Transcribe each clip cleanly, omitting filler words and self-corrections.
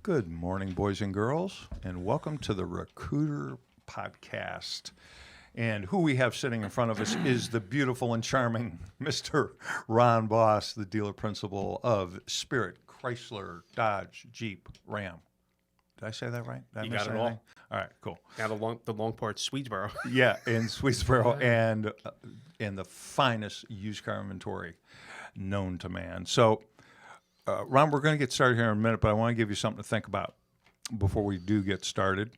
Good morning, boys and girls, and welcome to the Recruiter Podcast. And who we have sitting in front of us is the beautiful and charming Mr. Ron Baus, the dealer principal of Spirit, Chrysler, Dodge, Jeep, Ram. Did I say that right? Did I You miss got it anything? all. All right, cool. Now the long part, Swedesboro. Yeah, in Swedesboro, and in the finest used car inventory known to man. So, Ron, we're going to get started here in a minute, but I want to give you something to think about before we do get started.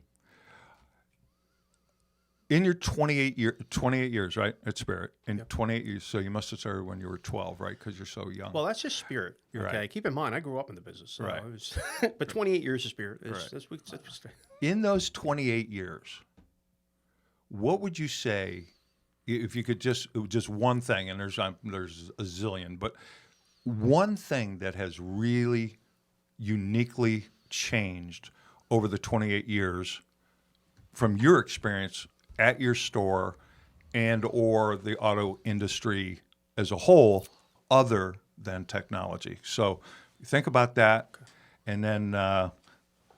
In your 28 years, right, at Spirit, in 28 years, so you must have started when you were 12, right, because you're so young. Well, that's just Spirit. Okay, Right. keep in mind, I grew up in the business. So Right. I was, but 28 years of Spirit. Right. That's In those 28 years, what would you say, if you could just one thing, and there's a zillion, but one thing that has really uniquely changed over the 28 years from your experience at your store and or the auto industry as a whole, other than technology? So think about that, and then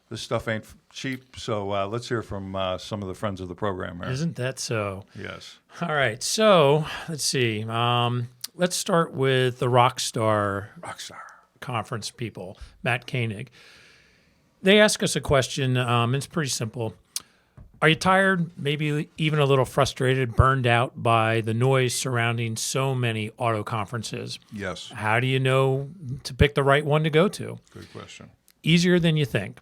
this stuff ain't cheap, so let's hear from some of the friends of the program here. Isn't that so? Yes. All right, so let's see. Let's start with the Rockstar Conference people, Matt Koenig. They ask us a question. It's pretty simple. Are you tired, maybe even a little frustrated, burned out by the noise surrounding so many auto conferences? Yes. How do you know to pick the right one to go to? Good question. Easier than you think.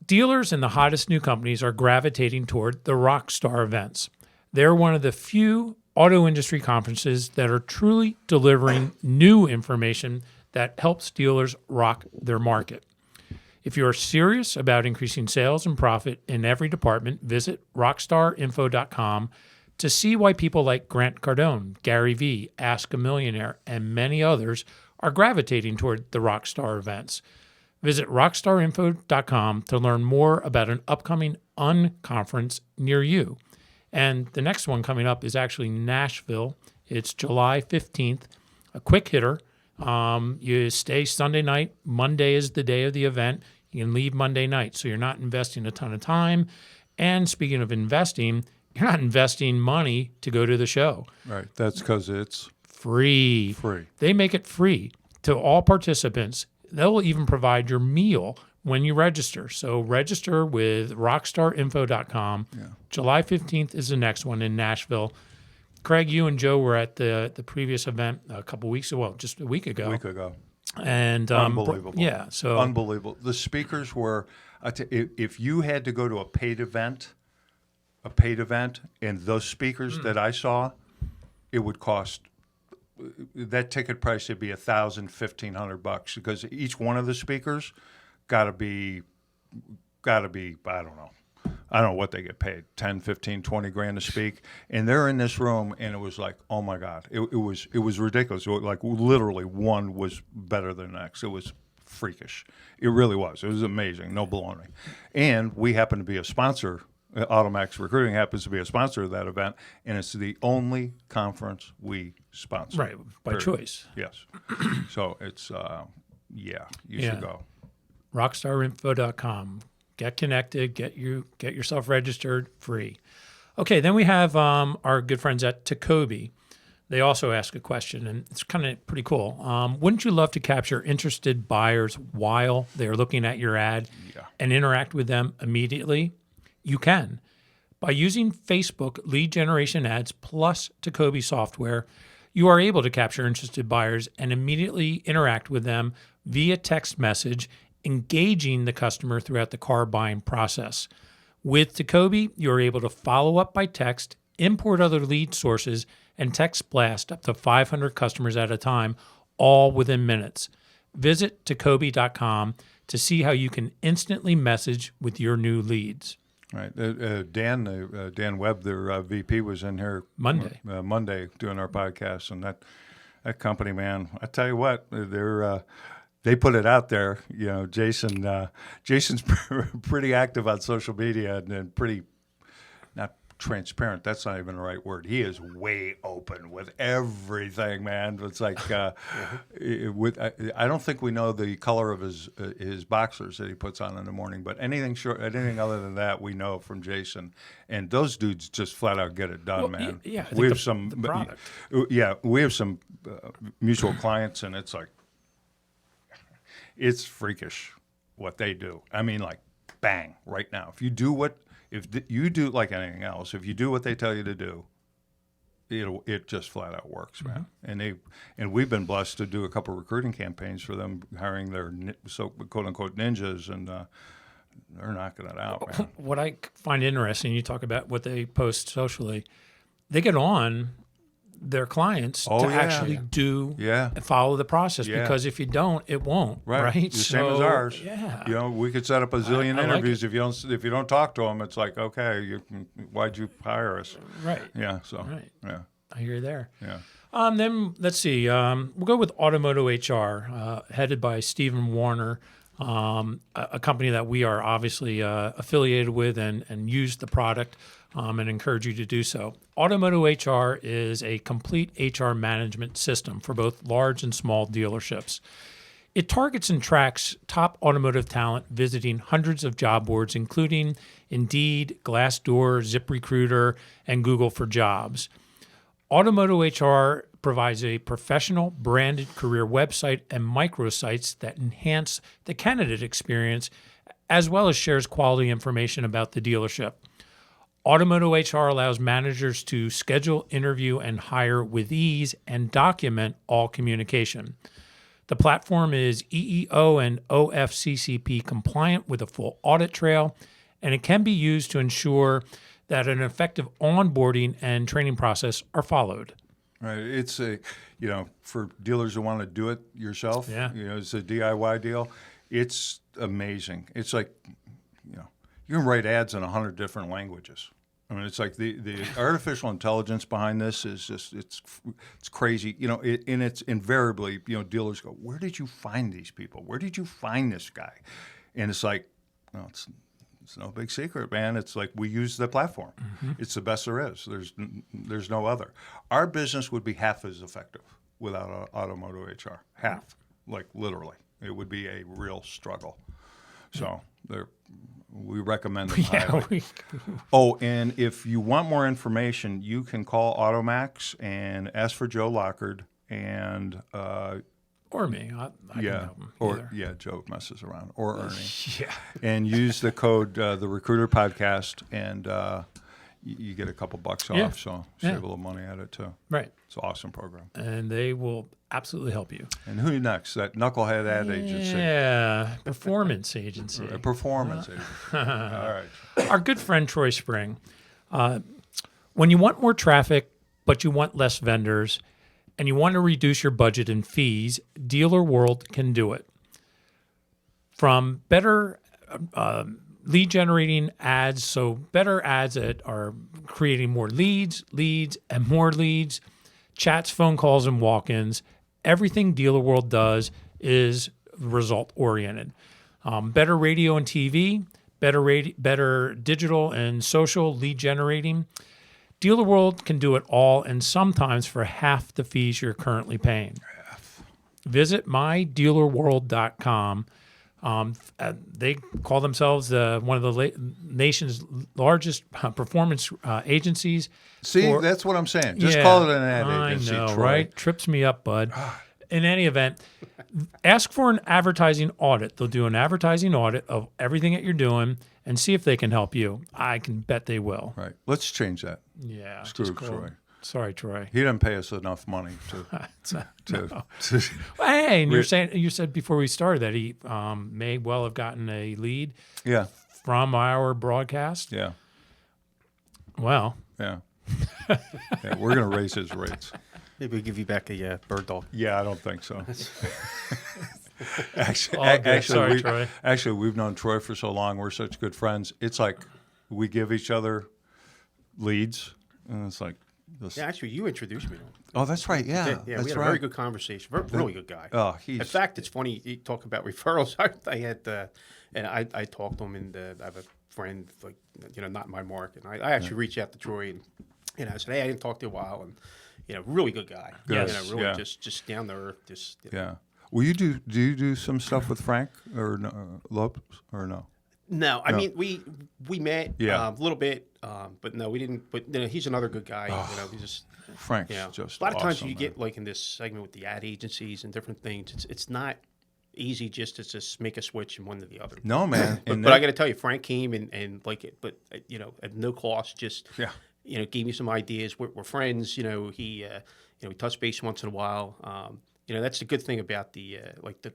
Dealers and the hottest new companies are gravitating toward the Rockstar events. They're one of the few auto industry conferences that are truly delivering new information that helps dealers rock their market. If you are serious about increasing sales and profit in every department, visit rockstarinfo.com to see why people like Grant Cardone, Gary Vee, Ask a Millionaire, and many others are gravitating toward the Rockstar events. Visit rockstarinfo.com to learn more about an upcoming unconference near you. And the next one coming up is actually Nashville. It's July 15th, a quick hitter. You stay Sunday night. Monday is the day of the event. You can leave Monday night, so you're not investing a ton of time. And speaking of investing, you're not investing money to go to the show. Right. That's because it's Free. free. They make it free to all participants. They'll even provide your meal when you register. So register with rockstarinfo.com. Yeah. July 15th is the next one in Nashville. Craig, you and Joe were at the previous event a couple weeks ago, well, just a week ago. A week ago. And Unbelievable. Yeah, so Unbelievable. The speakers were, if you had to go to a paid event, and those speakers that I saw, it would cost, that ticket price would be $1,000, $1,500 because each one of the speakers got to be, I don't know what they get paid, 10, 15, 20 grand to speak. And they're in this room, and it was like, oh, my God. It was ridiculous. Like, literally, one was better than the next. It was freakish. It really was. It was amazing. No baloney. And we happen to be a sponsor. AutoMax Recruiting happens to be a sponsor of that event, and it's the only conference we sponsor. right, by choice. Yes. So it's, you should go. rockstarinfo.com. Get connected, get yourself registered, free. Okay, then we have our good friends at Tacoby. They also ask a question, and it's kind of pretty cool. Wouldn't you love to capture interested buyers while they're looking at your ad and interact with them immediately? You can. By using Facebook lead generation ads plus Tacoby software, you are able to capture interested buyers and immediately interact with them via text message, engaging the customer throughout the car buying process. With Tacoby, you're able to follow up by text, import other lead sources, and text blast up to 500 customers at a time, all within minutes. Visit tacoby.com to see how you can instantly message with your new leads. Right. Dan Webb, their VP, was in here Monday doing our podcast, and that company, man, I tell you what, they put it out there. You know, Jason's pretty active on social media and pretty, not transparent. That's not even the right word. He is way open with everything, man. It's like I don't think we know the color of his boxers that he puts on in the morning, but anything other than that, we know from Jason. And those dudes just flat out get it done, man. Yeah, I we think have the product. Yeah, we have some mutual clients, and it's like it's freakish what they do. I mean, like bang right now. If you do like anything else, if you do what they tell you to do, it just flat out works, man. And we've been blessed to do a couple of recruiting campaigns for them, hiring their quote unquote ninjas, and they're knocking it out, man. What I find interesting, you talk about what they post socially, they get on their clients to actually do and follow the process, because if you don't, it won't. Right. The same as ours. Yeah. We could set up a zillion interviews. If you don't talk to them, it's like, okay, why'd you hire us? Right. Yeah. So. Right. Yeah. I hear you there. Yeah. Then let's see. We'll go with Automotive HR, headed by Stephen Warner, a company that we are obviously affiliated with and use the product. And encourage you to do so. Automotive HR is a complete HR management system for both large and small dealerships. It targets and tracks top automotive talent visiting hundreds of job boards, including Indeed, Glassdoor, ZipRecruiter, and Google for Jobs. Automotive HR provides a professional branded career website and microsites that enhance the candidate experience, as well as shares quality information about the dealership. Automotive HR allows managers to schedule, interview, and hire with ease and document all communication. The platform is EEO and OFCCP compliant with a full audit trail, and it can be used to ensure that an effective onboarding and training process are followed. Right. It's for dealers who want to do it yourself. Yeah. It's a DIY deal. It's amazing. It's like, you can write ads in 100 different languages. I mean, it's like the artificial intelligence behind this is just it's crazy. And it's invariably, dealers go, where did you find these people? Where did you find this guy? And it's like, it's no big secret, man. It's like we use the platform. It's the best there is. There's no other. Our business would be half as effective without Automotive HR. Half, like literally. It would be a real struggle. So we recommend them highly. And if you want more information, you can call AutoMax and ask for Joe Lockard and or me. I can help them either. Joe messes around, or Ernie. Yeah. And use the code the Recruiter Podcast, and you get a couple bucks off. So save a little money at it too. Right. It's an awesome program. And they will absolutely help you. And who next? That knucklehead ad agency. Yeah, performance agency. A performance agency. All right. Our good friend Troy Spring. When you want more traffic, but you want less vendors, and you want to reduce your budget and fees, Dealer World can do it. From better lead generating ads, so better ads that are creating more leads, and more leads, chats, phone calls, and walk-ins. Everything Dealer World does is result-oriented. Better radio and TV, better digital and social lead generating. Dealer World can do it all, and sometimes for half the fees you're currently paying. Visit mydealerworld.com. They call themselves one of the nation's largest performance agencies. See, that's what I'm saying. Just call it an ad agency, I know, Troy. right? Trips me up, bud. In any event, ask for an advertising audit. They'll do an advertising audit of everything that you're doing and see if they can help you. I can bet they will. Right. Let's change that. Yeah. Screw Troy. Sorry, Troy. He didn't pay us enough money to Hey, and you said before we started that he may well have gotten a lead from our broadcast. Yeah. Well. Yeah. We're going to raise his rates. Maybe we'll give you back a bird dog. Yeah, I don't think so. Troy. Actually, we've known Troy for so long. We're such good friends. It's like we give each other leads, and it's like this. Yeah, actually, you introduced me to him. Oh, that's right. Yeah, that's we had a very good conversation. Really good guy. Oh, in fact, it's funny you talk about referrals. I had and I talked to him, and I have a friend, like, not in my market. And I actually reached out to Troy and, I said, hey, I didn't talk to you in a while. And, really good guy. Yes. Really Yeah. just down to earth. Just, Yeah. Will you do you do some stuff with Frank or no, Lopes or no? No, I No. mean, we met Yeah. a little bit, but no, we didn't. But he's another good guy. He's just, Frank's just a lot of times awesome, you man. get like in this segment with the ad agencies and different things. It's not easy just to just make a switch from one to the other. No, man. But I got to tell you, Frank came and like it, but at no cost, just Yeah. gave me some ideas. We're friends. He we touch base once in a while. That's the good thing about the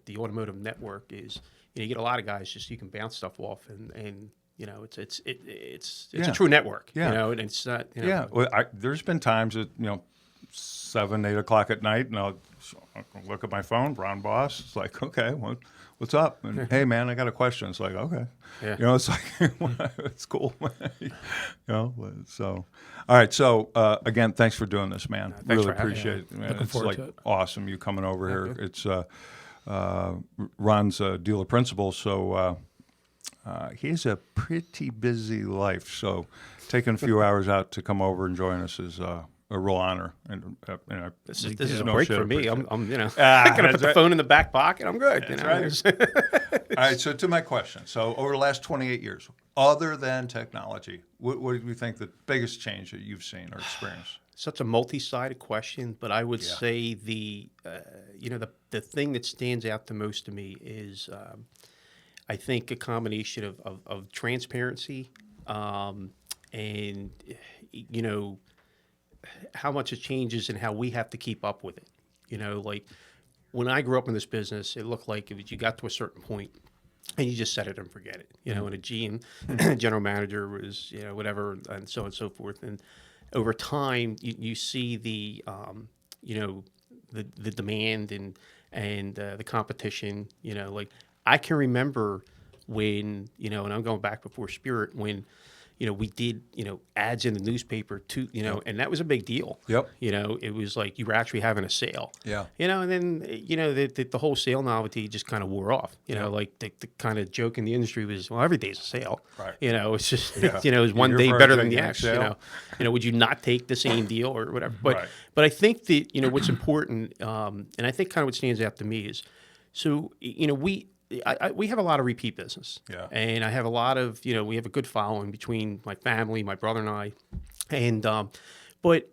the automotive network is you get a lot of guys just you can bounce stuff off and it's Yeah. a true network. Yeah. And it's not. Yeah. Well, there's been times that 7, 8 o'clock at night, and I'll look at my phone. Ron Boss. It's like, okay, what's up? And hey, man, I got a question. It's like, okay, Yeah. it's like it's cool. So, all right. So again, thanks for doing this, man. thanks Really for having me. appreciate it. Man. Looking It's forward like to it. awesome you coming over here. It's Ron's dealer principal, so. He has a pretty busy life, so taking a few hours out to come over and join us is a real honor. And This is a no break shit, for me. appreciate I'm Ah, I gotta that's put the right. phone in the back pocket. I'm good. That's right. All right, so to my question. So over the last 28 years, other than technology, what do you think the biggest change that you've seen or experienced? Such a multi-sided question, but I would say the thing that stands out the most to me is I think a combination of transparency and how much it changes and how we have to keep up with it. Like when I grew up in this business, it looked like if you got to a certain point and you just set it and forget it. And a GM general manager was whatever and so on and so forth. And over time, you see the the demand and the competition. Like I can remember when and I'm going back before Spirit when we did ads in the newspaper too. And that was a big deal. Yep. It was like you were actually having a sale. Yeah. And then the whole sale novelty just kind of wore off. Like the kind of joke in the industry was, well, every day's a sale. Right. It's just Yeah. it was one You're day for better than the taking a next. sale. Would you not take the same deal or whatever? But Right. but I think that what's important, and I think kind of what stands out to me is, so we have a lot of repeat business. Yeah. And I have a lot of we have a good following between my family, my brother and I, and but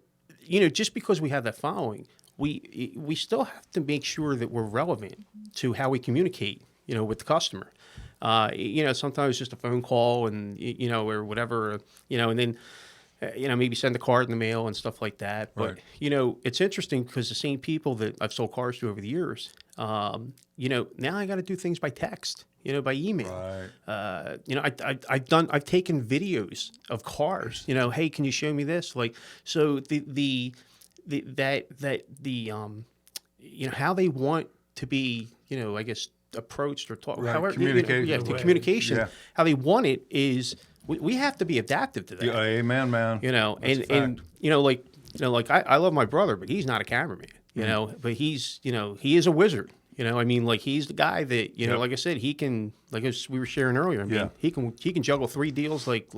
just because we have that following, we still have to make sure that we're relevant to how we communicate with the customer. Sometimes just a phone call and or whatever, and then maybe send a card in the mail and stuff like that. But Right. it's interesting because the same people that I've sold cars to over the years, now I got to do things by text, by email. Right. I've taken videos of cars. Hey, can you show me this? Like, so how they want to be, I guess approached or talk. Right. However, Communicated. the Right. communication. Yeah. How they want it is we have to be adaptive to that. Yeah, amen, man. That's a And like I love my brother, but he's not a cameraman. But he's he is a wizard. I mean, like he's the guy that Yep. like I said, he can like as we were sharing earlier. I mean, Yeah. he can juggle 3 deals like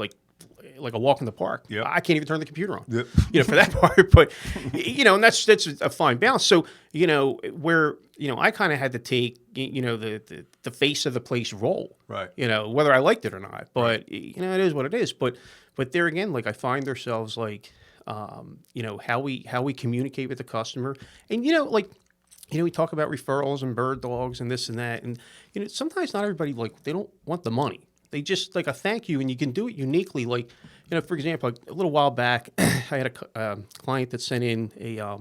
a walk in the park. Yep. I can't even turn the computer on. Yep. For that part, but and that's a fine balance. So where I kind of had to take the face of the place role. Right. Whether I liked it or not. But it is what it is. But there again, like I find ourselves like how we communicate with the customer, and we talk about referrals and bird dogs and this and that, and sometimes not everybody like they don't want the money. They just like a thank you, and you can do it uniquely. Like for example, a little while back, I had a client that sent in a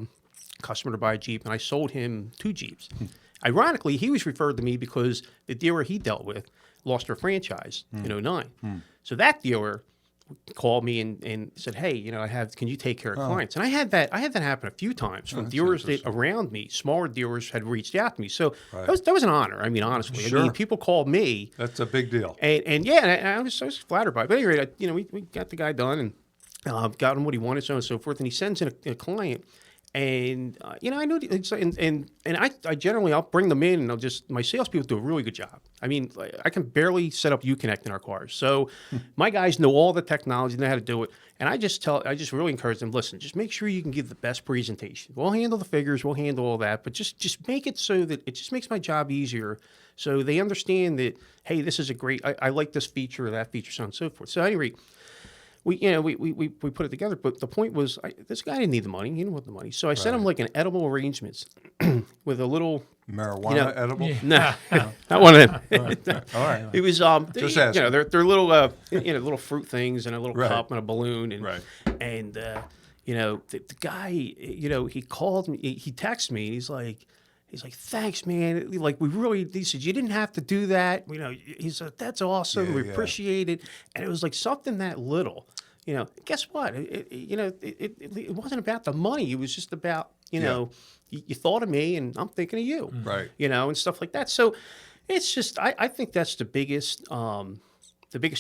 customer to buy a Jeep, and I sold him 2 Jeeps. Ironically, he was referred to me because the dealer he dealt with lost her franchise in 2009. So that dealer called me and said, "Hey, can you take care of clients?" And I had that happen a few times from dealers that around me, smaller dealers had reached out to me. So that was an honor. I mean, honestly, Sure. I mean, people called me, That's a big deal. and I was flattered by it. But anyway, we got the guy done and got him what he wanted, so on and so forth. And he sends in a client. And I know, I generally I'll bring them in, and my salespeople do a really good job. I mean, like, I can barely set up Uconnect in our cars, so my guys know all the technology, know how to do it, and I just really encourage them. Listen, just make sure you can give the best presentation. We'll handle the figures, we'll handle all that, but just make it so that it just makes my job easier, so they understand that, hey, this is a great. I like this feature or that feature, so on and so forth. So anyway. We put it together, but the point was, this guy didn't need the money. He didn't want the money, so I sent him like an edible arrangements with a little Marijuana edible? No, not one of them. All right. It was Just asking. they're little little fruit things and a little Right. cup and a balloon and Right. and the guy he called me, he texted me, and he's like, thanks, man. Like, he said, you didn't have to do that. He said, that's awesome. Yeah, We yeah. appreciate it. And it was like something that little, guess what? It wasn't about the money. It was just about, you thought of me and I'm thinking of you, Right. and stuff like that. So it's just, I think that's the biggest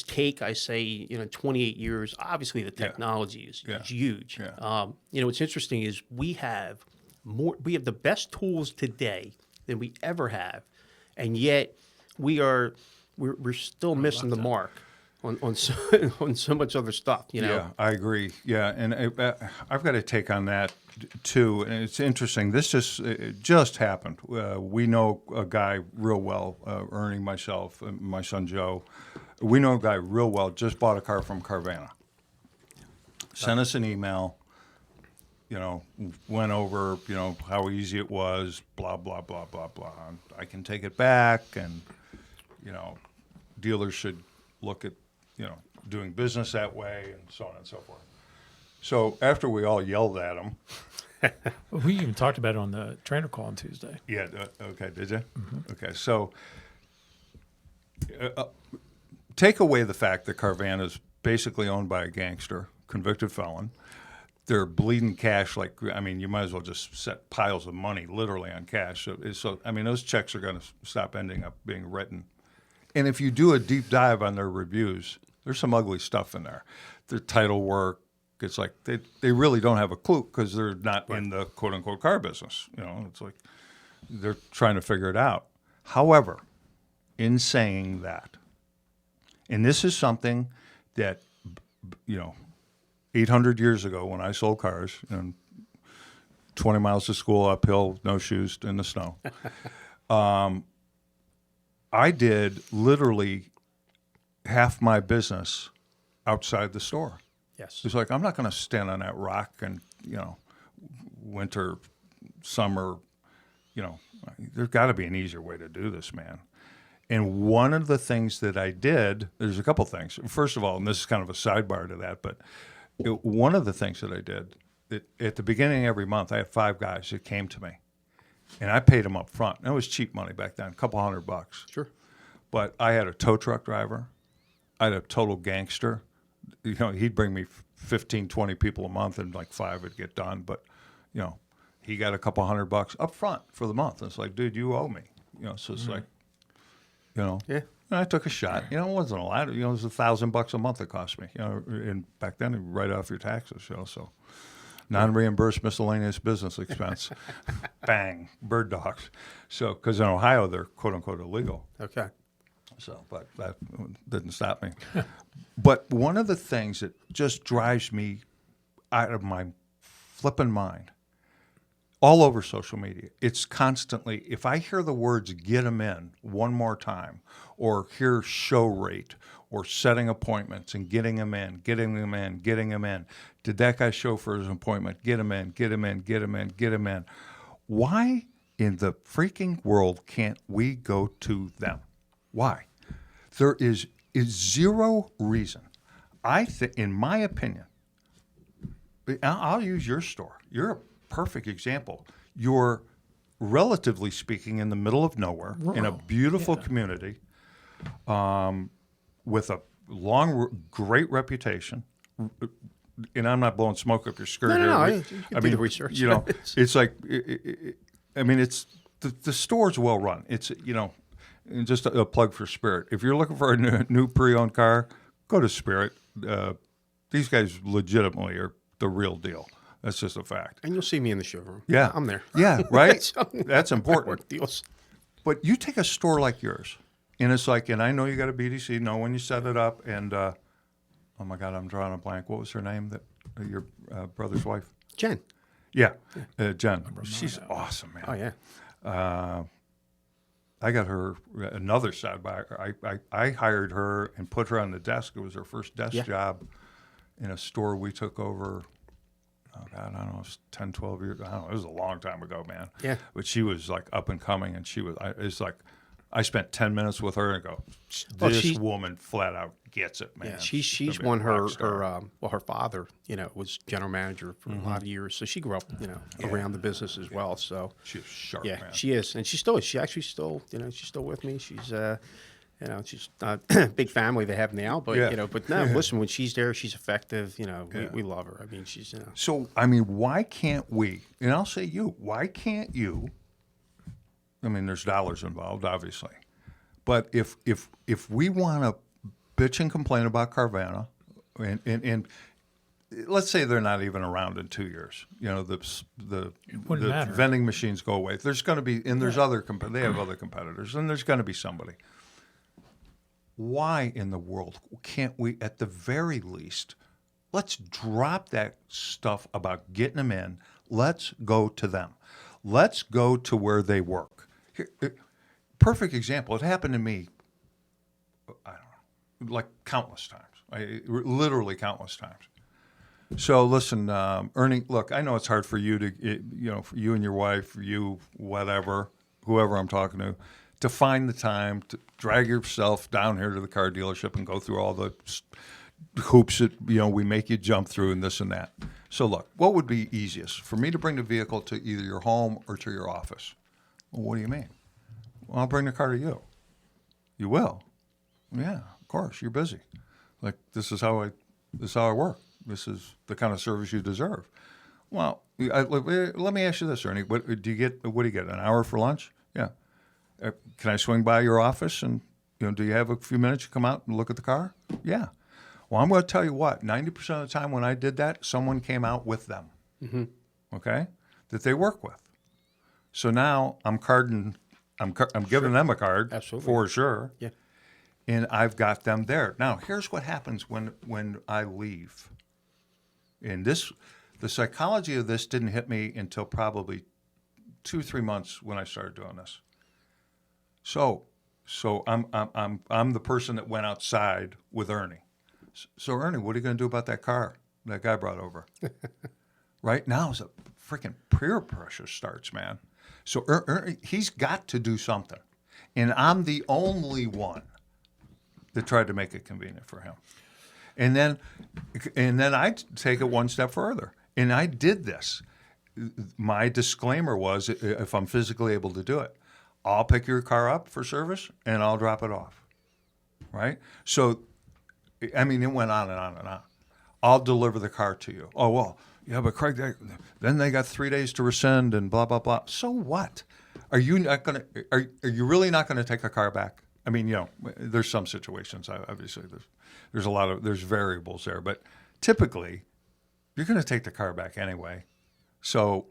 take, I say, in 28 years. Obviously the technology is huge. Yeah. What's interesting is we have the best tools today than we ever have, and yet we're still missing the mark on so much other stuff. Yeah, I agree. Yeah, and I've got a take on that too. And it's interesting. It just happened. We know a guy real well, Ernie, myself, and my son Joe. We know a guy real well. Just bought a car from Carvana. Sent us an email. Went over, how easy it was, blah, blah, blah, blah, blah. I can take it back, and, dealers should look at, doing business that way, and so on and so forth. So after we all yelled at him. We even talked about it on the trainer call on Tuesday. Yeah, okay, did you? Mm-hmm. Okay, so take away the fact that Carvana is basically owned by a gangster, convicted felon. They're bleeding cash you might as well just set piles of money literally on cash. So those checks are going to stop ending up being written. And if you do a deep dive on their reviews, there's some ugly stuff in there. Their title work, it's like they really don't have a clue because they're not in the quote-unquote car business. It's like they're trying to figure it out. However, in saying that, and this is something that, 800 years ago when I sold cars and 20 miles to school uphill, no shoes in the snow, I did literally half my business outside the store. Yes. It's like, I'm not going to stand on that rock and, winter, summer, there's got to be an easier way to do this, man. And one of the things that I did, there's a couple things. First of all, and this is kind of a sidebar to that, but one of the things that I did, at the beginning of every month, I had 5 guys that came to me, and I paid them up front. And it was cheap money back then, a couple $100. Sure. But I had a tow truck driver. I had a total gangster. He'd bring me 15, 20 people a month, and like 5 would get done. But, he got a couple $100 up front for the month. And it's like, dude, you owe me. So it's like, Yeah. and I took a shot. It wasn't a lot. It was $1,000 a month it cost me. And back then, you write off your taxes. So non-reimbursed miscellaneous business expense. Bang, bird dogs. So because in Ohio they're quote unquote illegal. Okay. So, but that didn't stop me. But one of the things that just drives me out of my flipping mind, all over social media, it's constantly, if I hear the words "get them in" one more time, or hear show rate, or setting appointments and getting them in, getting them in, getting them in. Did that guy show for his appointment? Get him in, get him in, get him in, get him in. Why in the freaking world can't we go to them? Why? There is zero reason. I think, in my opinion, I'll use your store. You're a perfect example. You're, relatively speaking, in the middle of nowhere, in a beautiful community, with a great reputation. And I'm not blowing smoke up your skirt here. No, you can do the research. It's like, it's the store's well run. It's, and just a plug for Spirit. If you're looking for a new pre-owned car, go to Spirit. These guys legitimately are the real deal. That's just a fact. And you'll see me in the showroom. Yeah. I'm there. Yeah, right? So, That's important. work deals. But you take a store like yours, and it's like, and I know you got a BDC, know when you set it up, and oh my God, I'm drawing a blank. What was her name? That your brother's wife? Jen. Yeah, Jen. She's awesome, man. Oh, yeah. I got her another side by. I hired her and put her on the desk. It was her first desk job in a store we took over. Oh God, I don't know, it was 10, 12 years. I don't know. It was a long time ago, man. Yeah. But she was like up and coming, and she was. It's like I spent 10 minutes with her and go, Well, this woman flat out gets it, man. Yeah, she's gonna be a won her rock star. her father, was general manager for a lot of years, so she grew up, around the business as well. So She's sharp, yeah, man. she is, and she still is. She actually still, she's still with me. She's she's not big family they have now, but Yeah. but no, listen, when she's there, she's effective. We love her. I mean, she's So, I mean, why can't we, and I'll say you, why can't you, I mean, there's dollars involved, obviously, but if we want to bitch and complain about Carvana, and let's say they're not even around in 2 years, the wouldn't matter. vending machines go away. There's going to be, and there's they have other competitors, and there's going to be somebody. Why in the world can't we, at the very least, let's drop that stuff about getting them in. Let's go to them. Let's go to where they work. Here, perfect example. It happened to me, I don't know, like countless times. Literally countless times. So listen, Ernie, look, I know it's hard for you to, for you and your wife, for you, whoever I'm talking to find the time to drag yourself down here to the car dealership and go through all the hoops that, we make you jump through and this and that. So look, what would be easiest? For me to bring the vehicle to either your home or to your office? Well, what do you mean? Well, I'll bring the car to you. You will? Yeah, of course. You're busy. Like, this is how I work. This is the kind of service you deserve. Well, let me ask you this, Ernie. What do you get? An hour for lunch? Yeah. Can I swing by your office and, do you have a few minutes to come out and look at the car? Yeah. Well, I'm going to tell you what, 90% of the time when I did that, someone came out with them, okay, that they work with. So now I'm giving them a card, Absolutely. for sure. Yeah. And I've got them there. Now, here's what happens when I leave. And the psychology of this didn't hit me until probably 2-3 months when I started doing this. So I'm the person that went outside with Ernie. So Ernie, what are you going to do about that car that guy brought over? Right now is a freaking peer pressure starts, man. So Ernie, he's got to do something, and I'm the only one that tried to make it convenient for him. And then I take it one step further, and I did this. My disclaimer was, if I'm physically able to do it, I'll pick your car up for service and I'll drop it off, right? So, I mean, it went on and on and on. I'll deliver the car to you. Oh, well, yeah, but Craig, then they got 3 days to rescind and blah, blah, blah. So what? Are you really not going to take a car back? I mean, there's some situations, obviously, there's variables there, but typically you're going to take the car back anyway. So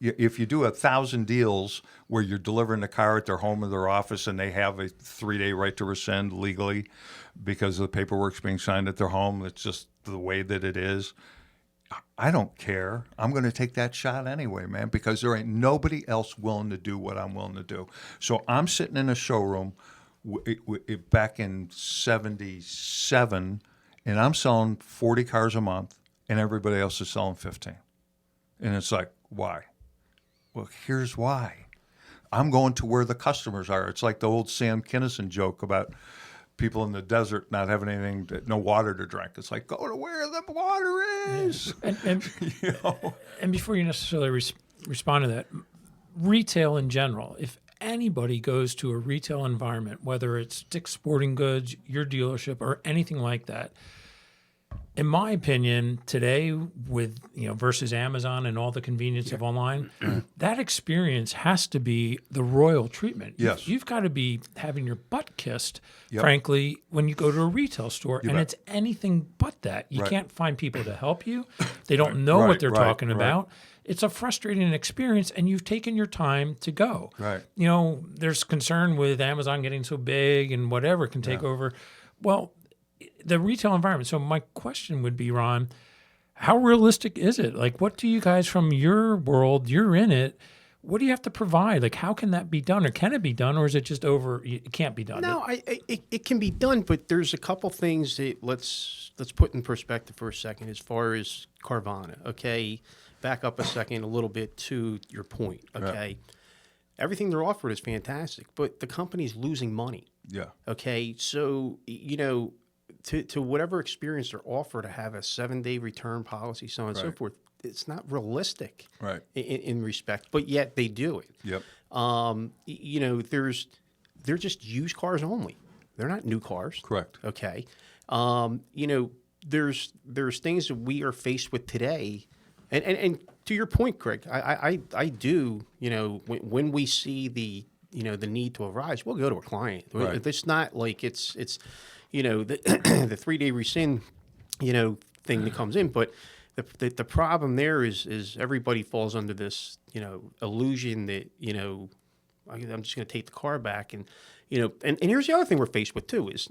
if you do 1,000 deals where you're delivering the car at their home or their office and they have a 3-day right to rescind legally because the paperwork's being signed at their home, it's just the way that it is. I don't care. I'm going to take that shot anyway, man, because there ain't nobody else willing to do what I'm willing to do. So I'm sitting in a showroom back in 77, and I'm selling 40 cars a month, and everybody else is selling 15. And it's like, why? Well, here's why. I'm going to where the customers are. It's like the old Sam Kinison joke about people in the desert not having no water to drink. It's like, go to where the water is. And and before you necessarily respond to that, retail in general, if anybody goes to a retail environment, whether it's Dick's Sporting Goods, your dealership, or anything like that, in my opinion, today with versus Amazon and all the convenience of online, that experience has to be the royal treatment. Yes. You've got to be having your butt kissed, Yep. frankly, when you go to a retail store, and bet. it's anything but that. You Right. can't find people to help you. They don't know what Right, they're right, talking right. about. It's a frustrating experience, and you've taken your time to go. Right. There's concern with Amazon getting so big and whatever can take over. Well, the retail environment. So my question would be, Ron, how realistic is it? Like, what do you guys from your world, you're in it, what do you have to provide? Like, how can that be done? Or can it be done? Or is it just over? It can't be done. No, it can be done, but there's a couple things that let's put in perspective for a second as far as Carvana. Okay, back up a second, a little bit to your point. Okay, everything they're offered is fantastic, but the company's losing money. Yeah. Okay, so to whatever experience they're offered to have a 7-day return policy, so on and so Right. forth, it's not realistic. Right. In respect, but yet they do it. Yep. They're just used cars only. They're not new cars. Correct. Okay. There's things that we are faced with today, and to your point, Craig, I do. When we see the need to arise, we'll go to a client. Right. It's not like it's the 3-day rescind thing that comes in, but the problem there is everybody falls under this illusion that I'm just going to take the car back, and and here's the other thing we're faced with too is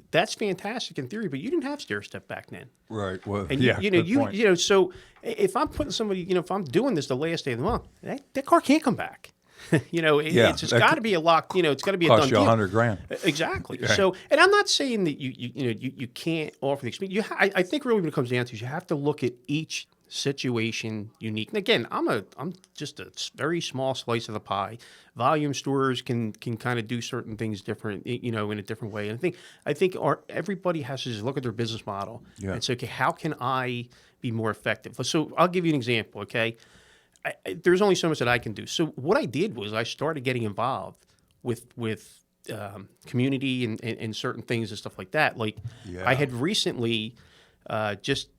that's fantastic in theory, but you didn't have stair step back then. Right. Well, And yeah. good point. so if I'm putting somebody, if I'm doing this the last day of the month, that car can't come back. It's that got to be a lock. It's got to be a Cost done you deal. $100,000. Exactly. Right. So, and I'm not saying that you can't offer the experience. I think really what it comes down to is you have to look at each situation unique. And again, I'm just a very small slice of the pie. Volume stores can kind of do certain things different, in a different way. And I think everybody has to just look at their business model and say, okay, how can I be more effective? So I'll give you an example. Okay. There's only so much that I can do. So what I did was I started getting involved with community and certain things and stuff like that. Like I had recently just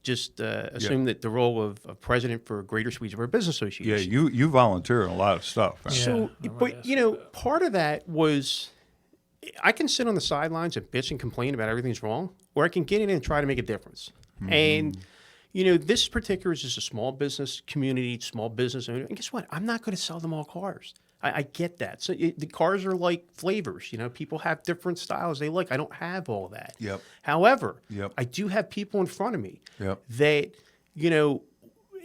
assumed that the role of president for Greater Swedesboro Business Association. Yeah, you volunteer in a lot of stuff. Yeah. So, I but wanted to ask part of that was I can sit on the sidelines and bitch and complain about everything's wrong, or I can get in and try to make a difference. And this particular is just a small business community, small business owner. And guess what? I'm not going to sell them all cars. I get that. So the cars are like flavors. People have different styles they like. I don't have all that. Yep. However, Yep. I do have people in front of me Yep. that,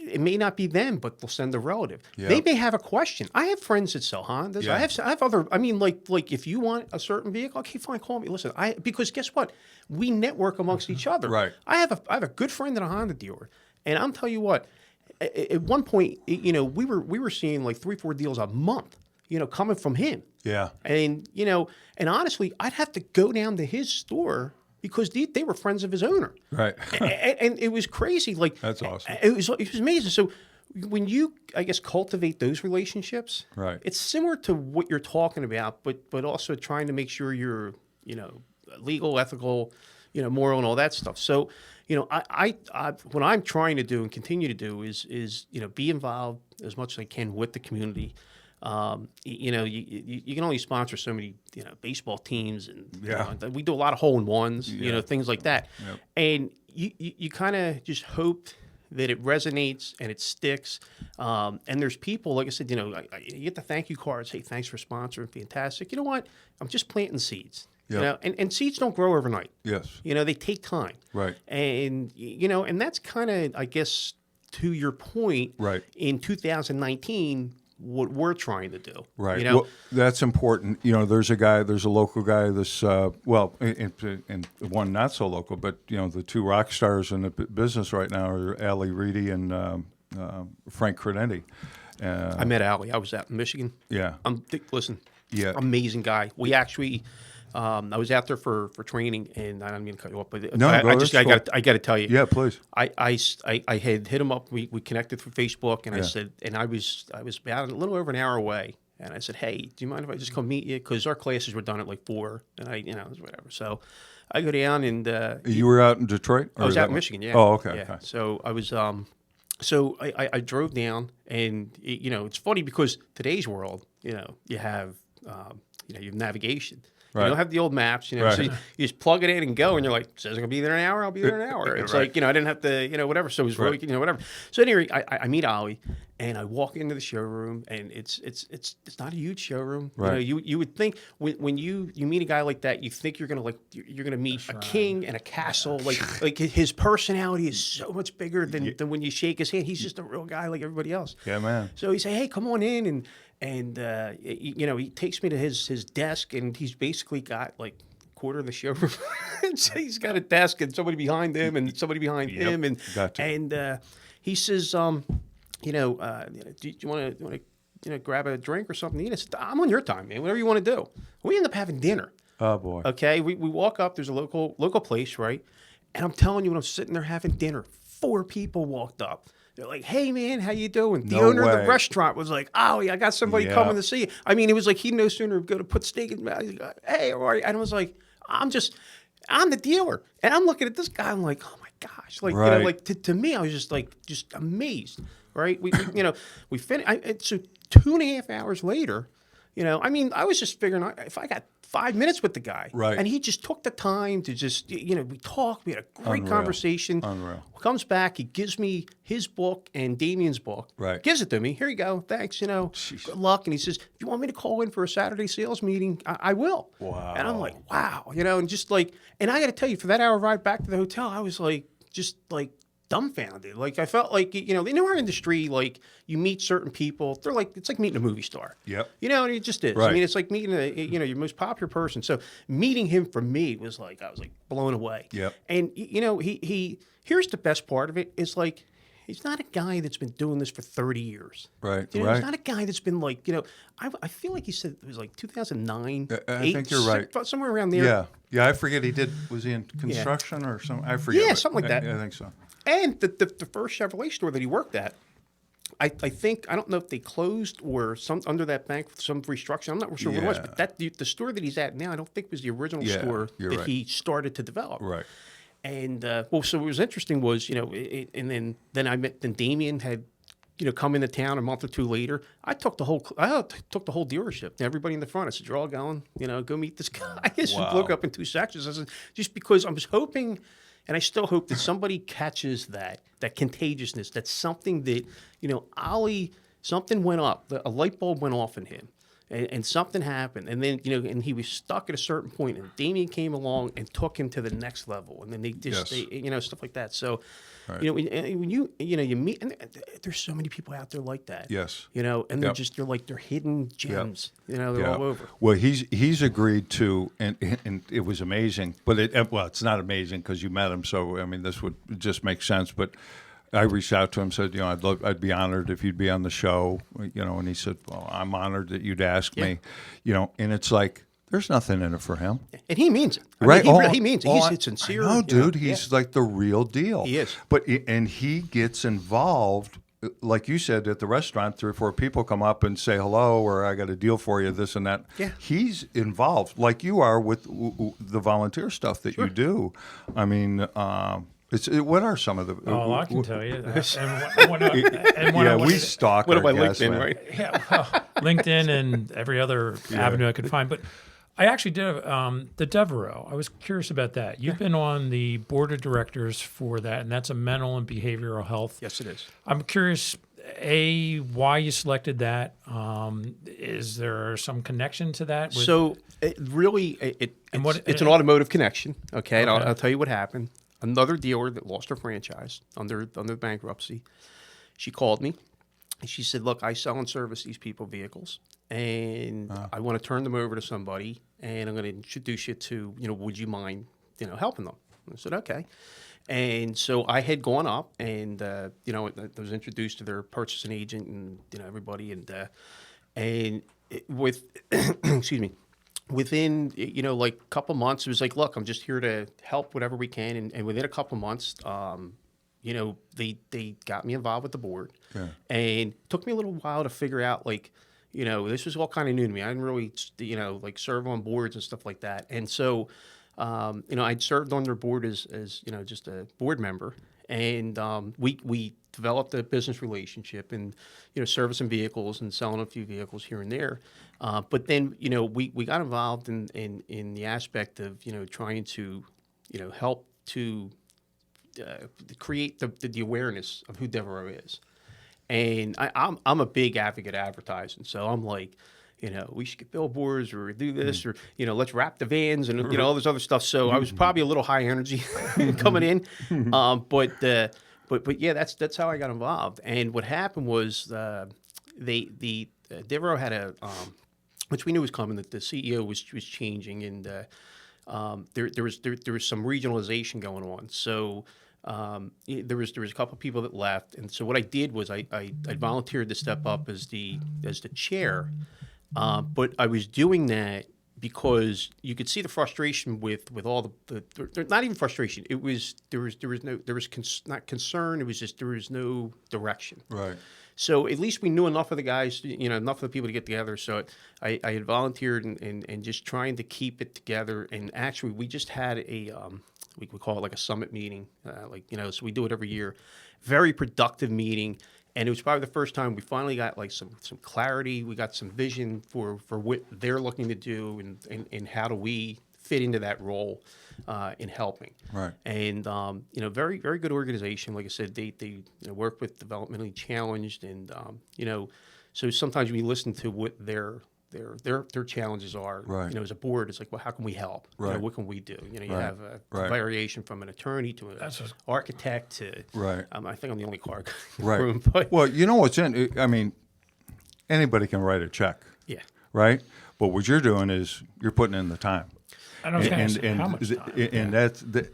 it may not be them, but they'll send a relative. Yep. They may have a question. I have friends that sell Hondas. Yeah. I have other. I mean, like if you want a certain vehicle, okay, fine, call me. Listen, because guess what? We network amongst each other. Right. I have a good friend at a Honda dealer, and I'm tell you what. At one point, we were seeing like 3-4 deals a month. Coming from him. Yeah. And and honestly, I'd have to go down to his store because they were friends of his owner. Right. and it was crazy. Like That's awesome. It was amazing. So when you, I guess, cultivate those relationships, Right. it's similar to what you're talking about, but also trying to make sure you're legal, ethical, moral, and all that stuff. So I what I'm trying to do and continue to do is be involved as much as I can with the community. You can only sponsor so many, baseball teams, and we do a lot of hole-in-ones, things like that. Yep. And you kind of just hope that it resonates and it sticks. And there's people, like I said, you get the thank you cards. Hey, thanks for sponsoring. Fantastic. You know what? I'm just planting seeds. Yep. And seeds don't grow overnight. Yes. They take time. Right. And, and that's kind of, I guess, to your point, Right. in 2019, what we're trying to do. Right. Well, that's important. There's a local guy, and one not so local, but, the two rock stars in the business right now are Ali Reedy and Frank Credetti. I met Ali. I was out in Michigan. Yeah. Listen, Yeah. amazing guy. We actually, I was out there for training, and I'm going to cut you off, but No, I that's cool. got to tell you. Yeah, please. I had hit him up. We connected through Facebook, and I Yeah. said, and I was about a little over an hour away, And I said, hey, do you mind if I just come meet you? Because our classes were done at like 4, and it was whatever. So I go down and You were out in Detroit? I was out in Michigan. Yeah. Oh, okay. Yeah. Okay. So I was so I drove down, and it's funny because today's world, you have you have navigation. You Right. don't have the old maps, so Right. you just plug it in and go, and you're like, says I'm gonna be there in an hour, I'll be there in an hour. It's Right. like, I didn't have to, whatever. So it was really, whatever. So anyway, I meet Ollie, and I walk into the showroom, and it's not a huge showroom. Right. You would think when you meet a guy like that, you think you're gonna meet a king and a castle. Like his personality is so much bigger than when you shake his hand. He's just a real guy like everybody else. Yeah, man. So he say, hey, come on in, and he takes me to his desk, and he's basically got like quarter of the showroom. So he's got a desk and somebody behind him and somebody behind him, and Gotcha. he says, do you want to grab a drink or something? I said, I'm on your time, man. Whatever you want to do. We end up having dinner. Oh, boy. Okay, we walk up. There's a local place, right? And I'm telling you, when I'm sitting there having dinner, 4 people walked up. They're like, hey, man, how you doing? The No owner of way. the restaurant was like, oh, yeah, I got somebody Yeah. coming to see you. I mean, it was like he'd no sooner go to put steak in his mouth. He's like, hey, how are you? And I was like, I'm the dealer. And I'm looking at this guy. I'm like, oh, my gosh. Like, Right. to me, I was just amazed, right? We finished. So 2.5 hours later, I mean, I was just figuring out if I got 5 minutes with the guy. Right. And he just took the time to just, we talked. We had a great Unreal. conversation. Unreal. Comes back. He gives me his book and Damien's book. Right. Gives it to me. Here you go. Thanks. Good luck. And he says, you want me to call in for a Saturday sales meeting? I will. Wow. And I'm like, wow. And just like, and I got to tell you, for that hour ride back to the hotel, I was like, just like dumbfounded. Like I felt like, in our industry, like you meet certain people, they're like, it's like meeting a movie star. Yep. And it just is. I Right. mean, it's like meeting your most popular person. So meeting him for me was like, I was like blown away. Yep. And he here's the best part of it is like, he's not a guy that's been doing this for 30 years. Right. He's Right. not a guy that's been like, I feel like he said it was like 2009. I think you're right. Somewhere around there. Yeah. Yeah, I forget was he in construction or something? I forget. Yeah, but something like that. I think so. And the first Chevrolet store that he worked at, I think, I don't know if they closed or some under that bank with some restructuring. I'm not sure what it was, Yeah. but the store that he's at now, I don't think was the original Yeah, store you're that right. he started to develop. Right. And so what was interesting was, and then I met, then Damien had, come into town a month or 2 later. I took the whole dealership, everybody in the front. I said, you're all going, go meet this guy. I just Wow. broke up in 2 sections. I said, just because I was hoping, and I still hope that somebody catches that contagiousness. That's something that, Ollie, something went up. A light bulb went off in him. And something happened, and then and he was stuck at a certain point, and Damien came along and took him to the next level, and then they just Yes. stuff like that. So, Right. when you meet, and there's so many people out there like that. Yes. And they're Yep. they're hidden gems. They're Yeah. all over. Well, he's agreed to, and it was amazing. But it's not amazing because you met him. So I mean, this would just make sense. But I reached out to him, said, I'd be honored if you'd be on the show, and he said, well, I'm honored that you'd ask me, and it's like, there's nothing in it for him. And he means it. I Right. mean, he means it. He's sincere. No, dude, he's like the real deal. He is. And he gets involved, like you said, at the restaurant, 3 or 4 people come up and say hello, or I got a deal for you, this and that. Yeah. He's involved, like you are with the volunteer stuff that you do. I mean, what are some of the? Oh, I can tell you that. And when I Yeah, went we in- stalk What our about guests, LinkedIn, man. right? Yeah, well, LinkedIn and every other avenue I could find. But I actually did the Devereaux. I was curious about that. You've been on the board of directors for that, and that's a mental and behavioral health. Yes, it is. I'm curious, why you selected that. Is there some connection to that? So it's what- an automotive connection. Okay, and Okay. I'll tell you what happened. Another dealer that lost her franchise under bankruptcy, she called me and she said, "Look, I sell and service these people vehicles, and I want to turn them over to somebody, and I'm going to introduce you to, would you mind, helping them?" I said, "Okay." And so I had gone up, and I was introduced to their purchasing agent, and everybody, with excuse me. Within, like a couple months, it was like, look, I'm just here to help whatever we can. And within a couple months, they got me involved with the board. Yeah. And it took me a little while to figure out, like, this was all kind of new to me. I didn't really, like serve on boards and stuff like that. And so, I'd served on their board as just a board member, and we developed a business relationship, and servicing vehicles and selling a few vehicles here and there. But then we got involved in the aspect of trying to help to create the awareness of who Devereaux is. And I'm a big advocate of advertising, so I'm like, we should get billboards or do this or let's wrap the vans and all this other stuff. So I was probably a little high energy coming in, but yeah, that's how I got involved. And what happened was the Devereaux had which we knew was coming, that the CEO was changing, and there was some regionalization going on. So. There was a couple of people that left, and so what I did was I volunteered to step up as the chair, but I was doing that because you could see the frustration with all the not even frustration. It was not concern. It was just there was no direction. Right. So at least we knew enough of the guys, enough of the people to get together. So I had volunteered and just trying to keep it together. And actually, we just had a we call it like a summit meeting, so we do it every year. Very productive meeting, and it was probably the first time we finally got like some clarity. We got some vision for what they're looking to do, and how do we fit into that role in helping. Right. And very very good organization. Like I said, they work with developmentally challenged, and so sometimes we listen to what their challenges are. Right. As a board, it's like, well, how can we help? Right. What can we do? You Right. have a variation from an attorney to an architect to. Right. I think I'm the only clerk in Right. the room, but Well, you know what's I mean, anybody can write a check, yeah. right? But what you're doing is you're putting in the time. And I was going to say, how much time? And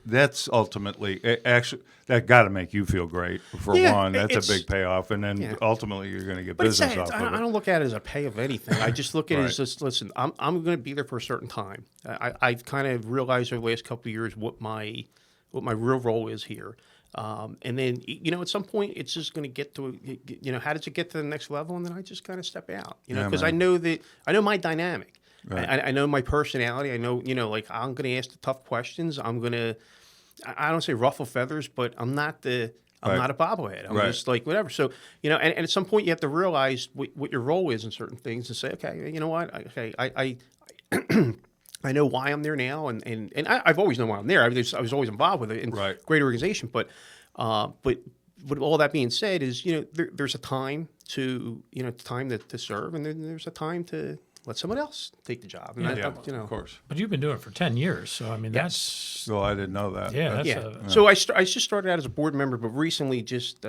that's ultimately actually that got to make you feel great for Yeah, one. That's it's- a big payoff, and then ultimately you're going to get But it's business sad. off of I it. don't look at it as a pay of anything. I just look at it Right. as just, listen, I'm going to be there for a certain time. I've kind of realized over the last couple of years what my real role is here. And then, at some point it's just going to get to, how does it get to the next level? And then I just kind of step out, Yeah, because man. I know my dynamic. Right. I know my personality. I know, like I'm going to ask the tough questions. I'm going to, I don't say ruffle feathers, but I'm not a bobblehead. I'm Right. just like whatever. So, and at some point you have to realize what your role is in certain things and say, okay, you know what? Okay, I I know why I'm there now, and I've always known why I'm there. I was always involved with it in Right. great organization, but with all that being said, is there's a time to to serve, and then there's a time to let someone else take the job. And Yeah, of course. But you've been doing it for 10 years, so I mean, that's So I didn't know that. yeah, That's- that's Yeah. So I just started out as a board member, but recently, just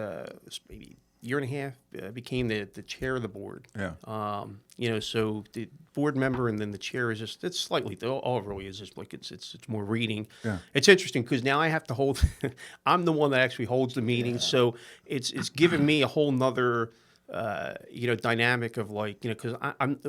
maybe a year and a half, became the chair of the board. Yeah. So the board member and then the chair is just, it's slightly, all it really is just like it's more reading. Yeah. It's interesting because now I have to hold, I'm the one that actually holds the meeting. So it's given me a whole nother, dynamic of like, because I'm,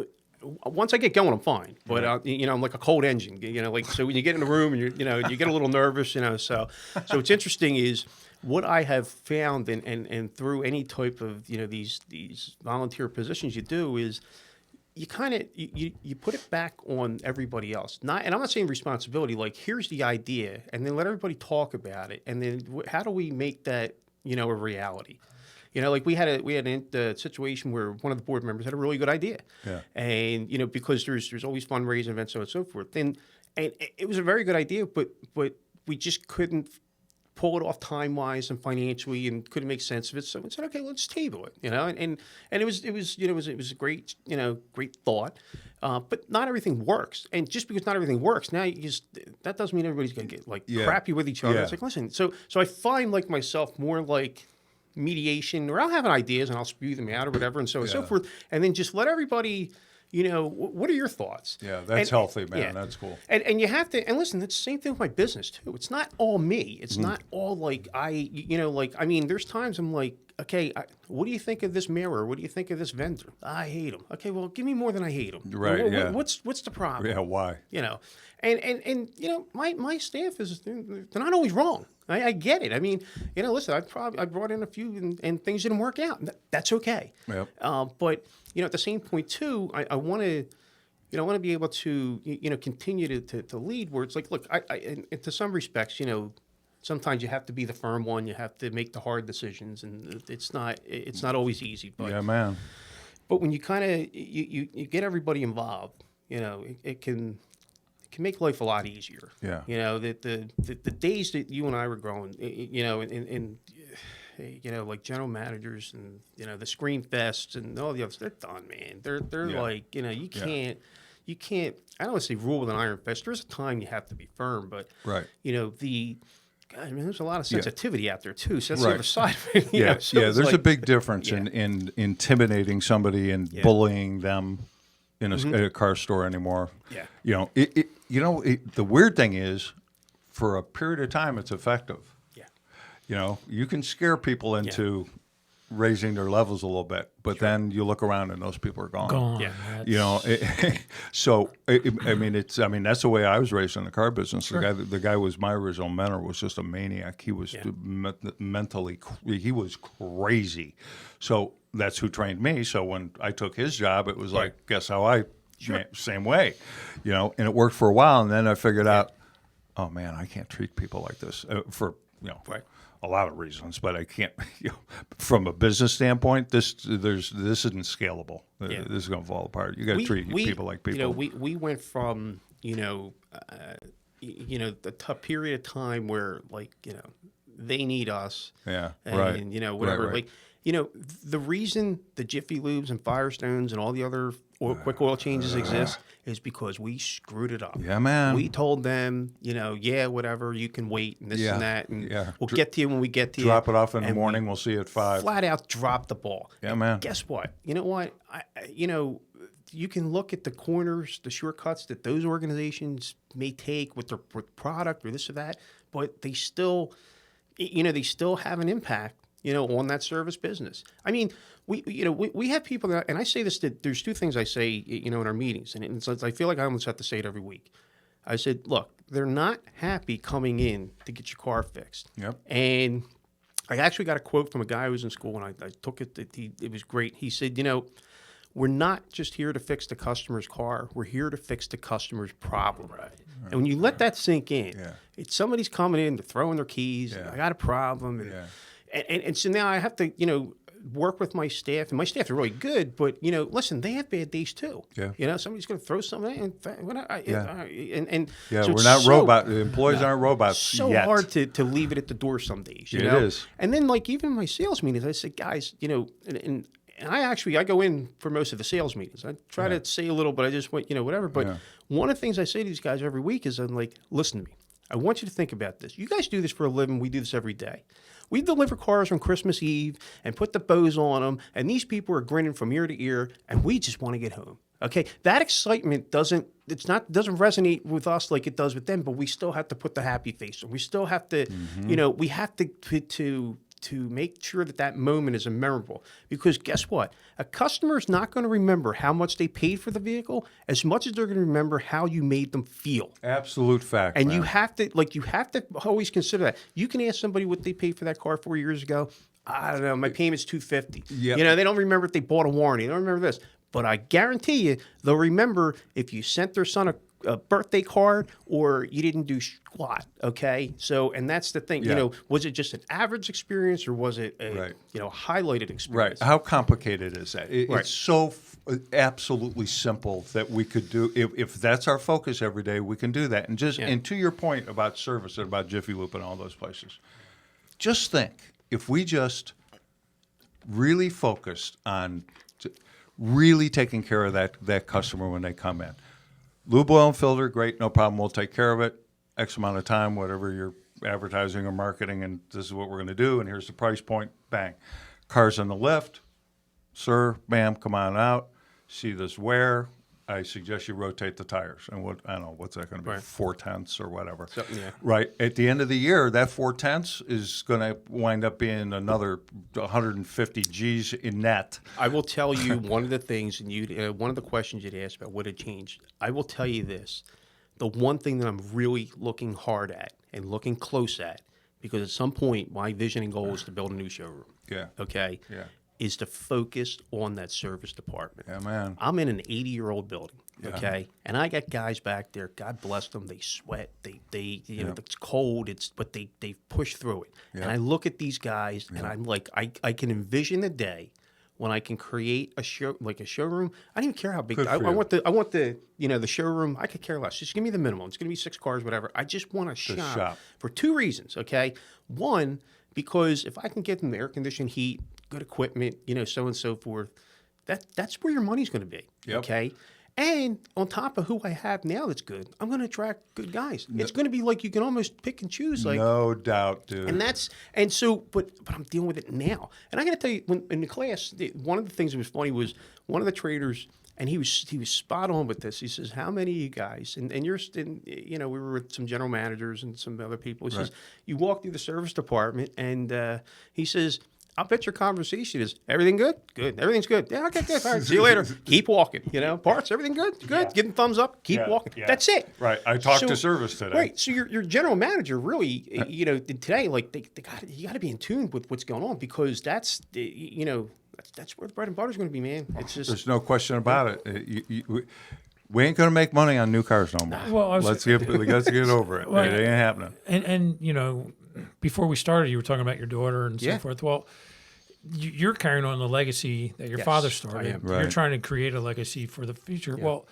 once I get going, I'm fine. But I'm like a cold engine. So when you get in the room and you get a little nervous. So what's interesting is what I have found, and through any type of these volunteer positions you do, is you kind of you put it back on everybody else. And I'm not saying responsibility. Like, here's the idea, and then let everybody talk about it, and then how do we make that a reality? Like we had a situation where one of the board members had a really good idea. Yeah. And, because there's always fundraising events, so on and so forth. And it was a very good idea, but we just couldn't pull it off time-wise and financially, and couldn't make sense of it. So we said, okay, let's table it, and it was a great, great thought. But not everything works. And just because not everything works, now that doesn't mean everybody's going to get like crappy with each other. Yeah. It's like, listen, so I find like myself more like mediation, or I'll have ideas and I'll spew them out or whatever, and so on and so forth, and then just let everybody, what are your thoughts? Yeah, that's healthy, man. yeah. That's cool. And you have to, and listen, it's the same thing with my business too. It's not all me. It's not all like there's times I'm like, okay, what do you think of this mirror? What do you think of this vendor? I hate him. Okay, well, give me more than I hate him. Right, yeah. What's the problem? Yeah, why? And my staff they're not always wrong. I get it. I mean, listen, I brought in a few and things didn't work out. That's okay. Yep. But at the same point too, I want to. I want to be able to, continue to lead where it's like, look, and to some respects, sometimes you have to be the firm one. You have to make the hard decisions, and it's not always easy. But Yeah, man. but when you kind of you get everybody involved, it can make life a lot easier. Yeah. The days that you and I were growing, like general managers and the screen fests and all the others, they're done, man. They're Yeah. like, you can't. I don't want to say rule with an iron fist. There's a time you have to be firm, but Right. God, I mean, there's a lot of sensitivity out there too. So that's Right. the other side of it. Yeah, So yeah. it's There's a like, big difference in intimidating somebody and bullying them in a car store anymore. Yeah. The weird thing is, for a period of time, it's effective. Yeah. You can scare people into raising their levels a little bit, but then you look around and those people are gone. Gone. Yeah. I mean, that's the way I was raised in the car business. The guy was my original mentor. Was just a maniac. He was mentally, he was crazy. So that's who trained me. So when I took his job, it was like, guess how I, same way, and it worked for a while. And then I figured out, oh man, I can't treat people like this for a lot of reasons, but I can't. From a business standpoint, this isn't scalable. Yeah. This is going to fall apart. You got to treat people like people. We went from the tough period of time where they need us. Yeah, and, right. whatever. Right. The reason the Jiffy Lubes and Firestones and all the other quick oil changes exist is because we screwed it up. Yeah, man. We told them, whatever, you can wait and this and that, and we'll get to you when we get to you. Drop it off in the And morning. We'll see you at 5. Flat out drop the ball. Yeah, And man. Guess what? You know what? You can look at the corners, the shortcuts that those organizations may take with their product or this or that, but they still, they still have an impact, on that service business. I mean, we have people that, and I say this, that there's two things I say, in our meetings, and I feel like I almost have to say it every week. I said, look, they're not happy coming in to get your car fixed. Yep. And I actually got a quote from a guy who was in school, and I took it. It was great. He said, we're not just here to fix the customer's car. We're here to fix the customer's problem. Right. And when you let that sink in, it's somebody's coming in, they're throwing their keys. I got a problem. And so now I have to, work with my staff, and my staff are really good, but listen, they have bad days too. Yeah. Somebody's going to throw something in, and Yeah, so we're not robots. The employees aren't robots so yet. hard to leave it at the door some days. It is. And then even in my sales meetings, I said, guys, and I go in for most of the sales meetings. I try to say a little, but I just went, whatever. But one of the things I say to these guys every week is, I'm like, listen to me. I want you to think about this. You guys do this for a living. We do this every day. We deliver cars on Christmas Eve and put the bows on them, and these people are grinning from ear to ear, and we just want to get home. Okay, that excitement doesn't resonate with us like it does with them, but we still have to put the happy face on. We still have to, we have to make sure that moment is memorable. Because guess what? A customer is not going to remember how much they paid for the vehicle as much as they're going to remember how you made them feel. Absolute fact. And man. you have to always consider that. You can ask somebody what they paid for that car 4 years ago. I don't know. My payment's $250. Yep. They don't remember if they bought a warranty. They don't remember this. But I guarantee you, they'll remember if you sent their son a birthday card or you didn't do squat. Okay, so and that's the thing. Was it just an average experience or was it a highlighted experience? Right. How complicated is that? Right. It's so absolutely simple that we could do. If that's our focus every day, we can do that. And and to your point about service and about Jiffy Lube and all those places, just think if we just really focused on really taking care of that customer when they come in. Lube, oil, and filter, great, no problem. We'll take care of it. X amount of time, whatever you're advertising or marketing, and this is what we're going to do, and here's the price point, bang. Cars on the lift, sir, ma'am, come on out. See this wear. I suggest you rotate the tires. And I don't know, what's that going to be, 4/10 or whatever. Right. At the end of the year, that 4/10 is going to wind up being another 150 G's in net. I will tell you one of the things, and one of the questions you'd asked about what had changed. I will tell you this. The one thing that I'm really looking hard at and looking close at because at some point my vision and goal is to build a new showroom. Yeah. Okay. Yeah. Is to focus on that service department. Yeah, man. I'm in an 80-year-old building, okay, and I got guys back there. God bless them. They sweat. They you know, it's cold. But they push through it. And I look at these guys, and I'm like, I can envision the day when I can create a showroom. I don't even care how big. I want the the showroom. I could care less. Just give me the minimum. It's going to be 6 cars, whatever. I just want to shop for 2 reasons. Okay, one, because if I can get them the air conditioned heat, good equipment, so on and so forth, that's where your money's going to be. Yep. Okay. And on top of who I have now that's good, I'm going to attract good guys. It's going to be like you can almost pick and choose. Like, no doubt, dude. But I'm dealing with it now. And I got to tell you, when in the class, one of the things that was funny was one of the traders, and he was spot on with this. He says, "How many of you guys?" And we were with some general managers and some other people. He says, "You walk through the service department," and he says, "I'll bet your conversation is everything good? Good. Everything's good. Yeah, okay, good. All right, see you later. Keep walking. Parts, everything good? Good. Yeah. Give them thumbs up. Keep walking. Yeah. That's it." Right. I talked to service today. Right. So your general manager really, today, like you got to be in tune with what's going on, because that's that's where the bread and butter is going to be, man. It's just There's no question about it. We ain't going to make money on new cars no more. Well, let's get over it. Well, it ain't happening. And before we started, you were talking about your daughter and so forth. Well, you're carrying on the legacy that your father started. I am. You're Right. trying to create a legacy for the future. Yeah. Well,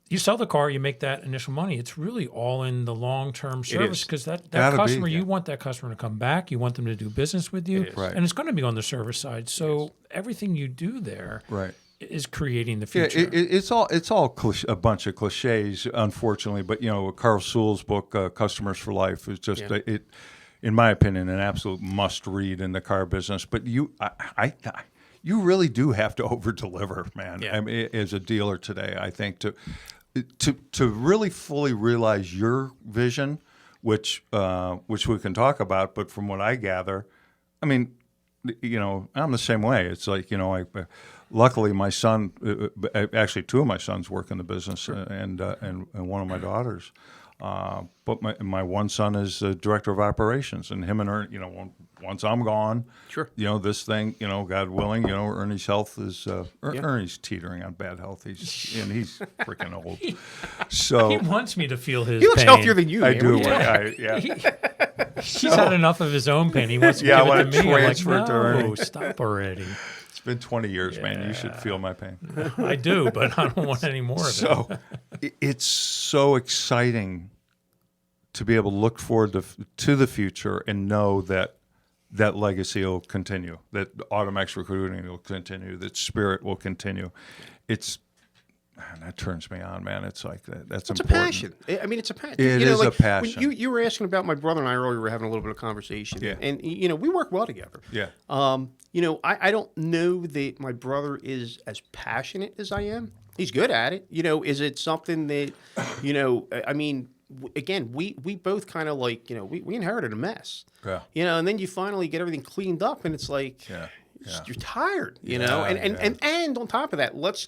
you sell the car, you make that initial money. It's really all in the long-term service, because that customer, you want that customer to come back. You want them to do business with you. Right. And it's going to be on the service side. So everything you do there is creating the Yeah, future. it's all a bunch of cliches, unfortunately. But Carl Sewell's book, Customers for Life, is just in my opinion, an absolute must-read in the car business. But you really do have to over-deliver, man. Yeah. I mean, as a dealer today, I think to really fully realize your vision, which we can talk about. But from what I gather, I mean, I'm the same way. It's like, luckily my son, actually 2 of my sons work in the business, and one of my daughters. But my one son is the director of operations, and him and Ernie, once I'm gone, this thing, God willing, Ernie's health is, Ernie's teetering on bad health. He's freaking old. So he wants me to feel his he looks pain. healthier than you. I man. do. What are you talking Yeah. He's had enough of his own pain. He wants to Yeah, I give wanna it to me. I'm like, transfer it to Ernie. no, stop already. It's been 20 years, man. You should feel my pain. I do, but I don't want any more of it. So it's so exciting to be able to look forward to the future and know that legacy will continue, that AutoMax recruiting will continue, that Spirit will continue. That turns me on, man. It's like that's It's important. a passion. I mean, it's a passion. It is a passion. When you were asking about my brother and I earlier, we were having a little bit of conversation. Yeah. And, we work well together. Yeah. I don't know that my brother is as passionate as I am. He's good at it. Is it something that, I mean, again, we both kind of like, we inherited a mess. Yeah. And then you finally get everything cleaned up, and it's like, you're tired, and on top of that, let's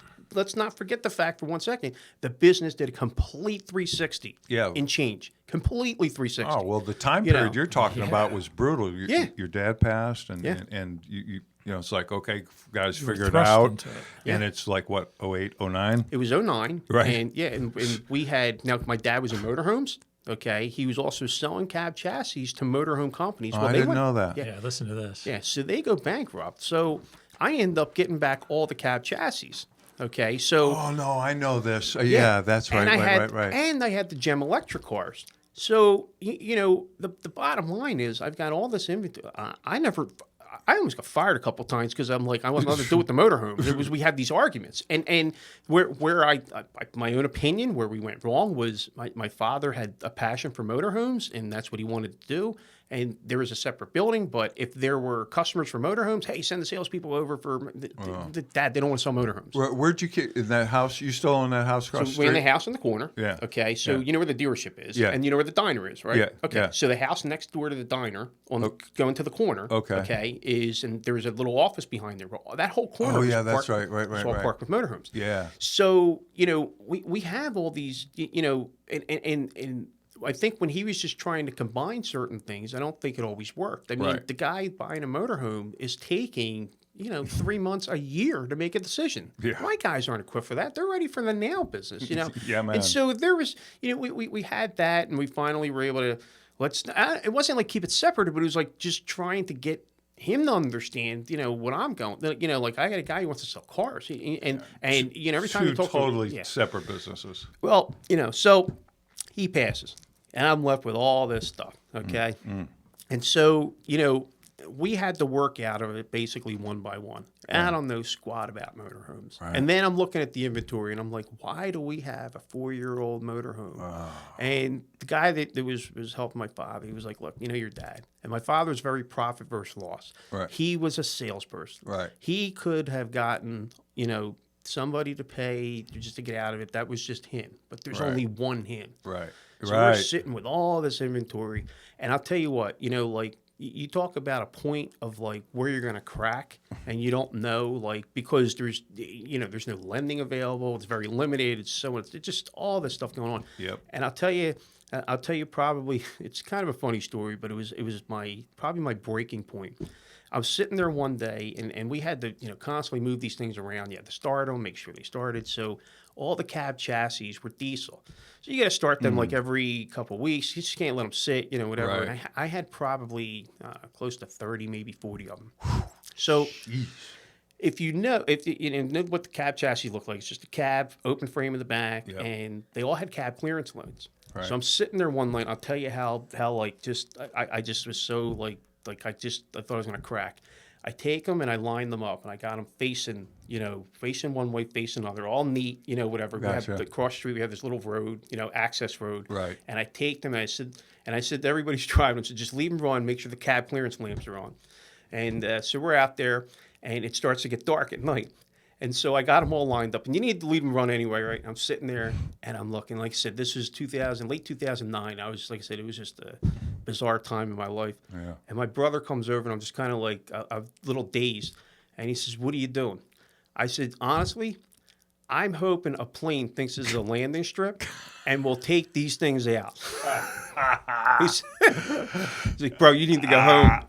not forget the fact for 1 second, the business did a complete 360 in change. Completely 360. Oh, well, the time period you're talking about was brutal. Your dad passed, and you it's like, okay, guys, figure it thrust out. into it. And it's like, what, 08, 09? It was 09. Right. And we had, now my dad was in motorhomes. Okay. He was also selling cab chassis to motorhome companies. I didn't know that. Yeah, listen to this. Yeah. So they go bankrupt. So I end up getting back all the cab chassis. Okay. So. Oh, no, I know this. Yeah, that's right, right. And I had the Gem Electric cars. So, the bottom line is I've got all this inventory. I almost got fired a couple times because I'm like, I want nothing to do with the motorhomes. We had these arguments, and where I my own opinion, where we went wrong was my father had a passion for motorhomes, and that's what he wanted to do. And there was a separate building, but if there were customers for motorhomes, hey, send the salespeople over for dad. They don't want to sell motorhomes. Where'd you get in that house? You still own that house across the So street? we're in the house in the corner. Yeah. Okay. So you know where the dealership is. Yeah. And you know where the diner is, right? Yeah. Okay. Yeah. So the house next door to the diner, going to the corner. Okay. Okay. And there's a little office behind there. That whole corner. Oh, was yeah, that's parked, right. was all parked with motorhomes. Yeah. So we have all these, and I think when he was just trying to combine certain things, I don't think it always worked. I mean, Right. the guy buying a motorhome is taking 3 months, a year to make a decision. Yeah. My guys aren't equipped for that. They're ready for the now business, Yeah, man. And so there was, we had that, and we finally were able to it wasn't like keep it separate, but it was like just trying to get him to understand, what I'm going. Like I got a guy who wants to sell cars, and every time Two you talk totally to him, separate businesses. well, so he passes, and I'm left with all this stuff. Okay, and so we had to work out of it basically one by one. I don't know squat about motorhomes. Right. And then I'm looking at the inventory, and I'm like, why do we have a 4-year-old motorhome? And the guy that was helping my father, he was like, look, your dad. And my father's very profit versus loss. Right. He was a salesperson. Right. He could have gotten, somebody to pay just to get out of it. That was just him. But there's Right. only one him. Right. So we're sitting with all this inventory, and I'll tell you what, like you talk about a point of like where you're going to crack, and you don't know, like because there's no lending available. It's very limited. It's just all this stuff going on. Yep. And I'll tell you probably it's kind of a funny story, but it was probably my breaking point. I was sitting there one day, and we had to constantly move these things around. You had to start them, make sure they started. So all the cab chassis were diesel. So you got to start them like every couple of weeks. You just can't let them sit, whatever. Right. And I had probably close to 30, maybe 40 of them. So if you know what the cab chassis look like, it's just a cab, open frame in the back, Yep. and they all had cab clearance loads. Right. So I'm sitting there one night. I'll tell you how like just I just was so like I thought I was gonna crack. I take them and I line them up, and I got them facing one way, facing another, all neat, whatever. We Gotcha. have the cross street. We have this little road, access road. Right. And I take them, and I said to everybody's driving, I said, just leave them run, make sure the cab clearance lamps are on. And so we're out there, and it starts to get dark at night. And so I got them all lined up, and you need to leave them run anyway, right? I'm sitting there, and I'm looking. Like I said, this is late 2009. Like I said, it was just a bizarre time in my life. Yeah. And my brother comes over, and I'm just kind of like a little dazed. And he says, "What are you doing?" I said, "Honestly, I'm hoping a plane thinks this is a landing strip, and will take these things out." He's like, "Bro, you need to go home."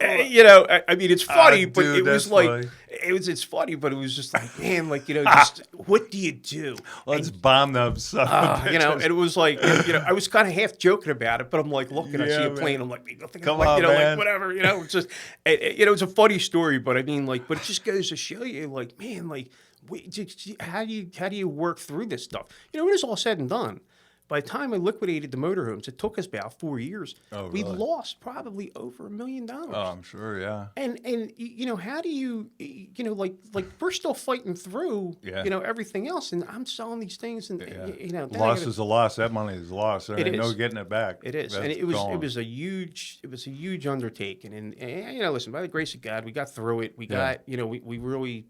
I mean, it's funny, but dude, it was that's like, funny. it's funny, but it was just like, man, like, just what do you do? Let's bomb them, son. And it was like, I was kind of half joking about it, but I'm like, looking, I see a man. plane, I'm like, Come on, man. like whatever, it's just, it's a funny story, but I mean, like, but it just goes to show you, like, man, like, how do you work through this stuff? When it's all said and done. By the time I liquidated the motorhomes, it took us about 4 years. Oh, We really? lost probably over $1 million. Oh, I'm sure, yeah. And how do you like we're still fighting through Yeah. everything else, and I'm selling these things, and Yeah. then I Loss gotta- is a loss. That money is lost. There It ain't no is. getting it back. It is, and That's it was gone. a huge undertaking, and listen, by the grace of God, we got through it. We Yeah. got we really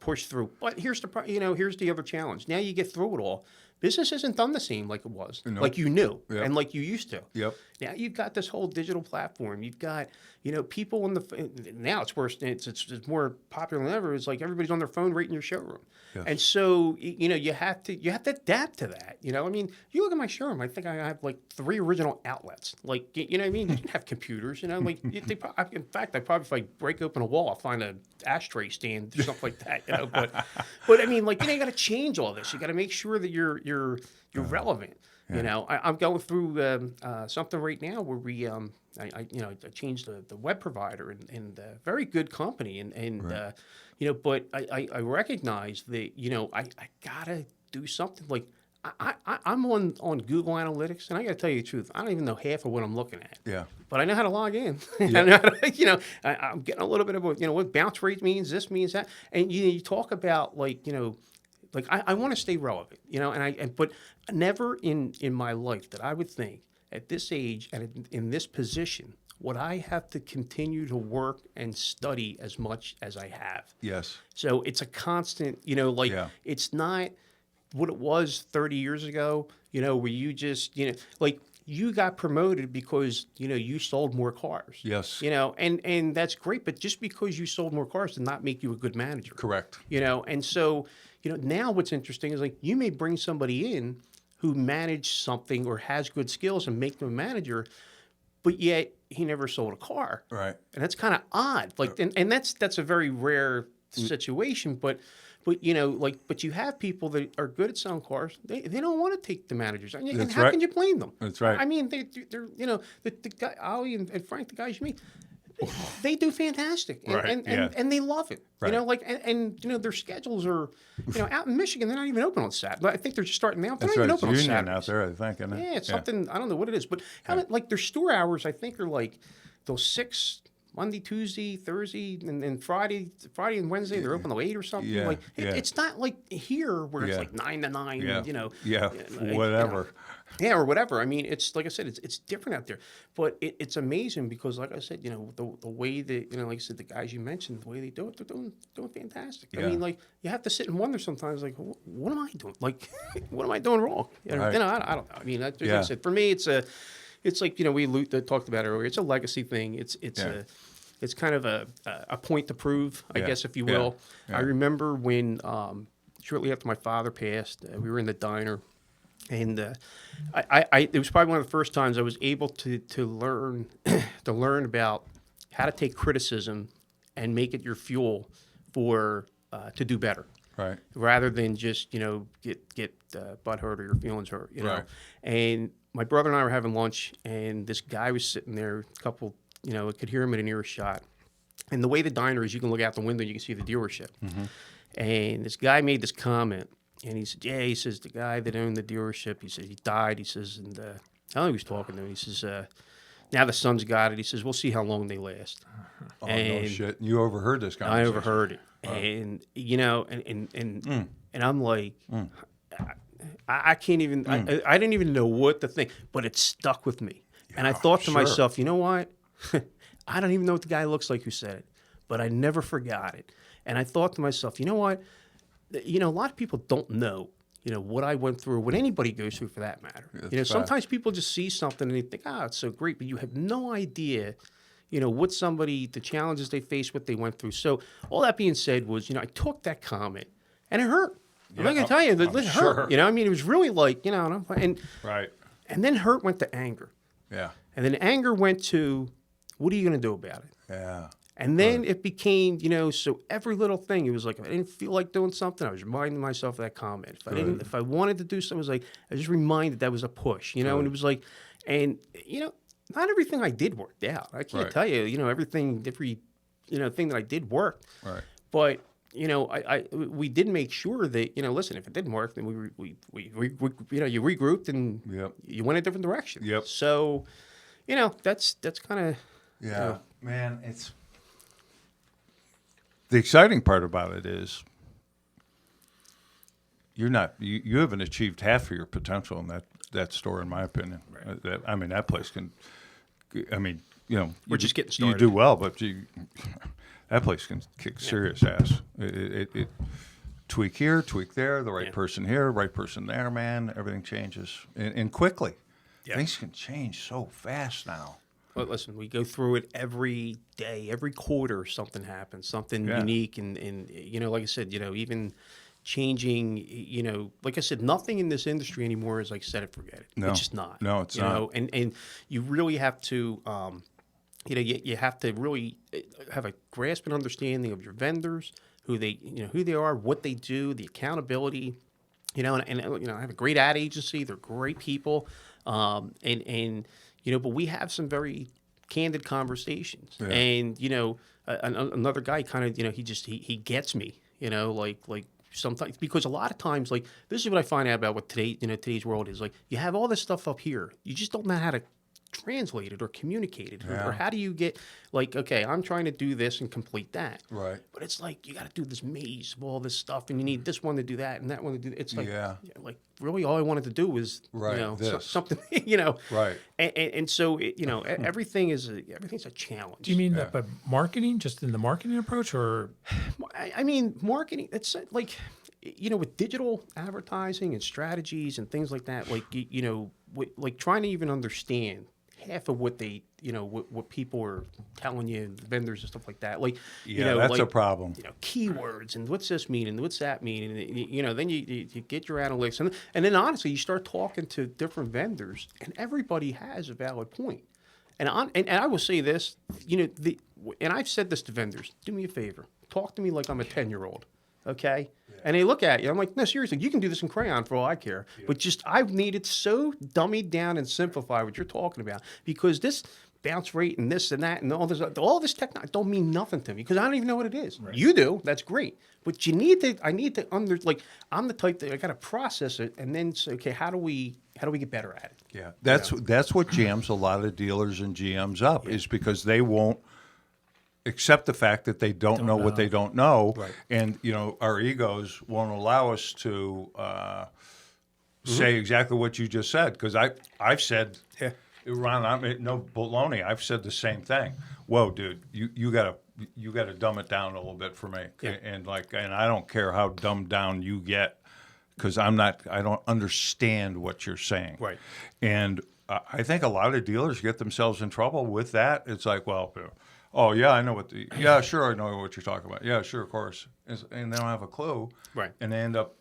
pushed through. But here's the other challenge. Now you get through it all. Business isn't done the same like it was, No. like you knew, Yep. and like you used to. Yep. Now you've got this whole digital platform. You've got people now it's worse. It's more popular than ever. It's like everybody's on their phone right in your showroom, Yes. and so you have to adapt to that. I mean, you look at my showroom. I think I have like 3 original outlets. Like what I mean, you didn't have computers. Like in fact, if I break open a wall, I'll find an ashtray stand or something like that. But I mean, like you got to change all this. You got to make sure that you're relevant. I'm going through something right now where we I changed the web provider and very good company and Right. but I recognize that I gotta do something. Like I'm on Google Analytics, and I gotta tell you the truth, I don't even know half of what I'm looking at. Yeah. But I know how to log in. I Yeah. know how to, I'm getting a little bit of what bounce rate means, this means that, and you talk about like I want to stay relevant, but never in my life that I would think at this age and in this position would I have to continue to work and study as much as I have. Yes. So it's a constant, Yeah. it's not what it was 30 years ago, where you just, like you got promoted because, you sold more cars. Yes. And that's great. But just because you sold more cars did not make you a good manager. Correct. And so, now what's interesting is like you may bring somebody in who managed something or has good skills and make them a manager, but yet he never sold a car. Right. And that's kind of odd. Like, and that's a very rare situation, but but you have people that are good at selling cars. They don't want to take the managers. And That's how right. can you blame them? That's right. I mean, they're the guy, Ollie and Frank, the guys you meet, they do fantastic. And, Right, yeah. and they love it. Right. And their schedules are, out in Michigan, they're not even open on Saturday. I think they're just starting now. They're That's not right. even It's open on union Saturdays. out there, I think, isn't it? Yeah, it's something, I don't know what it is, but like their store hours, I think, are like those 6 Monday, Tuesday, Thursday, and then Friday and Wednesday they're open till 8 or something. Yeah, Like yeah. it's not like here where it's Yeah. like 9 to 9. Yeah. Yeah, Whatever. Yeah, or whatever. I mean, it's like I said, it's different out there, but it's amazing because, like I said, the way that like I said, the guys you mentioned, the way they do it, they're doing fantastic. I Yeah. mean, like you have to sit and wonder sometimes, like, what am I doing? Like, what am I doing wrong? Right. I don't know. I mean, like I Yeah. said, for me, it's like we talked about it earlier. It's a legacy thing. It's kind of a point to prove, I Yeah. guess, if you Yeah. will. Yeah. I remember when shortly after my father passed, we were in the diner, and it was probably one of the first times I was able to learn to learn about how to take criticism and make it your fuel for to do better, Right. rather than just get butt hurt or your feelings hurt. Right. And my brother and I were having lunch, and this guy was sitting there, a couple, I could hear him at an earshot. And the way the diner is, you can look out the window, you can see the dealership. And this guy made this comment, and he said, he says, the guy that owned the dealership, he said, he died. He says, and I don't know who he was talking to. He says, now the son's got it. He says, we'll see how long they last. Oh, no And shit. You overheard this I conversation. overheard it. And, and I'm like, I can't even, I didn't even know what to think, but it stuck with me. And I thought to sure. myself, you know what? I don't even know what the guy looks like who said it, but I never forgot it. And I thought to myself, you know what? A lot of people don't know, what I went through, what anybody goes through for that matter. That's Sometimes people just see something and they think, it's so great, but you have no idea, what the challenges they face, what they went through. So all that being said was, I took that comment and it hurt. I'm not going to tell you that it hurt. sure. I mean, it was really like, and Right. then hurt went to anger. Yeah. And then anger went to, what are you going to do about it? Yeah. And then it became, so every little thing, it was like, if I didn't feel like doing something, I was reminding myself of that comment. If I wanted to do something, it was like, I was just reminded that was a push, and it was like, and, not everything I did worked out. I can't Right. tell you, every thing that I did worked. Right. But, we did make sure that, listen, if it didn't work, then we you regrouped and Yep. you went a different direction. Yep. So, that's kind of, Yeah. Man, it's the exciting part about it is you haven't achieved half of your potential in that store, in my opinion. Right. That place can. We're just getting You started. do well, but that place can kick serious ass. It tweak here, tweak there, the right Yeah. person here, right person there. Man, everything changes and quickly. Yeah. Things can change so fast now. Well, listen, we go through it every day, every quarter. Something happens, something Yeah. unique, and like I said, even changing. Like I said, nothing in this industry anymore is like set it, forget it. No. It's just not. No, it's not. And you really have to, you have to really have a grasp and understanding of your vendors, who they are, what they do, the accountability. And I have a great ad agency. They're great people, but we have some very candid conversations. Yeah. And another guy kind of he gets me. Like sometimes, because a lot of times, like, this is what I find out about what today's world is like. You have all this stuff up here, you just don't know how to translate it or communicate it, Yeah. or how do you get, like, okay, I'm trying to do this and complete that. Right. But it's like, you got to do this maze of all this stuff, and you need this one to do that and that one to do that. It's like, Yeah. like, really all I wanted to do was, Right, this. something, Right. And so, everything's a challenge. Do you mean that by marketing, just in the marketing approach, or I mean, marketing, it's like, with digital advertising and strategies and things like that, like, like trying to even understand half of what they, what people are telling you, vendors and stuff like that. Like, Yeah, that's a problem. Keywords and what's this mean and what's that mean, and then you get your analytics, and then honestly, you start talking to different vendors, and everybody has a valid point. And I will say this, and I've said this to vendors: do me a favor, talk to me like I'm a 10-year-old, okay? And they look at you. I'm like, no, seriously, you can do this in crayon for all I care. Yeah. But I've needed so dummied down and simplify what you're talking about, because this bounce rate and this and that and all this technology don't mean nothing to me, because I don't even know what it is. Right. You do. That's great. But I need to I'm the type that I got to process it and then say, okay, how do we get better at it? Yeah, that's what jams a lot of dealers and GMs up, is because they won't accept the fact that they don't know what they don't know. Right. And, our egos won't allow us to say exactly what you just said. Because I've said, Ron, no baloney, I've said the same thing. Whoa, dude, you gotta dumb it down a little bit for me. Yeah. And I don't care how dumbed down you get, because I don't understand what you're saying. Right. And I think a lot of dealers get themselves in trouble with that. It's like, well, oh, yeah, I know yeah, sure, I know what you're talking about. Yeah, sure, of course. And they don't have a clue. Right. And they end up,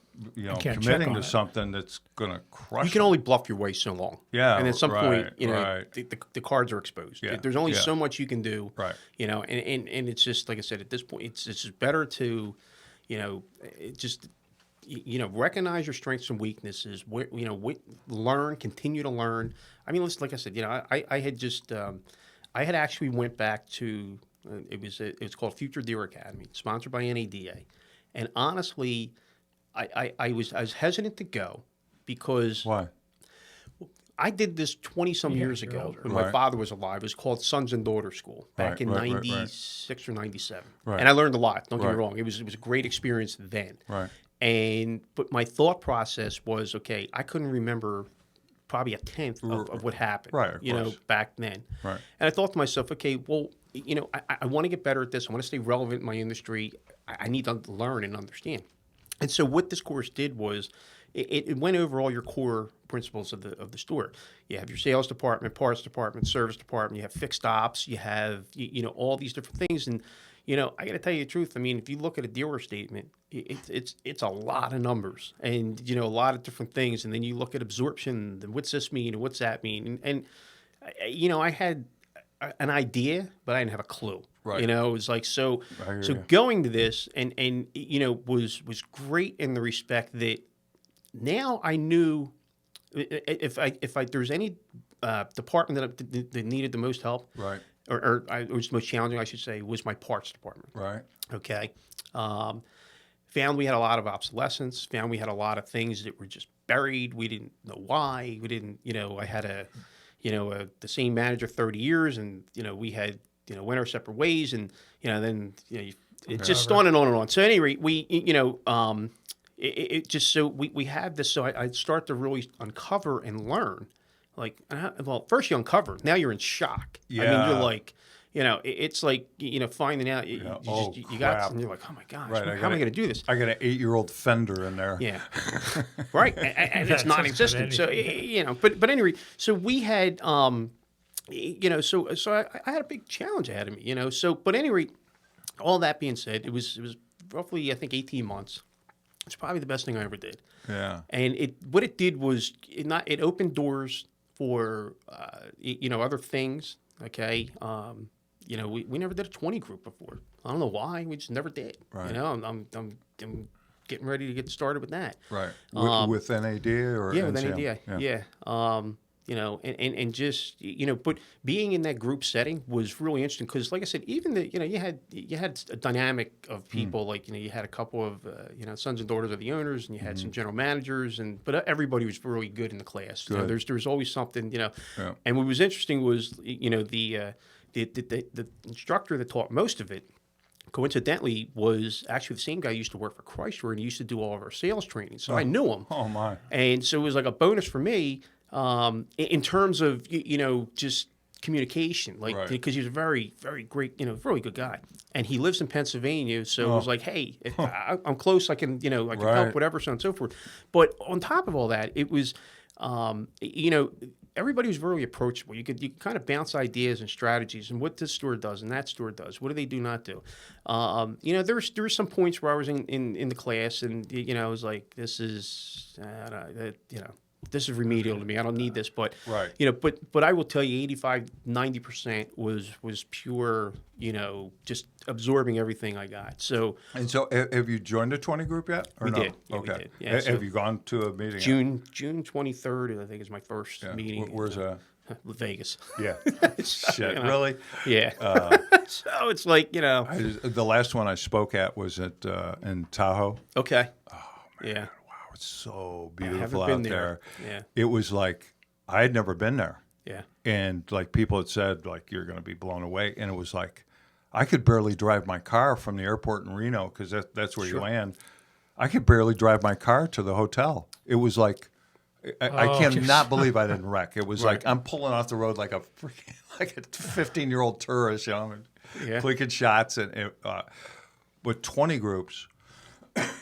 committing to something that's going to crush You can only bluff your way so long. Yeah. And at some point, the cards are exposed. Yeah. There's only so much you can do. Right. And it's just, like I said, at this point, it's just better to, recognize your strengths and weaknesses, learn, continue to learn. I mean, like I said, I had just... I had actually went back to it was called Future Dealer Academy, sponsored by NADA, and honestly, I was hesitant to go because why? I did this 20-some years ago when my father was alive. It was called Sons and Daughters School back in 96 or 97, and I learned a lot. Don't get me wrong; it was a great experience then. Right. But my thought process was, okay, I couldn't remember probably a tenth of what happened, back then. Right. And I thought to myself, okay, well, I want to get better at this. I want to stay relevant in my industry. I need to learn and understand. And so what this course did was it went over all your core principles of the store. You have your sales department, parts department, service department. You have fixed ops. You have all these different things. And I got to tell you the truth. I mean, if you look at a dealer statement, it's a lot of numbers and a lot of different things. And then you look at absorption and what's this mean and what's that mean. And I had an idea, but I didn't have a clue. Right. It was like so going to this and was great in the respect that now I knew if there's any department that needed the most help. Right. Or it was most challenging, I should say, was my parts department. Right. Okay. Found we had a lot of obsolescence. Found we had a lot of things that were just buried. We didn't know why. We didn't, I had the same manager 30 years, and we had, went our separate ways, and then it's just on and on and on. So anyway, we it just so we have this. So I start to really uncover and learn. Like, well, first you uncover. Now you're in shock. Yeah. I mean, you're like, it's like, finding out you got, and you're like, oh my gosh, how am I going to do this? I got an 8-year-old Fender in there. Yeah. Right. And it's non-existent. So, but anyway, so we had, so I had a big challenge ahead of me, so, but anyway, all that being said, it was roughly, I think, 18 months. It's probably the best thing I ever did. Yeah. And what it did was it opened doors for other things. Okay. We never did a 20 group before. I don't know why. We just never did. Right. I'm getting ready to get started with that. Right. With NAD or with NAD. Yeah. And just but being in that group setting was really interesting because, like I said, even you had a dynamic of people like you had a couple of sons and daughters of the owners, and you had some general managers, but everybody was really good in the class. There's always something And what was interesting was the instructor that taught most of it, coincidentally, was actually the same guy who used to work for Chrysler, and he used to do all of our sales training. So I knew him. Oh my! And so it was like a bonus for me. In terms of just communication, like because he was a very, very great, really good guy, and he lives in Pennsylvania, so it was like, hey, if I'm close, I can, I can help, whatever, so on and so forth. But on top of all that, it was you know, everybody was very approachable. You could kind of bounce ideas and strategies and what this store does and that store does. What do they do not do? You know, there were some points where I was in the class and, you know, I was like, this is, you know, this is remedial to me. I don't need this, but Right. you know, but I will tell you, 85-90% was pure, you know, just absorbing everything I got. So And so, have you joined the 20 group yet? Or We no? did. Yeah, we Okay. did. Yeah, so- Have you gone to a meeting? June 23rd, I think, is my first Yeah. meeting. Where's that? Vegas. Yeah. Shit. you know. Really? Yeah. So it's like, you know, The last one I spoke at was at in Tahoe. okay. Yeah. Wow, it's so haven't beautiful been out there. there. Yeah. It was like I had never been there, Yeah. and like people had said, like you're going to be blown away, and it was like I could barely drive my car from the airport in Reno because that's where you land. I could barely drive my car to the hotel. It was like I cannot believe I didn't wreck. It was like I'm pulling off the road like a freaking, like a 15-year-old tourist, you know, Yeah. clicking shots and with 20 groups.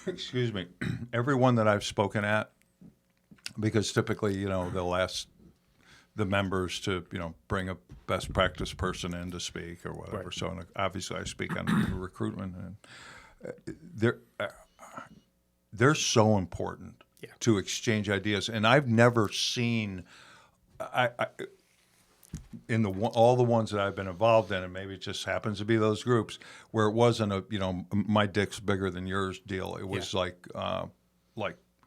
Excuse me, everyone that I've spoken at, because typically, you know, they'll ask the members to, you know, bring a best practice person in to speak or whatever. Right. So obviously I speak on recruitment, and they're so important to exchange ideas. And I've never seen, in all the ones that I've been involved in, and maybe it just happens to be those groups where it wasn't a, you know, my dick's bigger than yours deal. It was like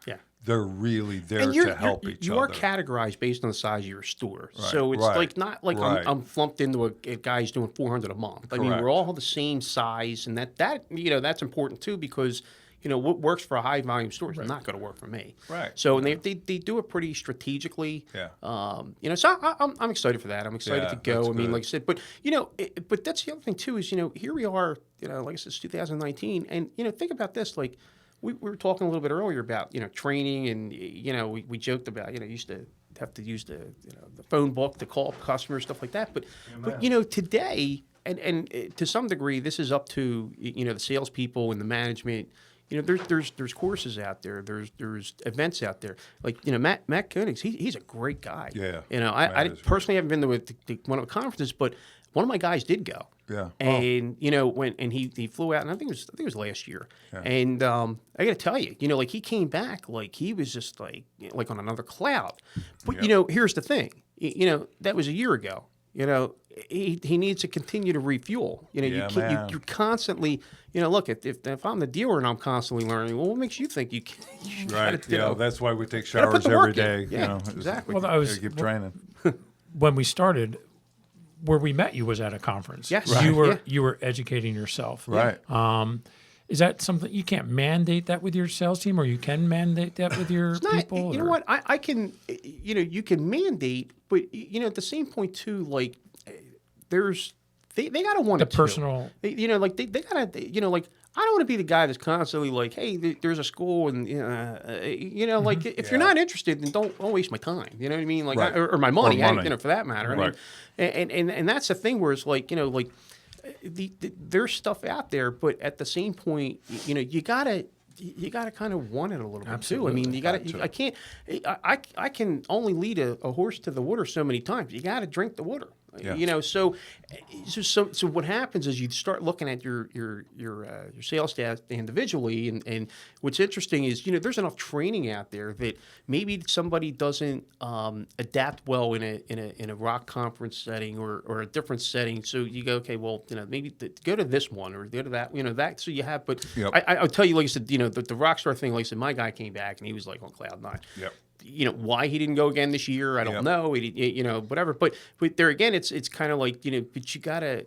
Yeah. they're really there And to help each you other. are categorized based on the size of your store. So it's right, like not like right. I'm flumped into a guy who's doing 400 a month. I mean, Correct. we're all the same size, and that you know, that's important too, because you know what works for a high volume store is not going to work for me. Right. So and they do it pretty strategically. Yeah. You know, so I'm excited for that. I'm excited Yeah, to go. that's I mean, good. like I said, but you know, but that's the other thing too is, you know, here we are. You know, like I said, it's 2019, and you know, think about this, like. We were talking a little bit earlier about, you know, training, and you know, we joked about, you know, used to have to use the, you know, the phone book to call customers, stuff like that. But you know, today and to some degree, this is up to, you know, the salespeople and the management. You know, there's courses out there. There's events out there. Like, you know, Matt Koenigs, he's a great guy. Yeah, You know, Matt I is personally haven't been to one of the conferences, but one of my guys did go. Yeah. And you know, he flew out, and I think it was last year. And I got to tell you, you know, like he came back like he was just like on another cloud. But you know, here's the thing. You know, that was a year ago. You know, he needs to continue to refuel. You know, Yeah, you can't, man. you're constantly, you know, look, if I'm the dealer and I'm constantly learning, well, what makes you think you Right. gotta do? Yeah, that's why we take Gotta put showers the every work in. day. Yeah, you know, exactly. Well, I was- keep training. When we started, where we met you was at a conference. Yes. You Right. were you were educating yourself. Right. Is that something you can't mandate that with your sales team, or you can mandate that with your Not- people? you know or- what? I can, you know, you can mandate, but you know, at the same point too, like there's they got to want The it too. personal- You know, like they got to, you know, like I don't want to be the guy that's constantly like, hey, there's a school, and you know, like if you're not interested, then don't waste my time. You know what I mean? Like Right. or my money, Or money. you know, for that matter. Right. I mean, and that's the thing where it's like, you know, like there's stuff out there, but at the same point, you know, you gotta kind of want it a little bit too. I mean, you got to. I can't. I can only lead a horse to the water so many times. You got to drink the water. Yeah. You know, so what happens is you start looking at your sales staff individually, and what's interesting is, you know, there's enough training out there that maybe somebody doesn't adapt well in a rock conference setting or a different setting. So you go, okay, well, you know, maybe go to this one or go to that, you know, that. So you have, but Yep. I'll tell you, like I said, you know, the Rockstar thing. Like I said, my guy came back and he was like on cloud nine. Yep. You know, why he didn't go again this year, I don't know. You know, whatever. But there again, it's kind of like, you know, but you gotta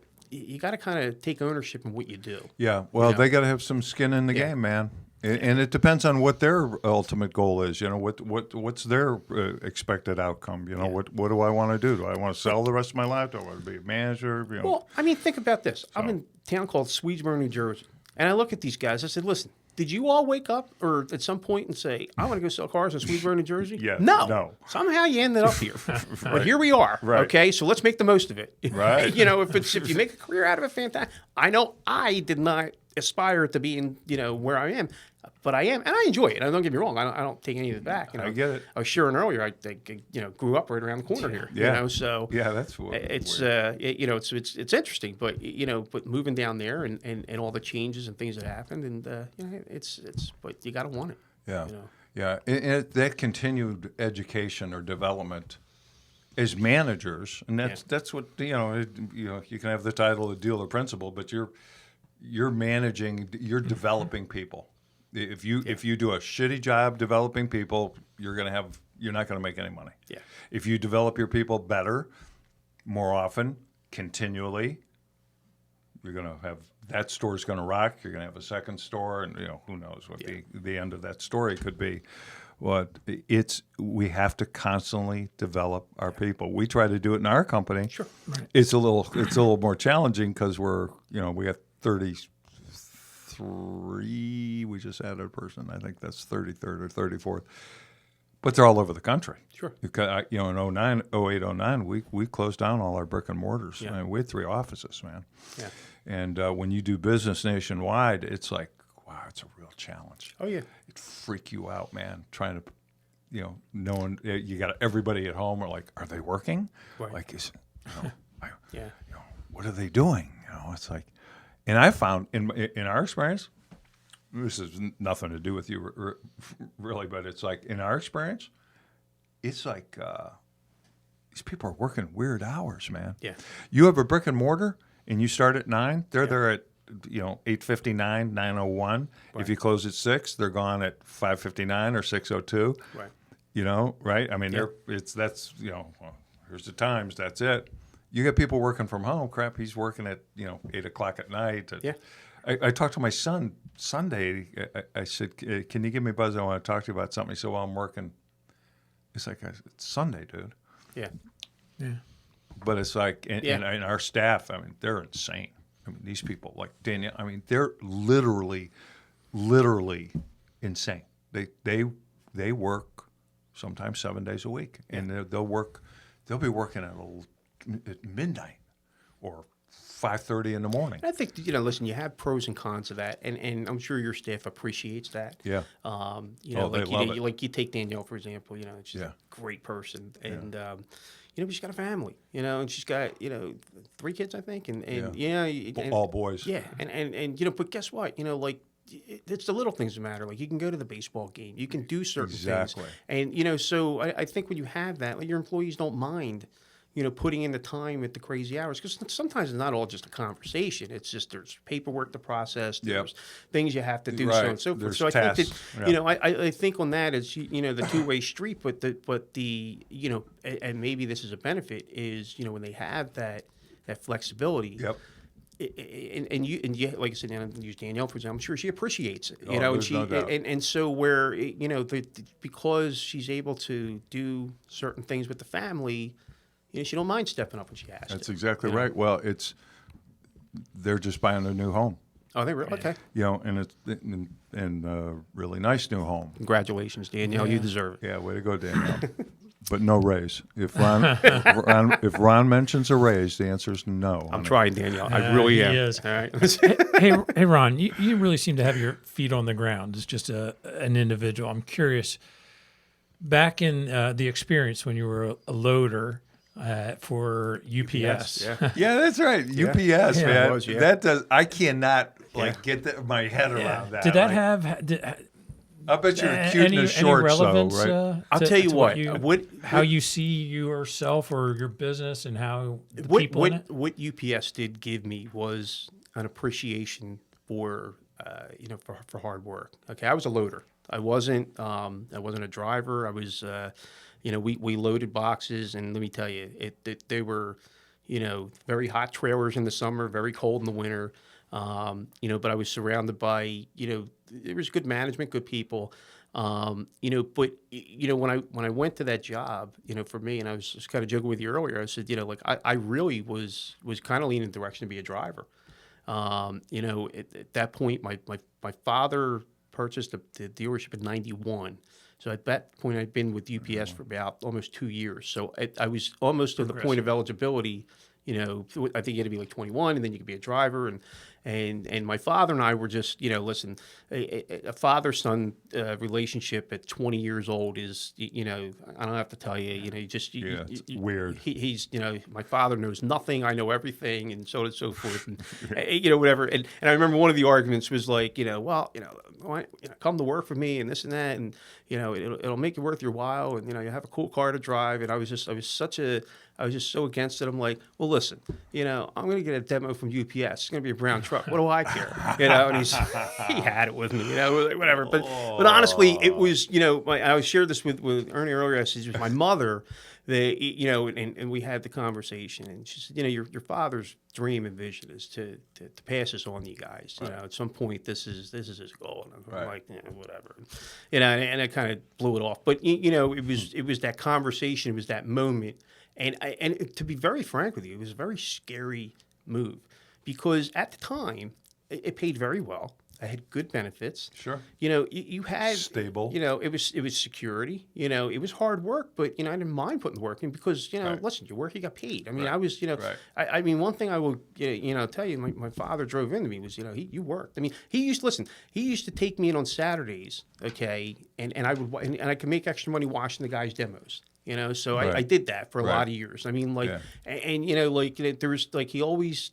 kind of take ownership in what you do. Yeah. Well, know? they got to have some skin in the game, man. And it depends on what their ultimate goal is. You know, what's their expected outcome? You know, what do I want to do? Do I want to sell the rest of my life? Do I want to be a manager? You know, Well, I mean, think about this. I'm in a town called Swedesboro, New Jersey, and I look at these guys. I said, listen. Did you all wake up or at some point and say, I want to go sell cars in Swedesboro, New Jersey? Yeah, No. no. Somehow you ended up here. But here we are. Right. Okay, so let's make the most of it. Right. You know, if you make a career out of it, fantastic. I know I did not aspire to be in, you know, where I am. but I am, and I enjoy it. And don't get me wrong, I don't take any of it back. You know, I get it. I was sharing earlier. I grew up right around the corner here. Yeah. You know, so Yeah, that's what it's weird. it's interesting, but but moving down there and all the changes and things that happened, and it's but you got to want it. Yeah, You know. yeah. And that continued education or development as managers, and that's what you can have the title of dealer principal, but you're managing, you're developing people. If you do a shitty job developing people, you're not gonna make any money. Yeah. If you develop your people better, more often, continually, you're gonna have that store's gonna rock. You're gonna have a second store, and who knows what the end of that story could be. We have to constantly develop our people. We try to do it in our company. Sure. Right. It's a little more challenging because we got 33. We just added a person. I think that's 33rd or 34th. But they're all over the country. Sure. Because, in 08, 09, we closed down all our brick and mortars. Yeah. I mean, we had 3 offices, man. Yeah. And when you do business nationwide, it's like, wow, it's a real challenge. Oh yeah. It freak you out, man. Trying to, knowing you got everybody at home are like, are they working? Right. Like, Yeah. what are they doing? It's like, and I found in our experience, this has nothing to do with you really, but it's like in our experience, it's like these people are working weird hours, man. Yeah. You have a brick and mortar and you start at 9, they're there at 8:59, 9:01. Right. If you close at 6, they're gone at 5:59 or 6:02. Right. Right? I mean, here's the times, that's it. You got people working from home. Crap, he's working at 8 o'clock at night. Yeah. I talked to my son Sunday. I said, "Can you give me a buzz? I want to talk to you about something." He said, "Well, I'm working." It's like, it's Sunday, dude. Yeah. Yeah. But it's like, and our staff, I mean, they're insane. I mean, these people, like Danielle, I mean, they're literally insane. They work sometimes 7 days a week, and they'll be working at midnight or 5:30 in the morning. I think listen, you have pros and cons of that, and I'm sure your staff appreciates that. Yeah. Like they love it. like you take Danielle for example. She's Yeah. a great person, and she's got a family. And she's got 3 kids, I think, and All boys. Yeah, and but guess what? Like it's the little things that matter. Like you can go to the baseball game, you can do certain Exactly. things, and so I think when you have that, like your employees don't mind. Putting in the time at the crazy hours, because sometimes it's not all just a conversation. It's just there's paperwork to process, there's things you have to do, so on and so forth. There's So I tasks. think that I think on that it's the two-way street, but the and maybe this is a benefit is when they have that flexibility. Yep. And you like I said, and use Danielle for example. I'm sure she appreciates it, Oh, and there's no doubt. and so where because she's able to do certain things with the family. She don't mind stepping up when she has to. That's exactly right. Well, they're just buying a new home. Oh, they really? Okay. And it's a really nice new home. Congratulations, Danielle. You deserve it. Yeah, way to go, Danielle. But no raise. If Ron mentions a raise, the answer is no. I'm trying, Danielle. I really am. He is. All right. Hey, Ron, you really seem to have your feet on the ground as just an individual. I'm curious, back in the experience when you were a loader for UPS. Yeah, that's right. UPS, Yeah, man. it was, yeah. That does. I cannot get my head around that. Did that Like, I bet you're cute in any the shorts, relevance? though, right? I'll tell you what. How you see yourself or your business and how the people in it? What UPS did give me was an appreciation for for hard work. Okay, I was a loader. I wasn't a driver. I was we loaded boxes, and let me tell you, they were very hot trailers in the summer, very cold in the winter. But I was surrounded by there was good management, good people. But when I went to that job, for me, and I was just kind of joking with you earlier, I said, I really was kind of leaning in the direction to be a driver. At that point, my father purchased the dealership in '91. So at that point, I'd been with UPS for about almost 2 years. So I was almost to the point of eligibility. I think you had to be like 21, and then you could be a driver. And my father and I were just, listen, a father-son relationship at 20 years old is, I don't have to tell you, you just, It's weird. He's, my father knows nothing, I know everything, and so on and so forth, and whatever. And I remember one of the arguments was like, come to work for me and this and that, and it'll make it worth your while, and you have a cool car to drive. And I was just so against it. I'm like, well, listen, I'm going to get a demo from UPS. It's going to be a brown truck. What do I care? And he had it with me, whatever. But honestly, it was, I shared this with Ernie earlier. I said, it was my mother. And we had the conversation, and she said, your father's dream and vision is to pass this on to you guys. Right. At some point, this is his goal. And I'm Right. like, whatever. And I kind of blew it off. But it was that conversation, it was that moment, and to be very frank with you, it was a very scary move because at the time it paid very well. I had good benefits. Sure. You had Stable. It was security. It was hard work, but I didn't mind putting the work in because Right. listen, you work, you got paid. I mean, Right. I was Right. I mean, one thing I will tell you, my father drove into me was you worked. I mean, he used to take me in on Saturdays, okay, and I would and I could make extra money washing the guys' demos. So Right. I did that for a Right. lot of years. I mean, like, Yeah. and there was like he always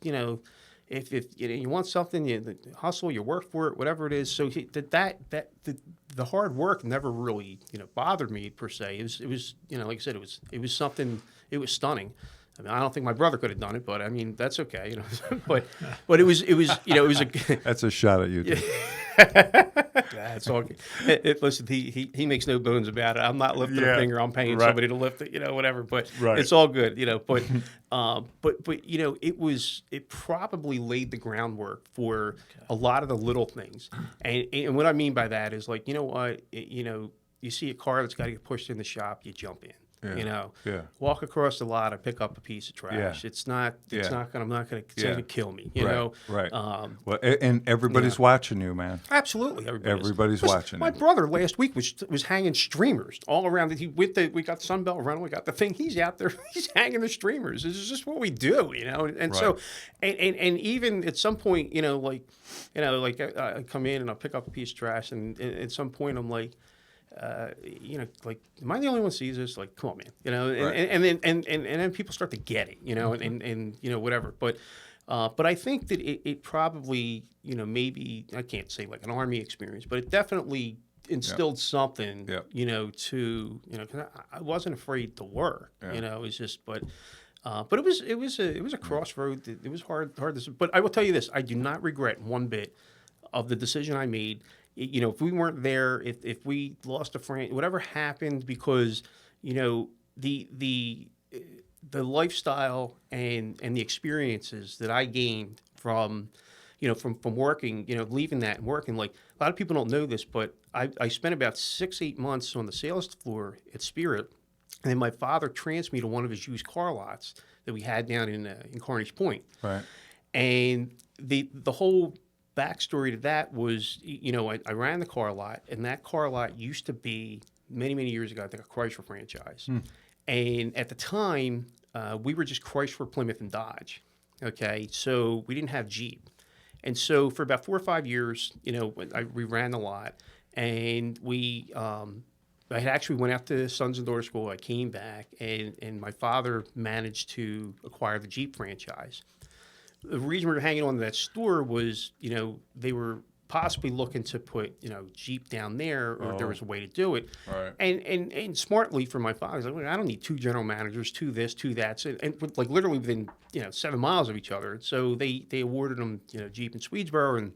if you want something, you hustle, you work for it, whatever it is. So the hard work never really bothered me per se. It was like I said, it was something. It was stunning. I mean, I don't think my brother could have done it, but I mean that's okay. But it was it was a. That's a shot at you. Dude. That's all. Listen, he makes no bones about it. I'm not lifting a finger. I'm paying Right. somebody to lift it, whatever. But Right. it's all good, But it probably laid the groundwork for a lot of the little things. And what I mean by that is like, what, you see a car that's got to get pushed in the shop, you jump in. Yeah. Yeah. Walk across the lot and pick up a piece of trash. Yeah. I'm not gonna Yeah. kill me. Right. Well, and everybody's watching you, man. Absolutely, Everybody's watching My it. brother last week was hanging streamers all around. We got the Sunbelt rental, we got the thing. He's out there, he's hanging the streamers. This is just what we do, And so, and even at some point, I come in and I'll pick up a piece of trash, and at some point I'm like. Like, am I the only one who sees this? Like, come on, man, Right. and then people start to get it, and whatever. But I think that it probably, maybe I can't say like an army experience, but it definitely instilled something, to, because I wasn't afraid to work, it was just, but it was a crossroad. It was hard. But I will tell you this: I do not regret one bit of the decision I made. If we weren't there, if we lost a friend, whatever happened, because the lifestyle and the experiences that I gained from working, leaving that and working, like a lot of people don't know this, but I spent about 6-8 months on the sales floor at Spirit, and then my father transferred me to one of his used car lots that we had down in Carnegie Point, Right. and the whole backstory to that was, I ran the car lot, and that car lot used to be many, many years ago, I think, a Chrysler franchise. And at the time, we were just Chrysler, Plymouth, and Dodge. Okay, so we didn't have Jeep. And so for about 4 or 5 years, we ran the lot, and I had actually went out to Sons and Daughters School. I came back, and my father managed to acquire the Jeep franchise. The reason we were hanging on to that store was, they were possibly looking to put, Jeep down there, or there was a way to do it. Right. And smartly for my father, he's like, well, I don't need 2 general managers, 2 this, 2 that. So, and like literally within, 7 miles of each other. So they awarded them, Jeep in Swedesboro, and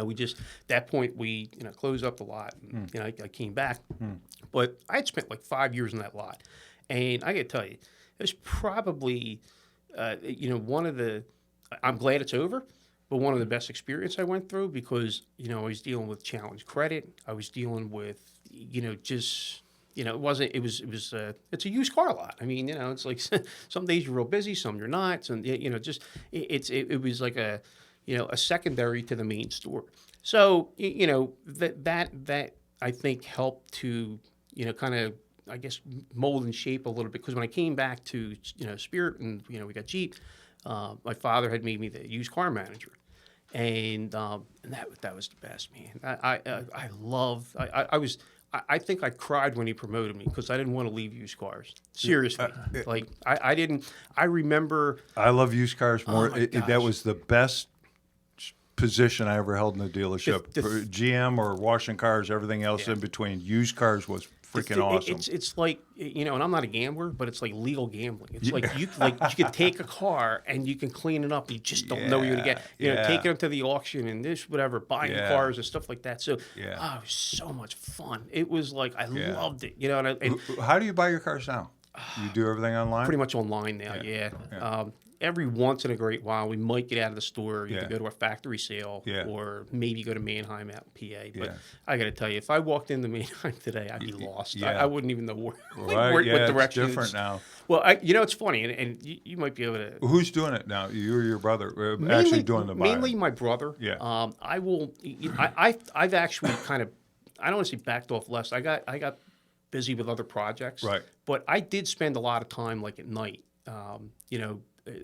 we just at that point we closed up the lot. And, I came back, but I had spent like 5 years in that lot, and I got to tell you, it was probably one of the. I'm glad it's over, but one of the best experience I went through because, I was dealing with challenged credit. I was dealing with, it's a used car lot. I mean, it's like some days you're real busy, some you're not. Some, it was like a secondary to the main store. So, that I think helped to, kind of, I guess, mold and shape a little bit. Because when I came back to, Spirit and, we got Jeep, my father had made me the used car manager. and that was the best, man. I think I cried when he promoted me because I didn't want to leave used cars. Seriously, I didn't. I remember. I love used cars more. my That gosh. was the best position I ever held in the dealership. For GM or washing cars, everything else in between. Used cars was freaking awesome. It's like, and I'm not a gambler, but it's like legal gambling. It's like you could take a car and you can clean it up. You just don't know what you're gonna get. You know, taking it to the auction and this whatever, buying cars and stuff like that. So it was so much fun. It was like I loved it. You know, and How do you buy your cars now? You do everything online? pretty much online now. Yeah. Every once in a great while, we might get out of the store, either go to a factory sale or maybe go to Manheim out in PA. But I got to tell you, if I walked into Manheim today, I'd be lost. I wouldn't even know where, what direction. It's different now. Well, it's funny, and you might be able to. Who's doing it now? You or your brother actually doing the buying? Mainly my brother. Yeah. I will. I've actually kind of. I don't want to say backed off less. I got busy with other projects. Right. But I did spend a lot of time, like at night.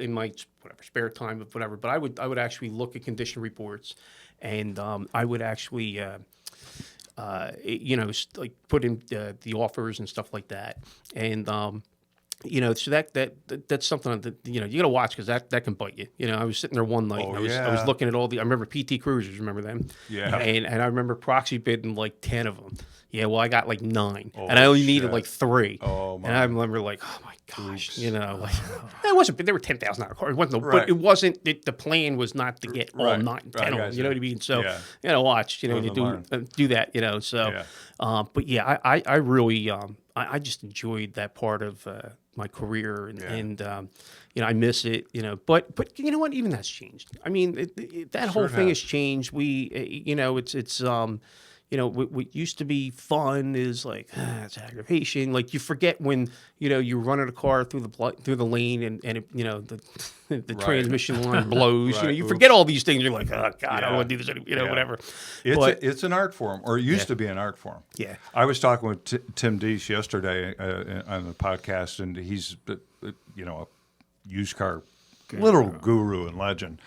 In my spare time, of whatever. But I would actually look at condition reports, and I would actually. Like put in the offers and stuff like that, and so that's something that you got to watch because that can bite you. You know, I was sitting there one night and I was looking at all I remember PT Cruisers, remember them? Yeah. And I remember proxy bidding like 10 of them. Yeah, well, I got like 9, and I only needed like 3 Oh, and I remember like, oh my gosh, like it wasn't. They were $10,000 cars. It wasn't, but it wasn't. The plan was not to get all 9, 10 of them. You know what I mean? So watch. You do that. So, but yeah, I really I just enjoyed that part of my career, and I miss it. But you know what? Even that's changed. I mean, that whole thing has changed. We, it's. What used to be fun is like it's aggravation. Like you forget when you're running a car through the lane and it, the transmission line blows. Right. You forget all these things. You're like, oh God, I don't want to do this anymore. Whatever. It's an art form, or it used to be an art form. Yeah. I was talking with Tim Deese yesterday on the podcast, and he's a used car literal guru and legend.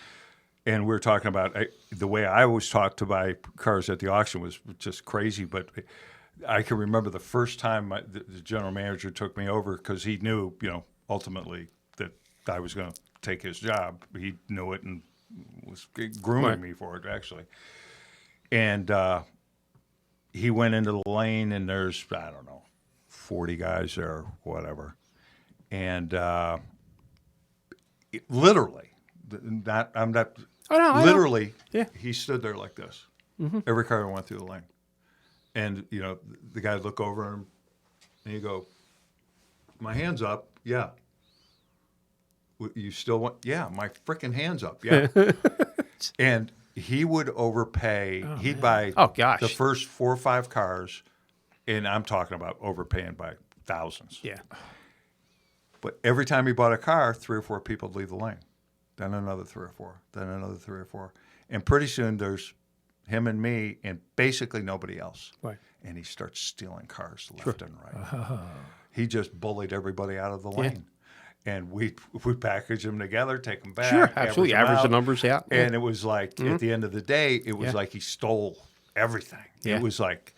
And we were talking about the way I was taught to buy cars at the auction was just crazy. But I can remember the first time the general manager took me over because he knew, ultimately that I was going to take his job. He knew it and was grooming me for it, actually. And he went into the lane, and there's, 40 guys there, whatever. And literally, I'm not. Oh, no, literally, he stood there like this. Mm-hmm. Every car went through the lane. And, the guy would look over him, and he'd go, my hand's up, yeah. You still want, yeah, my freaking hand's up, yeah. And he would overpay. He'd buy the first 4 or 5 cars, and I'm talking about overpaying by thousands. Yeah. But every time he bought a car, 3 or 4 people would leave the lane. Then another 3 or 4, then another 3 or 4. And pretty soon there's him and me and basically nobody else. Right. And he starts stealing cars left and right. He just bullied everybody out of the lane. And we package them together, take them back. Sure, absolutely. Average the numbers out. And it was like, at the end of the day, it was like he stole everything. Yeah. It was like...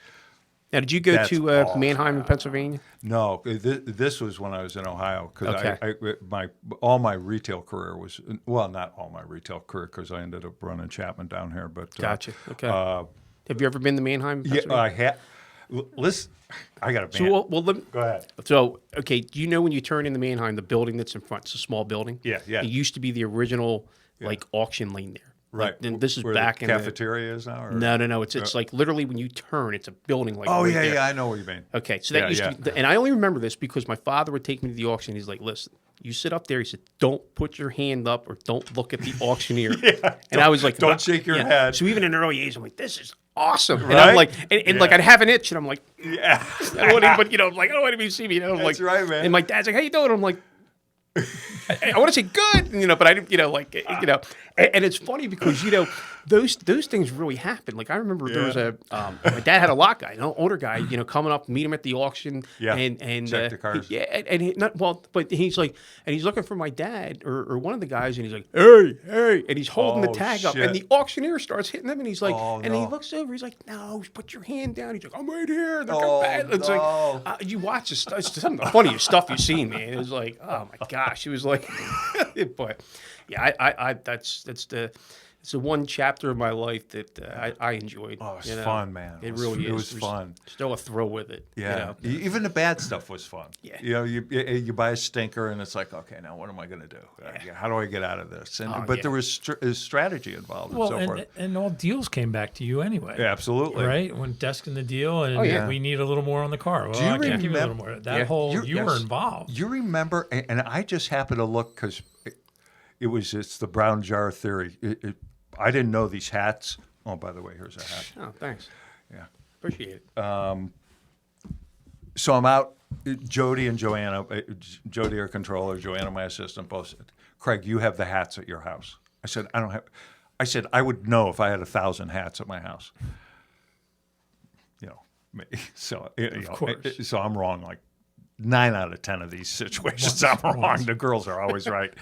Now, did you go to Manheim in Pennsylvania? No, this was when I was in Ohio because all my retail career was not all my retail career because I ended up running Chapman down here. But gotcha. Okay. Have you ever been to Manheim? Yeah, I have. Listen, I got a. So go ahead. So do you know when you turn into Manheim, the building that's in front? It's a small building. Yeah. It used to be the original auction lane there. Right. And this is where back the in cafeteria is now? Or? No. It's like literally when you turn, it's a building like. Oh, there. I know what you mean. Okay, so that used to be, and I only remember this because my father would take me to the auction. He's like, listen, you sit up there. He said, don't put your hand up or don't look at the auctioneer. And I was like, don't shake your head. So even in the early age, I'm like, this is awesome. Right? And I'm like, and like I'd have an itch, and I'm like, yeah. I don't want anybody, I'm like, I don't want anybody to see me. I'm That's like, right, man. And my dad's like, how you doing? I'm like, I want to say good, but I didn't, and it's funny because, those things really happen. Like I remember there was my dad had a lot guy, an older guy, coming up, meet him at the auction. Yeah. And Check the cars. but he's like, and he's looking for my dad or one of the guys, and he's like, hey, and he's holding the Oh, tag up, shit. and the auctioneer starts hitting him, and he's like, Oh, and he no. looks over, he's like, no, put your hand down. He's like, I'm right here. They're Oh, coming back. It's no. like, you watch this, it's some of the funniest stuff you've seen, man. It was like, oh my gosh, it was like, but yeah, I that's it's the one chapter of my life that I enjoyed. Oh, it was fun, man. It really is. It was fun. Still a thrill with it. Yeah, even the bad stuff was fun. Yeah. You buy a stinker and it's like, okay, now what am I going to do? How do I get out of this? And but yeah. there was strategy involved Well, and so forth. and all deals came back to you anyway. Yeah, absolutely. Right? When desking the deal and yeah. we need a little more on the car. Well, you I can't give you a little remember- more. That Yeah. whole, you were Yes. involved. You remember, and I just happened to look because it's the brown jar theory. I didn't know these hats. Oh, by the way, here's a hat. Oh, thanks. Yeah. Appreciate it. So I'm out. Jody and Joanna, Jody our controller, Joanna my assistant, both said, "Craig, you have the hats at your house." I said, "I don't have." I said, "I would know if I had 1,000 hats at my house." So course. so I'm wrong. Like 9 out of 10 of these situations, I'm wrong. The girls are always right.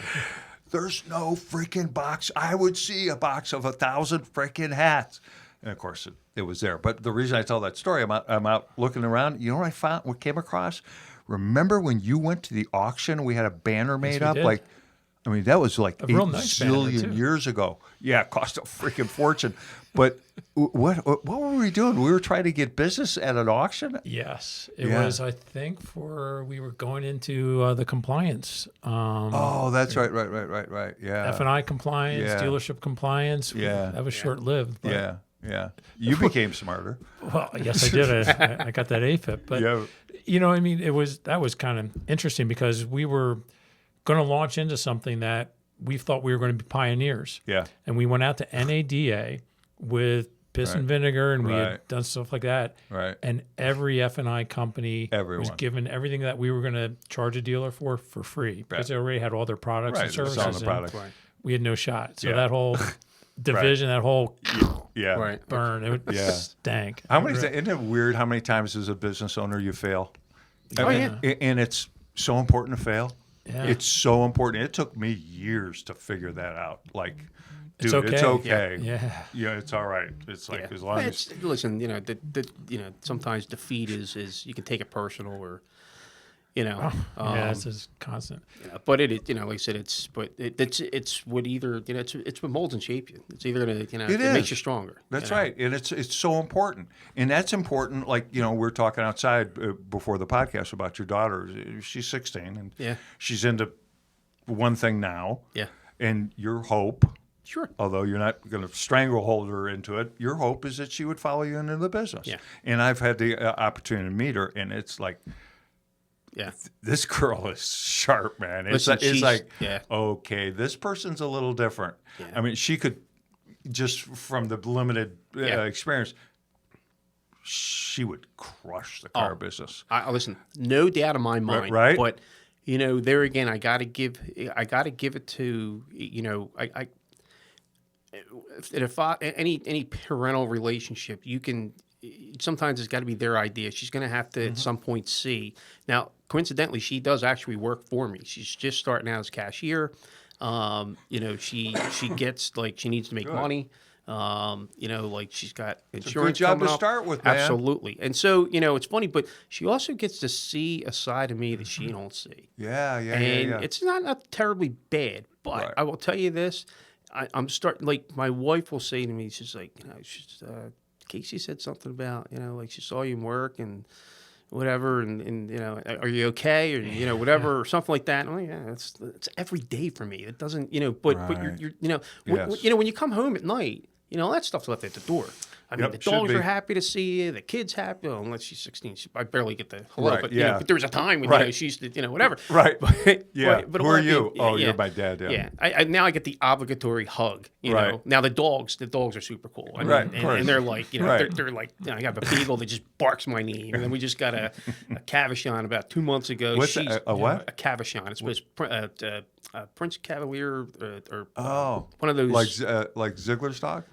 There's no freaking box. I would see a box of 1,000 freaking hats. And of course, it was there. But the reason I tell that story, I'm out looking around. You know what I found? What came across? Remember when you went to the auction? We had a banner made we up. did. Like, I mean, that was like A 8 real nice banner, zillion too. years ago. Yeah, it cost a freaking fortune. But what were we doing? We were trying to get business at an auction. Yes. It Yeah. was, I think, we were going into the compliance. Oh, that's right. Yeah. F&I compliance, Yeah. dealership compliance. Yeah. That was short-lived. But, Yeah. You became smarter. Well, yes, I did. I got that AFIP. But, Yeah. I mean, that was kind of interesting because we were going to launch into something that we thought we were going to be pioneers. Yeah. And we went out to NADA with piss and vinegar, and we Right. had done stuff like that. Right. And every F&I company was Everyone. given everything that we were going to charge a dealer for free because they already had all their products Right. and They were services. selling the and product. we had no shot. So Yeah. that whole division, that whole Yeah. Right. burn, it would Yeah. stank. How many? Isn't it weird how many times as a business owner you fail? And it's so important to fail. Yeah. It's so important. It took me years to figure that out. Like, It's dude, it's okay. okay. Yeah. It's all right. It's like as long as Listen, sometimes defeat is you can take it personal or, Yeah, it's just constant. but it like I said, it's what either it's what molds and shape you. It's either gonna it is. makes you stronger. That's right, and it's so important, and that's important. Like we're talking outside before the podcast about your daughter. She's 16, and Yeah. she's into one thing now. Yeah. And your hope, Sure. although you're not going to stranglehold her into it, your hope is that she would follow you into the business. Yeah. And I've had the opportunity to meet her, and it's like, Yeah. this girl is sharp, man. It's Listen, like, it's she's- like yeah. okay, this person's a little different. Yeah. I mean, she could, just from the limited Yeah. experience, she would crush the car business. I listen, no doubt in my mind. right? But there again, I got to give it to any parental relationship, you can. Sometimes it's got to be their idea. She's going to have to at some point see. Now, coincidentally, she does actually work for me. She's just starting out as cashier. She gets she needs to make money. She's got insurance. job coming to up. start with, man. Absolutely. And so, it's funny, but she also gets to see a side of me that she don't see. Yeah. And it's not terribly bad, but Right. I will tell you this. I'm starting, my wife will say to me, she's like, Casey said something about, she saw you in work and whatever, and are you okay, or whatever, or something like that. And I'm like, yeah, it's every day for me. It doesn't, but Right. you're Yes. when you come home at night, that stuff's left at the door. I mean, Yep, the should dogs be. are happy to see you. The kid's happy. Well, unless she's 16, I barely get the hello. Right, But, yeah. but there was a time when, Right. she used to, whatever. Right. But, Yeah. but Who a are lot you? of Oh, you're my dad, yeah. Yeah. Now I get the obligatory hug, Right. know. Now the dogs are super cool. I mean, Right, of course. and they're like, Right. they're like, I got a beagle that just barks my name. And then we just got a Cavachon about 2 months ago. What's She's a what? A Cavachon. It's Prince Cavalier Oh, one of those. like Ziegler stock?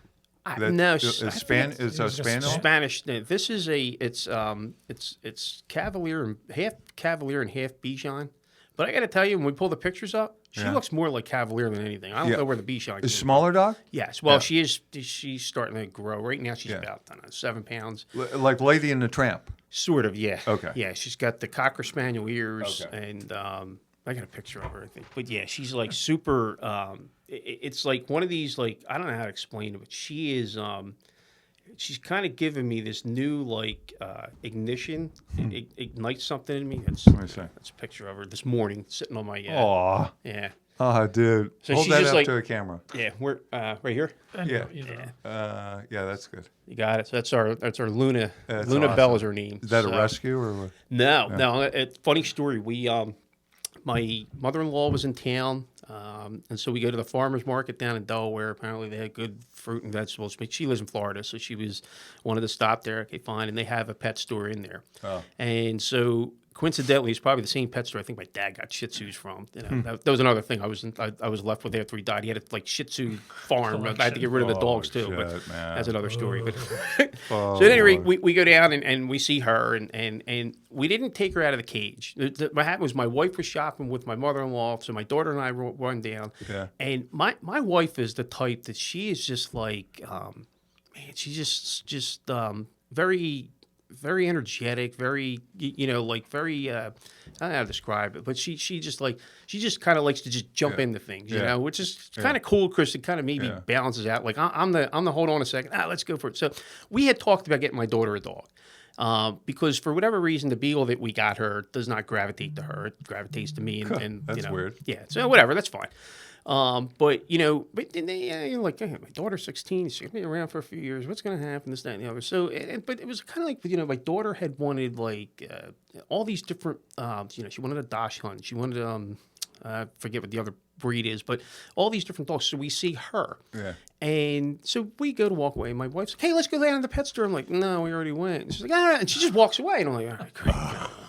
No, Is I Span forget- is a It's just spaniel? Spanish. No, this is it's Cavalier and half Cavalier and half Bichon. But I got to tell you, when we pull the pictures up, she Yeah. looks more like Cavalier than anything. I don't Yeah. know where the Bichon Is came smaller dog? from. Yes. Well, Yeah. she's starting to grow. Right now, she's Yeah. about, I don't know, 7 pounds. Like Lady and the Tramp. Sort of, yeah. Okay. Yeah, she's got the Cocker Spaniel ears, Okay. and I got a picture of her, I think. But yeah, she's like super. It's like one of these, like, I don't know how to explain it, but she is. She's kind of giving me this new like ignition. It ignites something in me. me see. That's a picture of her this morning, sitting on my. Aw. Yeah. Oh, dude. So Hold she's that just up like- to a camera. Yeah. We're right here. Yeah. Yeah. Yeah, that's good. You got it. So that's our Luna. That's Luna awesome. Bell is her name. Is that a So- rescue or what? No. Funny story. We my mother-in-law was in town, and so we go to the farmers market down in Delaware. Apparently, they had good fruit and vegetables. But she lives in Florida, so she wanted to stop there. Okay, fine. And they have a pet store in there. Oh. And so coincidentally, it's probably the same pet store I think my dad got Shih Tzus from. That was another thing I was left with after he died. He had a like Shih Tzu farm. I had to get rid of the dogs too, but shit, man. that's another story. But Oh, so at any rate, Lord. we go down and we see her and we didn't take her out of the cage. What happened was my wife was shopping with my mother-in-law, so my daughter and I run down. Yeah. And my wife is the type that she is just like, man, she's just very very energetic, very like very I don't know how to describe it, but she just kind of likes to just jump into things, you Yeah. know, which is kind of cool because it kind of maybe Yeah. balances out. Like I'm the hold on a second, let's go for it. So we had talked about getting my daughter a dog. Because for whatever reason, the beagle that we got her does not gravitate to her; it gravitates to me. And That's weird. Yeah, so whatever, that's fine. But then you're like, hey, my daughter's 16. She's gonna be around for a few years. What's gonna happen? This, that, and the other. So, but it was kind of like, my daughter had wanted like all these different. She wanted a Dash Hunt. She wanted I forget what the other breed is, but all these different dogs. So we see her. Yeah. And so we go to walk away. My wife's like, hey, let's go down to the pet store. I'm like, no, we already went. And she's like, all right. And she just walks away. And I'm like, all right, great.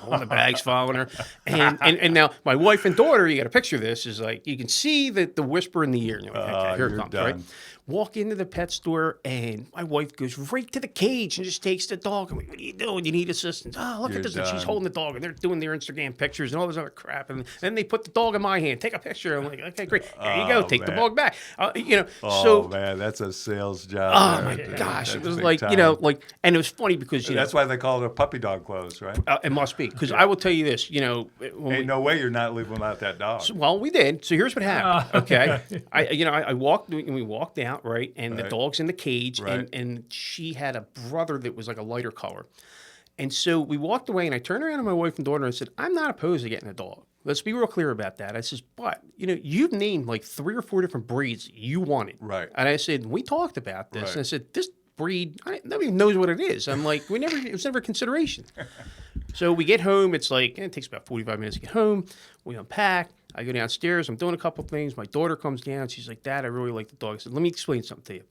All the bags following her. And now my wife and daughter, you got a picture of this, is like, you can see the whisper in the ear. And you're like, okay, here it you're comes, right? done. Walk into the pet store, and my wife goes right to the cage and just takes the dog. I'm like, what are you doing? You need assistance. Oh, look You're at this. And she's done. holding the dog, and they're doing their Instagram pictures and all this other crap. And then they put the dog in my hand. Take a picture. I'm like, okay, great. Here you go. Oh, Take the man. dog back. Oh So, man, that's a sales job. oh there, my dude. gosh, it That's was big like, time. and it was funny because, That's why they call it a puppy dog clothes, right? it must be. Because I will tell you this, when Ain't no way you're not leaving without that dog. well, we did. So here's what happened. Okay, I walked and we walked out, right, and the Right. dog's in the cage, Right. and she had a brother that was like a lighter color, and so we walked away, and I turned around to my wife and daughter and I said, I'm not opposed to getting a dog. Let's be real clear about that. I says, but you've named like 3 or 4 different breeds you wanted, Right. And I said, we talked about this, Right. and I said, this breed, nobody knows what it is. I'm like, it was never a consideration. So we get home. It's like, it takes about 45 minutes to get home. We unpack. I go downstairs. I'm doing a couple things. My daughter comes down. She's like, Dad, I really like the dog. I said, let me explain something to you.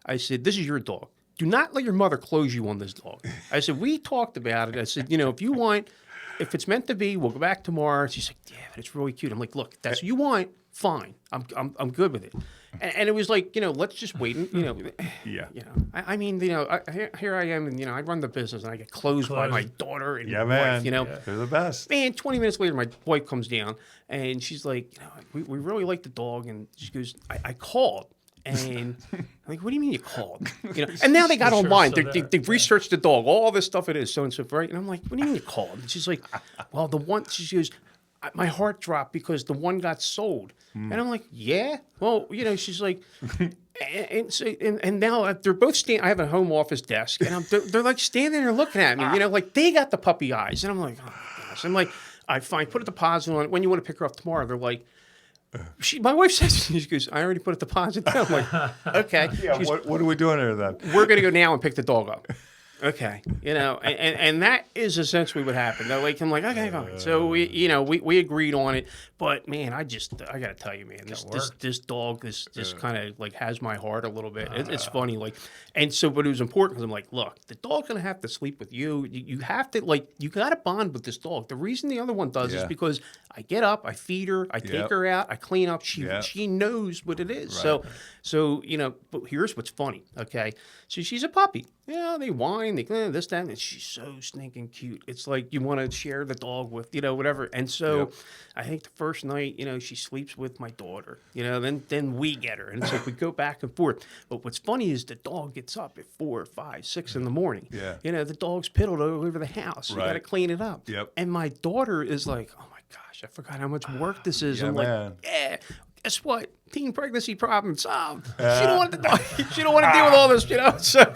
I said, this is your dog. Do not let your mother close you on this dog. I said, we talked about it. I said, if it's meant to be, we'll go back tomorrow. She's like, yeah, but it's really cute. I'm like, look, if that's what you want, fine. I'm good with it. And it was like, let's just wait. And, Yeah. I mean, here I am, and I run the business, and I get closed by my daughter and Yeah, wife, man. They're the best. Man, 20 minutes later, my wife comes down, and she's like, we really like the dog, and she goes, I called. And I'm like, what do you mean you called? And now they got online. They've researched the dog, all this stuff it is, so and so, right? And I'm like, what do you mean you called? And she's like, well, she goes, my heart dropped because the one got sold. And I'm like, yeah? Well, she's like, and now they're both standing. I have a home office desk, and they're like standing there looking at me, like they got the puppy eyes. And I'm like, oh my gosh. I'm like, I fine, put a deposit on it. When you want to pick her up tomorrow? They're like, My wife says, she goes, I already put a deposit down. I'm like, okay. Yeah, She goes, what are we doing here then? we're going to go now and pick the dog up. Okay. And that is essentially what happened. I'm like, okay, fine. So we agreed on it, but man, I got to tell you, man, this dog, this kind of like has my heart a little bit. It's funny. Like, and so, but it was important because I'm like, look, the dog's going to have to sleep with you. You have to you got to bond with this dog. The reason the other one does is because I get up, I feed her, I take her out, I clean up. She knows what it is. Right. So, but here's what's funny. Okay. So she's a puppy. Yeah, they whine, they this, that, and she's so stinking cute. It's like you want to share the dog with, whatever. And so I think the first night, she sleeps with my daughter, then we get her. And it's like we go back and forth. But what's funny is the dog gets up at 4, 5, 6 in the morning. Yeah. The dog's piddled all over the house. You got to clean it up. Yep. And my daughter is like, oh my gosh, I forgot how much work this is. I'm man. like, yeah. Guess what? Teen pregnancy problem solved. She don't want to. She don't want to deal with all this, So,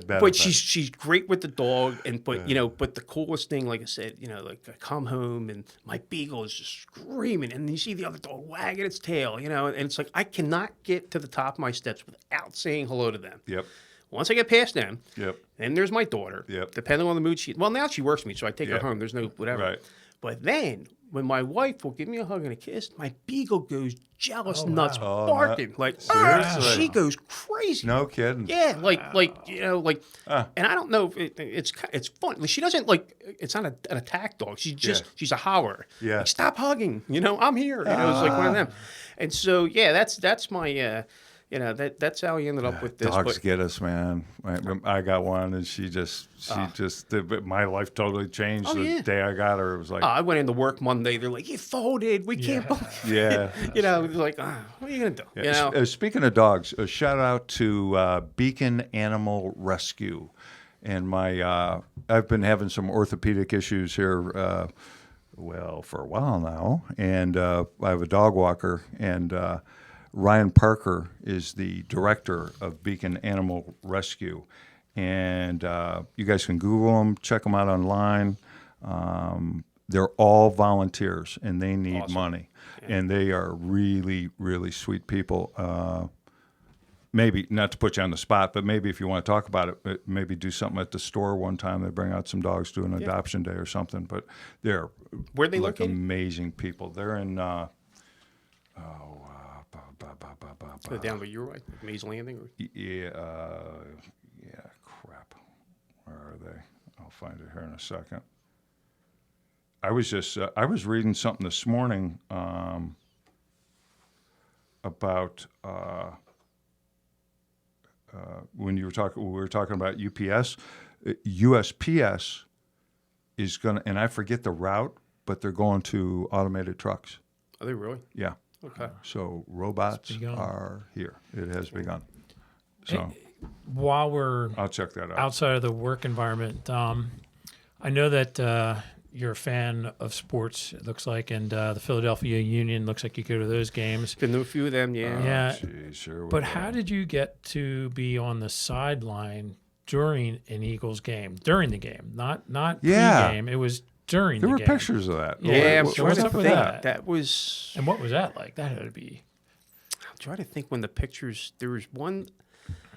but she's great with the dog, and but the coolest thing, like I said, like I come home and my beagle is just screaming, and you see the other dog wagging its tail, and it's like I cannot get to the top of my steps without saying hello to them. Yep. Once I get past them, Yep. then there's my daughter. Yep. Depending on the mood now she works me, so I take her Yep. home. There's no whatever. Right. But then when my wife will give me a hug and a kiss, my beagle goes jealous nuts, Oh, barking like seriously? she goes crazy. No kidding. Yeah, and I don't know if it's fun. Like, she doesn't it's not an attack dog. She's a howler. Yeah. Like, stop hugging. I'm here. It's like one of them. And so that's my that's how he ended up with this. Dogs But get us, man. I got one, and she just, my life totally changed the day I got her. It was like, I went into work Monday. They're like, "You folded. We can't." yeah. Like, what are you gonna do? Yeah. Speaking of dogs, a shout out to Beacon Animal Rescue, and I've been having some orthopedic issues here, for a while now, and I have a dog walker, and Ryan Parker is the director of Beacon Animal Rescue, and you guys can Google them, check them out online. They're all volunteers, and they need money, and they are really, really sweet people. Maybe not to put you on the spot, but maybe if you want to talk about it, maybe do something at the store one time. They bring out some dogs, do an adoption day or something. But they're Where are they located? Amazing people. They're in. Go down by your way, Maze Landing. Or? Yeah, crap. Where are they? I'll find it here in a second. I was reading something this morning about when we were talking about UPS. USPS is going to, and I forget the route, but they're going to automated trucks. Are they really? Yeah. Okay. So robots are here. It has begun. So while we're I'll check that out. outside of the work environment, I know that you're a fan of sports, it looks like, and the Philadelphia Union looks like you go to those games. Been to a few of them, yeah. Yeah. Geez, sure. But how did you get to be on the sideline during an Eagles game? During the game, not pre-game. It was during there the were game. pictures of that. Yeah, I'm What's trying to up with think. that? That was. And what was that like? That had to be. I'm trying to think when the pictures. There was one.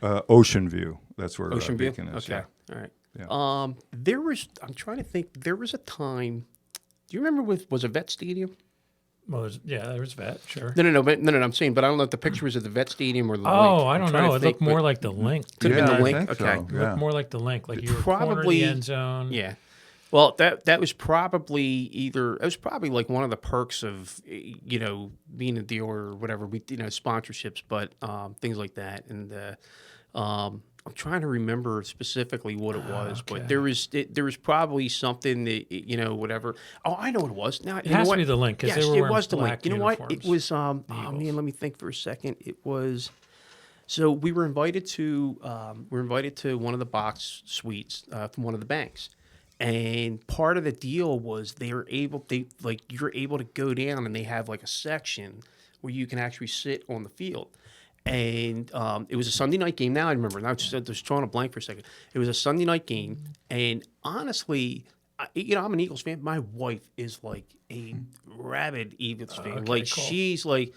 Ocean View. That's where Ocean View. Beacon is. Okay. Yeah. All right. Yeah. There was. I'm trying to think. There was a time. Do you remember was a Vet Stadium? Well, there was Vet, sure. No. I'm saying, but I don't know if the picture was at the Vet Stadium or the Link. I I'm don't trying to know. It think, looked more but like the Link. Could have been the I Link. think Okay. so, It yeah. looked more like the Link. Like you were cornered Probably- the end zone. Yeah. Well, that was probably like one of the perks of being a dealer or whatever, sponsorships, but things like that. And I'm trying to remember specifically what it was, but there was probably something that whatever. Oh, I know what it was. Now It has to be the Link because Yes, they were it wearing was the Link. black You know what? It uniforms. was. Oh man, let me think for a second. It was. So we were invited to one of the box suites from one of the banks. And part of the deal was you're able to go down and they have like a section where you can actually sit on the field. And it was a Sunday night game. Now I remember. Now just drawing a blank for a second. It was a Sunday night game. And honestly, I'm an Eagles fan. My wife is like a rabid Eagles fan. okay, Like cool. she's like,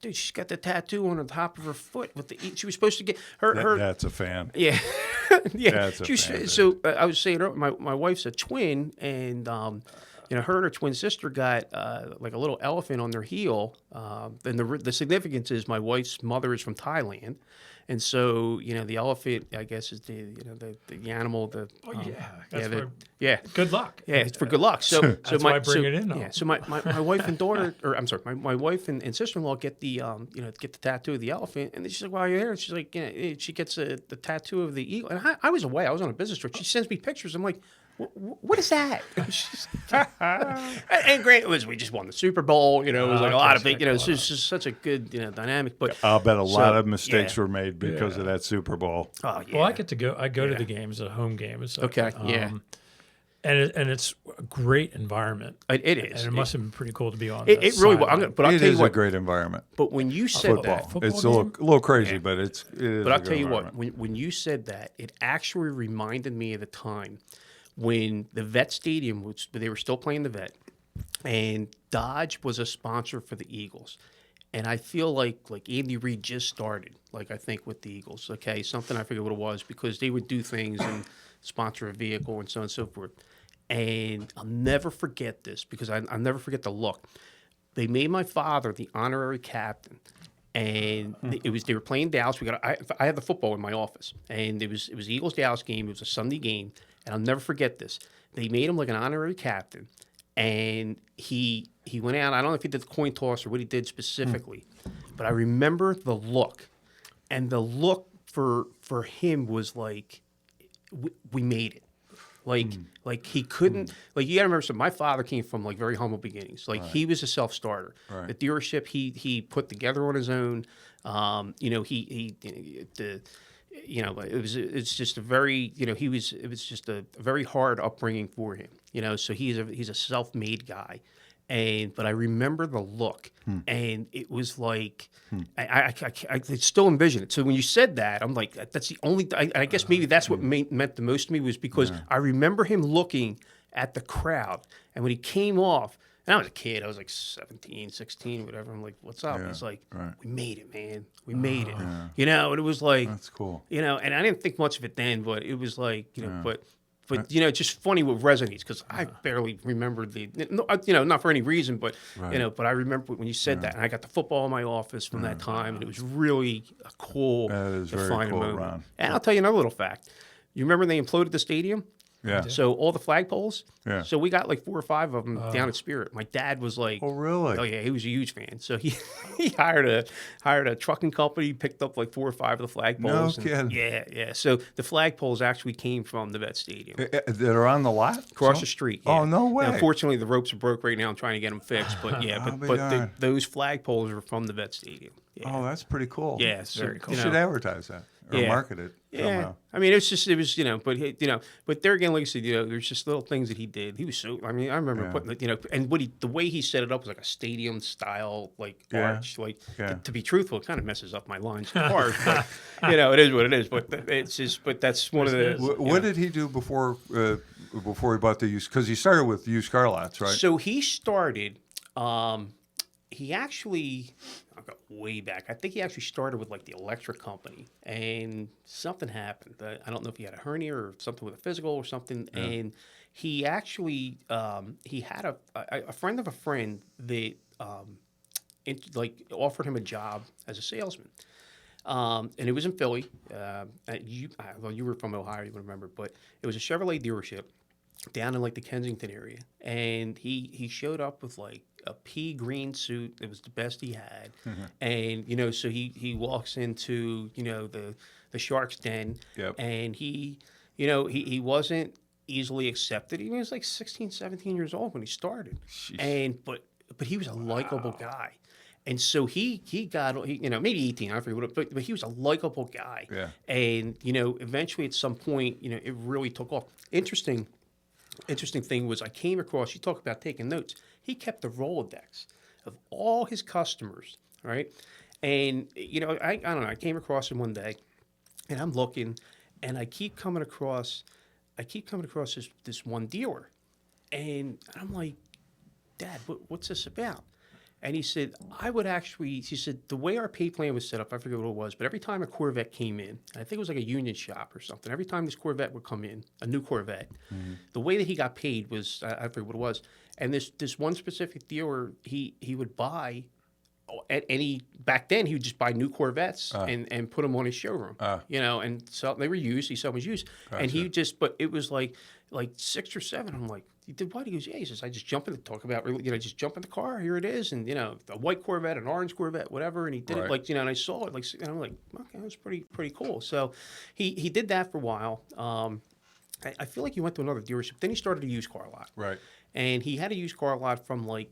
dude, she's got the tattoo on the top of her foot with the. She was supposed to get her. That's a fan. Yeah, yeah. That's a She was- fan, so I was saying, my wife's a twin, and her and her twin sister got like a little elephant on their heel. And the significance is my wife's mother is from Thailand, and so the elephant, I guess, is the animal. That's the, where- yeah. Good luck. Yeah, it's for good luck. So, That's why I bring it in, though. Yeah, so my wife and daughter, or I'm sorry, my wife and sister-in-law get the get the tattoo of the elephant, and she's like, "While you're here," she's like, she gets the tattoo of the eagle. And I was away, I was on a business trip. She sends me pictures. I'm like, "What is that?" And great, we just won the Super Bowl. It was like a lot of big. It's just such a good dynamic. But I'll bet a lot of mistakes mistakes were made because of that Super Bowl. Oh yeah. Well, I get to go. I go to the games, a home game. It's like, Okay, yeah. and it's a great environment. It is. And it must have been pretty cool to be on. It the really was. sideline. But I'll It tell you is a what. great environment. But when you said that, Football. It's a game? little crazy, but it is. But a I'll good tell you what, environment. when you said that, it actually reminded me of the time when the Vet Stadium, which they were still playing the Vet, and Dodge was a sponsor for the Eagles. And I feel like Andy Reid just started, I think with the Eagles, okay? Something, I forget what it was, because they would do things and sponsor a vehicle and so on and so forth. And I'll never forget this, because I'll never forget the look. They made my father the honorary captain. And they were playing Dallas. I had the football in my office, and it was Eagles Dallas game. It was a Sunday game, and I'll never forget this. They made him like an honorary captain, and he went out. I don't know if he did the coin toss or what he did specifically, but I remember the look, and the look for him was like, we made it. Like he couldn't, you gotta remember something. My father came from very humble beginnings. He was a self-starter. Right. The dealership he put together on his own. It's just a very, it was just a very hard upbringing for him. So he's a self-made guy. But I remember the look, and it was like I still envision it. So when you said that, I'm like, that's the only. I guess maybe that's what meant the most to me, was because I remember him looking at the crowd, and when he came off, and I was a kid, I was like 17, 16, whatever. I'm like, what's up? Yeah, He's like, right. we made it, man. We made it. And it was like, That's cool. and I didn't think much of it then, but it was like, but it's just funny what resonates, because I barely remember not for any reason, but Right. but I remember when you said that, and I got the football in my office from that time, and it was really a cool, That is very defining cool, moment. Ron. And I'll tell you another little fact. You remember they imploded the stadium? Yeah. So all the flagpoles. Yeah. So we got like 4 or 5 of them down at Spirit. My dad was like, Oh, really? oh yeah, he was a huge fan. So he hired a trucking company, picked up like 4 or 5 of the flagpoles. No and- kidding. Yeah. So the flagpoles actually came from the Vet Stadium. That are on the lot? Across the street. Oh, yeah. no way. Now, unfortunately, the ropes are broke right now. I'm trying to get them fixed. But yeah, I'll be but darned. those flagpoles are from the Vet Stadium. Yeah. Oh, that's pretty cool. Yeah, so, very cool. You should advertise that or Yeah. market it Yeah, somehow. I mean, it was, but there again, like I said, there's just little things that he did. He was so, I mean, I remember putting, and the way he set it up was like a stadium style, Yeah. arch, Yeah. to be truthful, it kind of messes up my lines too hard, but it is what it is. But it's just, but that's one of the. What did he do before he bought the used? Because he started with used car lots, right? So he started. He actually, I'll go way back. I think he actually started with the electric company, and something happened. I don't know if he had a hernia or something with a physical or something. Yeah. And he actually, he had a friend of a friend that, offered him a job as a salesman. And it was in Philly. You were from Ohio, you would remember, but it was a Chevrolet dealership down in the Kensington area, and he showed up with a pea green suit. It was the best he had, and so he walks into the Shark's Den, Yep. and he wasn't easily accepted. He was 16, 17 years old when he started, and but he was a likable guy. And so he got, maybe 18, I forget what, but he was a likable guy. Yeah. And, eventually at some point, it really took off. Interesting thing was I came across, you talk about taking notes, he kept the Rolodex of all his customers, right? And, I don't know, I came across him one day, and I'm looking, and I keep coming across this one dealer. And I'm like, Dad, what's this about? And he said, he said, the way our pay plan was set up, I forget what it was, but every time a Corvette came in, I think it was like a union shop or something, every time this Corvette would come in, a new Corvette, the way that he got paid was, I forget what it was. And this one specific dealer, he would buy at any, back then he would just buy new Corvettes and put them on his showroom, and so they were used, he said was used. Gotcha. And but it was like 6 or 7. I'm like, you did what? He goes, yeah. He says, I just jump in the talk about, just jump in the car. Here it is. And, a white Corvette, an orange Corvette, whatever. And he did it and I saw it and I'm like, okay, that's pretty cool. So he did that for a while. I feel like he went to another dealership. Then he started a used car lot. Right. And he had a used car lot from I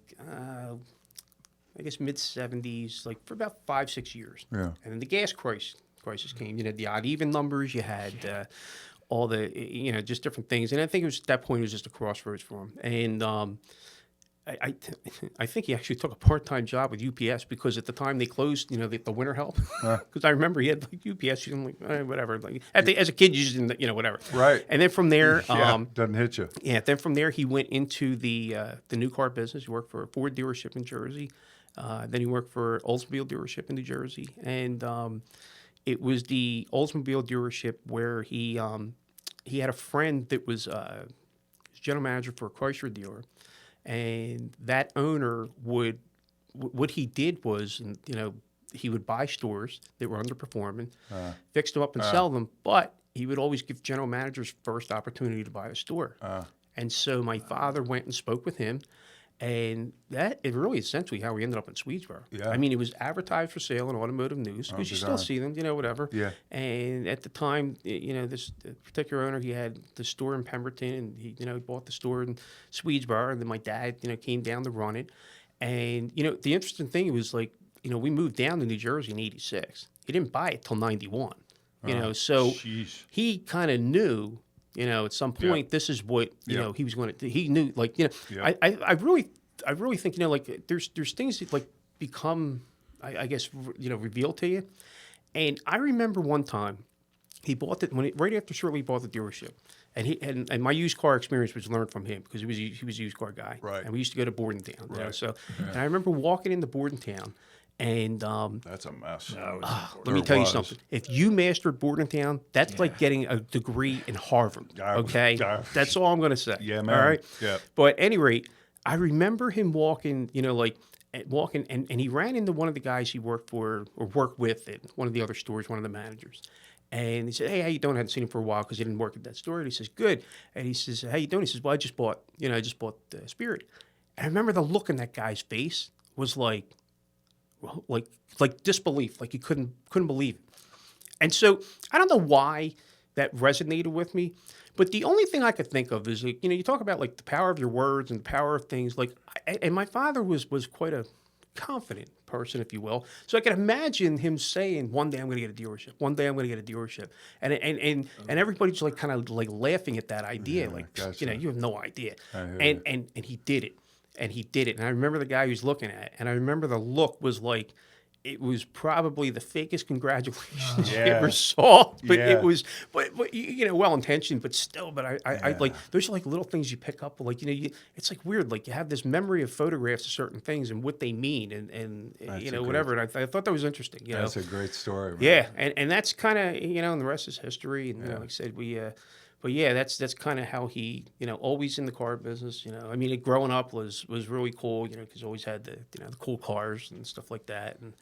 guess mid-70s, for about 5-6 years. Yeah. And then the gas crisis came. You had the odd even numbers. You had all the, just different things. And I think at that point, it was just a crossroads for him. And I think he actually took a part-time job with UPS because at the time they closed, the winter help. Because I remember he had UPS. I'm like, whatever. As a kid, you just didn't, whatever. Right. And then from there, doesn't hit you. Yeah. Then from there, he went into the new car business. He worked for a Ford dealership in Jersey. Then he worked for Oldsmobile dealership in New Jersey, and it was the Oldsmobile dealership where he had a friend that was general manager for a Chrysler dealer, and that owner what he did was, he would buy stores that were underperforming, fix them up and sell them, but he would always give general managers first opportunity to buy a store. And so my father went and spoke with him. And that is really essentially how we ended up in Swedesboro. Yeah. I mean, it was advertised for sale in Automotive News because you still see them, whatever. Yeah. And at the time, this particular owner, he had the store in Pemberton, and he bought the store in Swedesboro. And then my dad, came down to run it. And the interesting thing was we moved down to New Jersey in '86. He didn't buy it till '91. So Jeez. he kind of knew. At some point, this is what he was going to. He knew, I really think there's things that become, I guess revealed to you. And I remember one time he bought it right after shortly he bought the dealership, and my used car experience was learned from him because he was a used car guy, Right. And we used to go to Bordentown, Right. So and I remember walking into Bordentown. And That's a mess. let me tell you something. If you mastered Bordentown, that's like getting a degree in Harvard. Okay, that's all I'm going to say. Yeah, man. All right. Yeah. But at any rate, I remember him walking. And he ran into one of the guys he worked for or worked with at one of the other stores, one of the managers. And he said, "Hey, how you doing? I hadn't seen him for a while because he didn't work at that store." And he says, "Good." And he says, "How you doing?" He says, "Well, I just bought Spirit." And I remember the look in that guy's face was like disbelief, like you couldn't believe it. And so I don't know why that resonated with me, but the only thing I could think of is you talk about the power of your words and the power of things. And my father was quite a confident person, if you will. So I can imagine him saying, "One day I'm going to get a dealership. One day I'm going to get a dealership," and everybody's kind of laughing at that idea, gotcha. you have no idea. And he did it. And he did it. And I remember the guy he was looking at. And I remember the look was it was probably the fakest congratulations you ever saw. But it was, but well intentioned, but still. But I there's little things you pick up. It's weird. You have this memory of photographs of certain things and what they mean and whatever. And I thought that was interesting. That's a great story. Man. Yeah. And that's kind of, and the rest is history. And like I said, but yeah, that's kind of how he, always in the car business. I mean, growing up was really cool, because always had the cool cars and stuff like that, and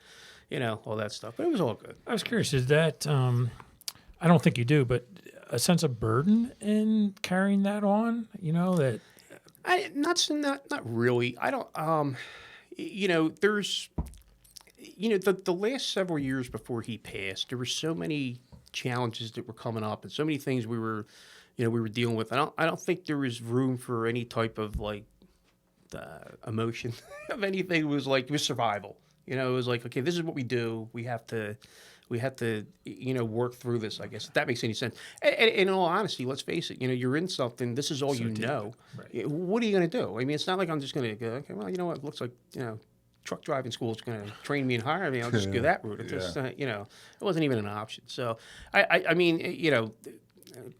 all that stuff. But it was all good. I was curious, is that, I don't think you do, but a sense of burden in carrying that on, that... Not really. I don't, there's, the last several years before he passed, there were so many challenges that were coming up and so many things we were dealing with. I don't think there was room for any type of emotion of anything. It was survival. It was okay, this is what we do. We have to work through this, I guess, if that makes any sense. And in all honesty, let's face it, you're in something, this is all so know. Right. What are you going to do? I mean, it's not like I'm just going to go, okay, well, you know what, it looks like, truck driving school is going to train me and hire me. I'll just go that route. It just, it wasn't even an option. So, I mean,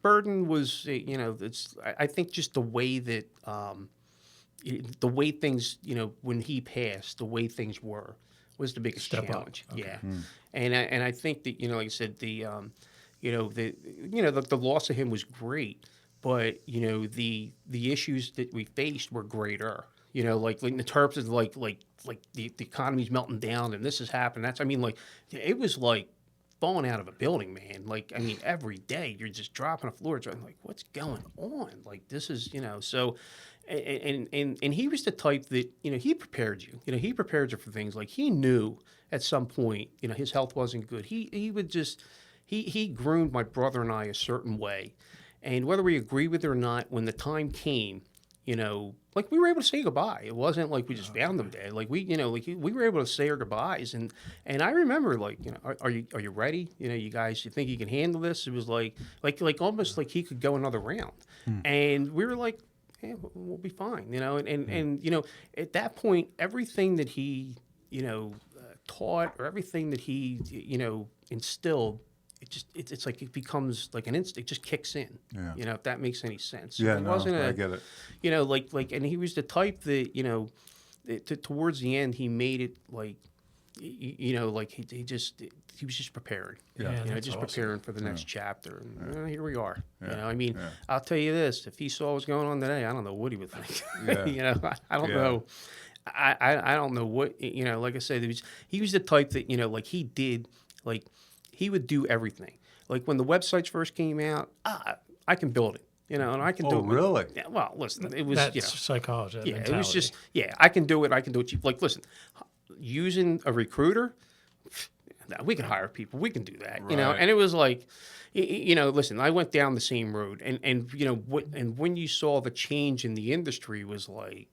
burden was, I think just the way that, the way things, when he passed, the way things were was the biggest Step up. challenge. Okay. Yeah. And I think that, like I said, the loss of him was great, but, the issues that we faced were greater. Like in the terms of like the economy's melting down and this has happened. It was like falling out of a building, man. Like, I mean, every day you're just dropping a floor. I'm like, what's going on? Like, this is, so, and he was the type that, he prepared you. He prepared you for things. Like, he knew at some point, his health wasn't good. He would just, he groomed my brother and I a certain way. And whether we agree with it or not, when the time came, like we were able to say goodbye. It wasn't like we just found them dead. Like we were able to say our goodbyes. And I remember like, are you ready? You guys, you think you can handle this? It was like almost like he could go another round. And we were like, yeah, we'll be fine. And at that point, everything that he, taught or everything that he, instilled, it's like it becomes like an instinct. It just kicks in. Yeah. If that makes any sense. Yeah, It no, wasn't I get it. And he was the type that towards the end he made it like, he was just prepared. Yeah, that's just awesome. preparing for the next chapter. And here we are. Yeah. I'll tell you this: if he saw what's going on today, I don't know what he would think. Yeah. I don't Yeah. know. I don't know what Like I said, he was the type that like he did like. He would do everything. Like when the websites first came out, I can build it, and I can do it. Really? Yeah. Well, listen, it was That's psychology. yeah, mentality. it was just I can do it. I can do it. Like, listen, using a recruiter, we can hire people. We can do that, Right. And it was like, listen, I went down the same road, and when you saw the change in the industry was like.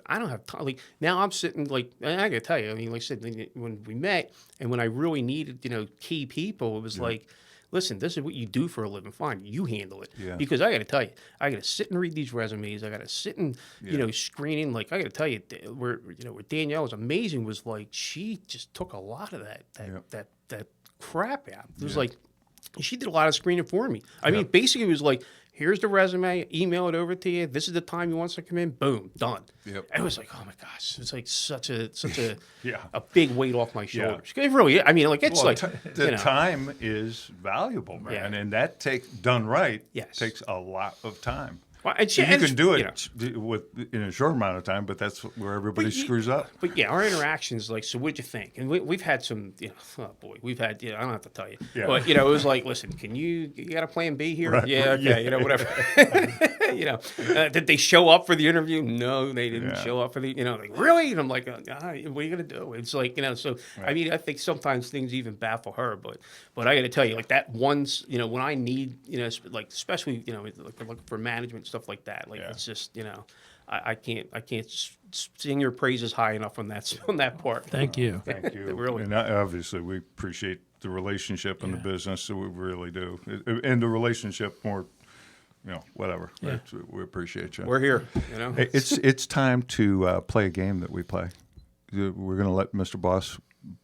I don't have time. Like now, I'm sitting like I gotta tell you. I mean, like I said, when we met and when I really needed, key people, it was like, listen, this is what you do for a living. Fine, you handle it. Yeah. Because I gotta tell you, I gotta sit and read these resumes. I gotta sit and screening. Like I gotta tell you, where Danielle was amazing was like she just took a lot of that crap out. It was like she did a lot of screening for me. I mean, basically, it was like. Here's the resume, email it over to you. This is the time you want to come in. Boom, done. Yep. It was like, oh my gosh, it's like such a Yeah. a big weight off my shoulders. It really, I mean, like it's Well, like the time is valuable, man, Yeah. and that done right Yes. takes a lot of time. Well, and You and can do it's, it in a short amount of time, but that's where everybody screws up. But yeah, our interactions, like, so what'd you think? And we've had some, oh boy, we've had, I don't have to tell you. Yeah. But, it was like, listen, you got a plan B here? Right. Yeah, okay, Yeah. Whatever. Did they show up for the interview? No, they didn't Yeah. show up for the, like, really? And I'm like, what are you going to do? It's like, so, I mean, I think sometimes things even baffle her, but I got to tell you, like that once, when I need, like, especially, like for management, stuff like that, like, it's just, I can't sing your praises high enough on that part. Thank you. Thank you. Really. And obviously, we appreciate the relationship and the business, so we really do. And the relationship more, whatever. Yeah. We appreciate you. We're here, Hey, it's time to play a game that we play. We're going to let Mr. Baus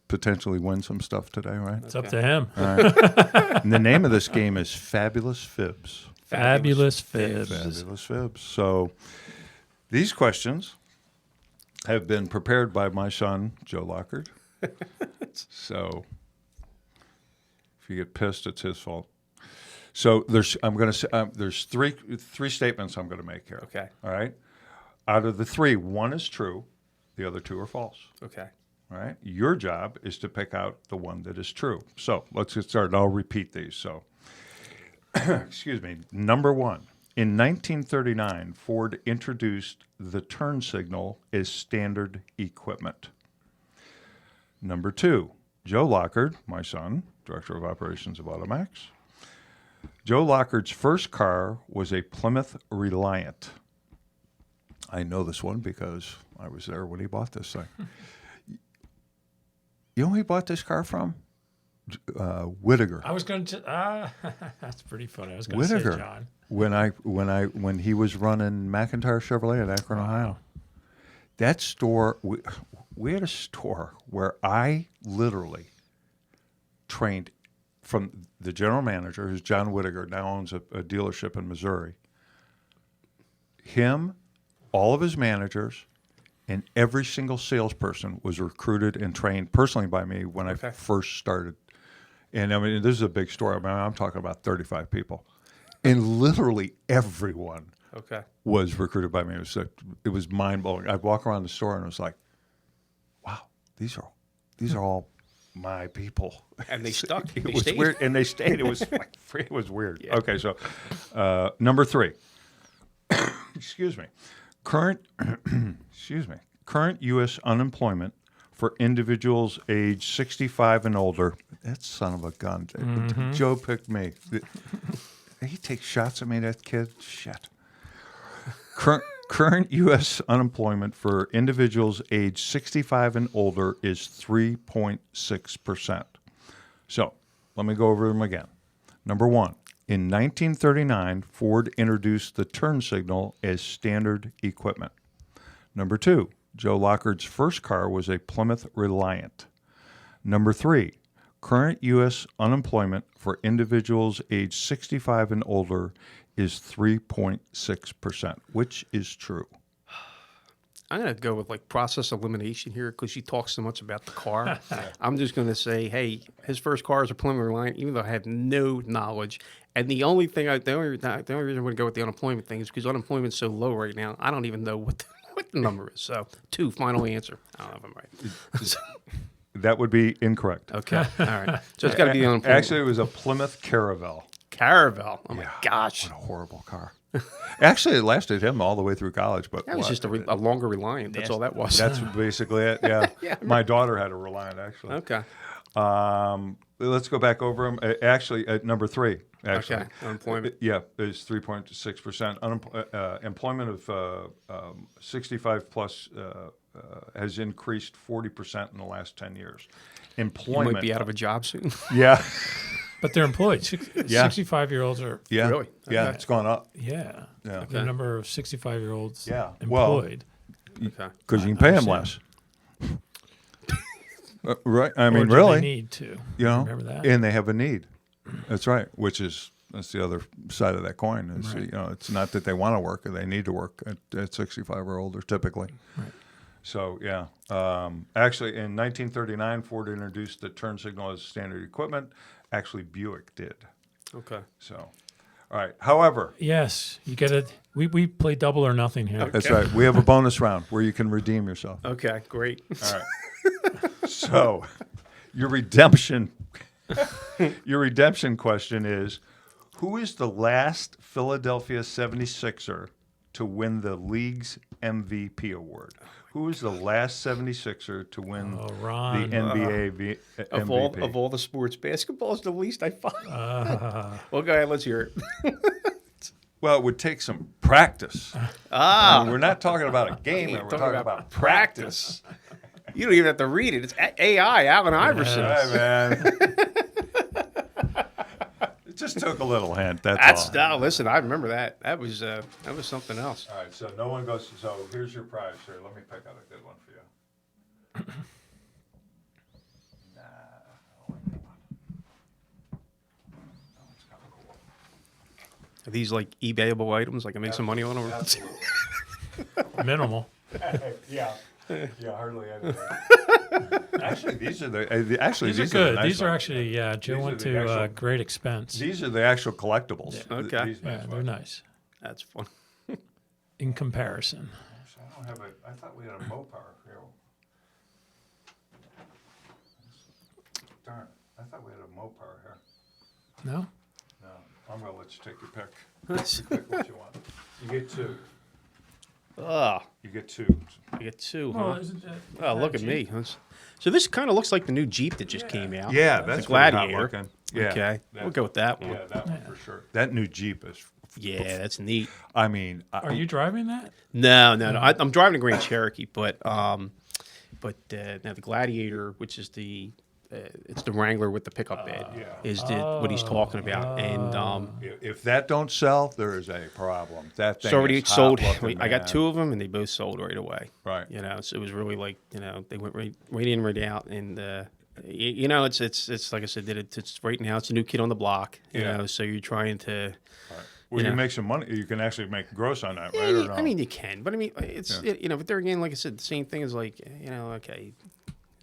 potentially win some stuff today, right? It's up to him. And the name of this game is Fabulous Fibs. Fabulous fibs. Fabulous Fibs. So these questions have been prepared by my son, Joe Lockard. So if you get pissed, it's his fault. So there's three statements I'm going to make here. Okay. All right. Out of the three, one is true, the other two are false. Okay. All right. Your job is to pick out the one that is true. So let's get started. I'll repeat these. So, excuse me. Number one, in 1939, Ford introduced the turn signal as standard equipment. Number two, Joe Lockard, my son, Director of Operations of AutoMax. Joe Lockard's first car was a Plymouth Reliant. I know this one because I was there when he bought this thing. You know who he bought this car from? Whittaker. I was going to. That's pretty funny. I was going to say Whittaker. John. When he was running McIntyre Chevrolet in Akron, Ohio. That store, we had a store where I literally trained from the general manager, who's John Whittaker, now owns a dealership in Missouri. Him, all of his managers, and every single salesperson was recruited and trained personally by me when I first started. And I mean, this is a big story. I mean, I'm talking about 35 people. And literally everyone was recruited by me. It was mind-blowing. I'd walk around the store and it was like, wow, these are all my people. And they stuck. It They was stayed. weird. And they stayed. It was like, it was weird. Yeah. Okay, so number 3. Excuse me. Current U.S. unemployment for individuals age 65 and older. That son of a gun. Joe picked me. He takes shots at me, that kid. Shit. Current U.S. unemployment for individuals age 65 and older is 3.6%. So let me go over them again. Number 1, in 1939, Ford introduced the turn signal as standard equipment. Number 2, Joe Lockard's first car was a Plymouth Reliant. Number 3, current U.S. unemployment for individuals age 65 and older is 3.6%, which is true. I'm going to go with like process elimination here because you talk so much about the car. I'm just going to say, hey, his first car is a Plymouth Reliant, even though I have no knowledge. And the only reason I'm going to go with the unemployment thing is because unemployment's so low right now. I don't even know what the number is. So 2, final answer. I don't know if I'm right. That would be incorrect. Okay. All right. So it's got to be the unemployment. Actually, it was a Plymouth Caravel. Caravel. Oh, my gosh. What a horrible car. Actually, it lasted him all the way through college. But That was just a longer Reliant. That's all that was. That's basically it, yeah. My daughter had a Reliant, actually. Okay. Let's go back over them. Actually, at number 3, actually. Okay. Unemployment. Yeah, is 3.6%. Employment of 65 plus has increased 40% in the last 10 years. You Employment. might be out of a job soon. Yeah. But they're employed. 65-year-olds are, Yeah. Really? Yeah, Okay. it's gone up. yeah. Yeah. The number of 65-year-olds Yeah. Well, employed. Okay. Because you can pay them less. Right. I mean, Or do really. they need to. You know, Remember that? and they have a need. That's right. That's the other side of that coin. Is you know, it's not that they want to work; they need to work at 65 or older, typically. Right. So yeah, actually, in 1939, Ford introduced the turn signal as standard equipment. Actually, Buick did. Okay. So, all right. However, Yes, you get it. We play double or nothing here. that's right. We have a bonus round where you can redeem yourself. Okay. Great. All right. So, your redemption question is, who is the last Philadelphia 76er to win the league's MVP award? Who is the last 76er to win Ron. the NBA MVP? Of all the sports, basketball is the least I find. Well, go ahead. Let's hear it. Well, it would take some practice. I mean, we're not talking about a game. We're talking about practice. You don't even have to read it. It's AI, Allen Iverson. Hey, man. It just took a little hint. That's all. No, listen, I remember that. That was something else. All right, so no one goes. So here's your prize. Here, let me pick out a good one for you. Nah, I don't like that one. That one's kind of cool. Are these like eBayable items? I can make some money on them? Absolutely. Minimal. Yeah, hardly anything. Actually, these are the These are the good. nice These are ones. actually, Joe These are went the to actual- great expense These are the actual collectibles. Okay. These yeah, nice they're ones. nice That's fun. in comparison. I don't have a. I thought we had a Mopar here. Darn, I thought we had a Mopar here. No? No, I'm gonna let you take your pick. Pick what you want. You get 2. You get 2. I get 2, huh? isn't that, Oh, look at me. So this kind of looks like the new Jeep that just came out. Yeah, The that's pretty hot Gladiator. looking. Yeah, Okay. We'll go with that one. Yeah, that one for sure. That new Jeep is. Yeah, that's neat. I mean, are you driving that? No. I'm driving a Grand Cherokee, but now the Gladiator, which is it's the Wrangler with the pickup bed, is what he's talking about. And if that don't sell, there is a problem. That thing it's already is sold. hot-looking, I got man. 2 of them, and they both sold right away. Right. So it was really like they went right in, right out, and you know, it's like I said, it's right now it's a new kid on the block. You Yeah. know, so you're trying to. Well, You you know. make some money. You can actually make gross on that, Yeah, right? Or no? I mean, you can, but I mean, it's you know, but there again, like I said, the same thing is like, you know, okay,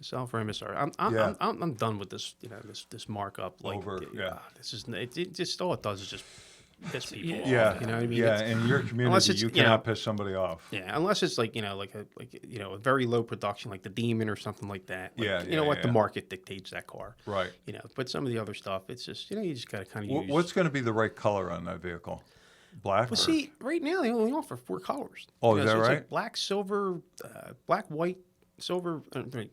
sell for MSR. Yeah. I'm done with this, you know, this markup. Like, this is it just all it does is just piss people off. yeah, You know what I mean? yeah. It's- In your unless community, it's, you you know, cannot piss somebody off. yeah, unless it's like, you know, like a very low production, like the Demon or something like that. Like, Yeah, you know yeah, what, the yeah. market dictates that car. Right. You know, but some of the other stuff, it's just, you know, you just got to kind of use. What's going to be the right color on that vehicle? Black. Well, or- see, right now they only offer 4 colors. Oh, You is know, that so it's right? like black, silver, black, white, silver, right,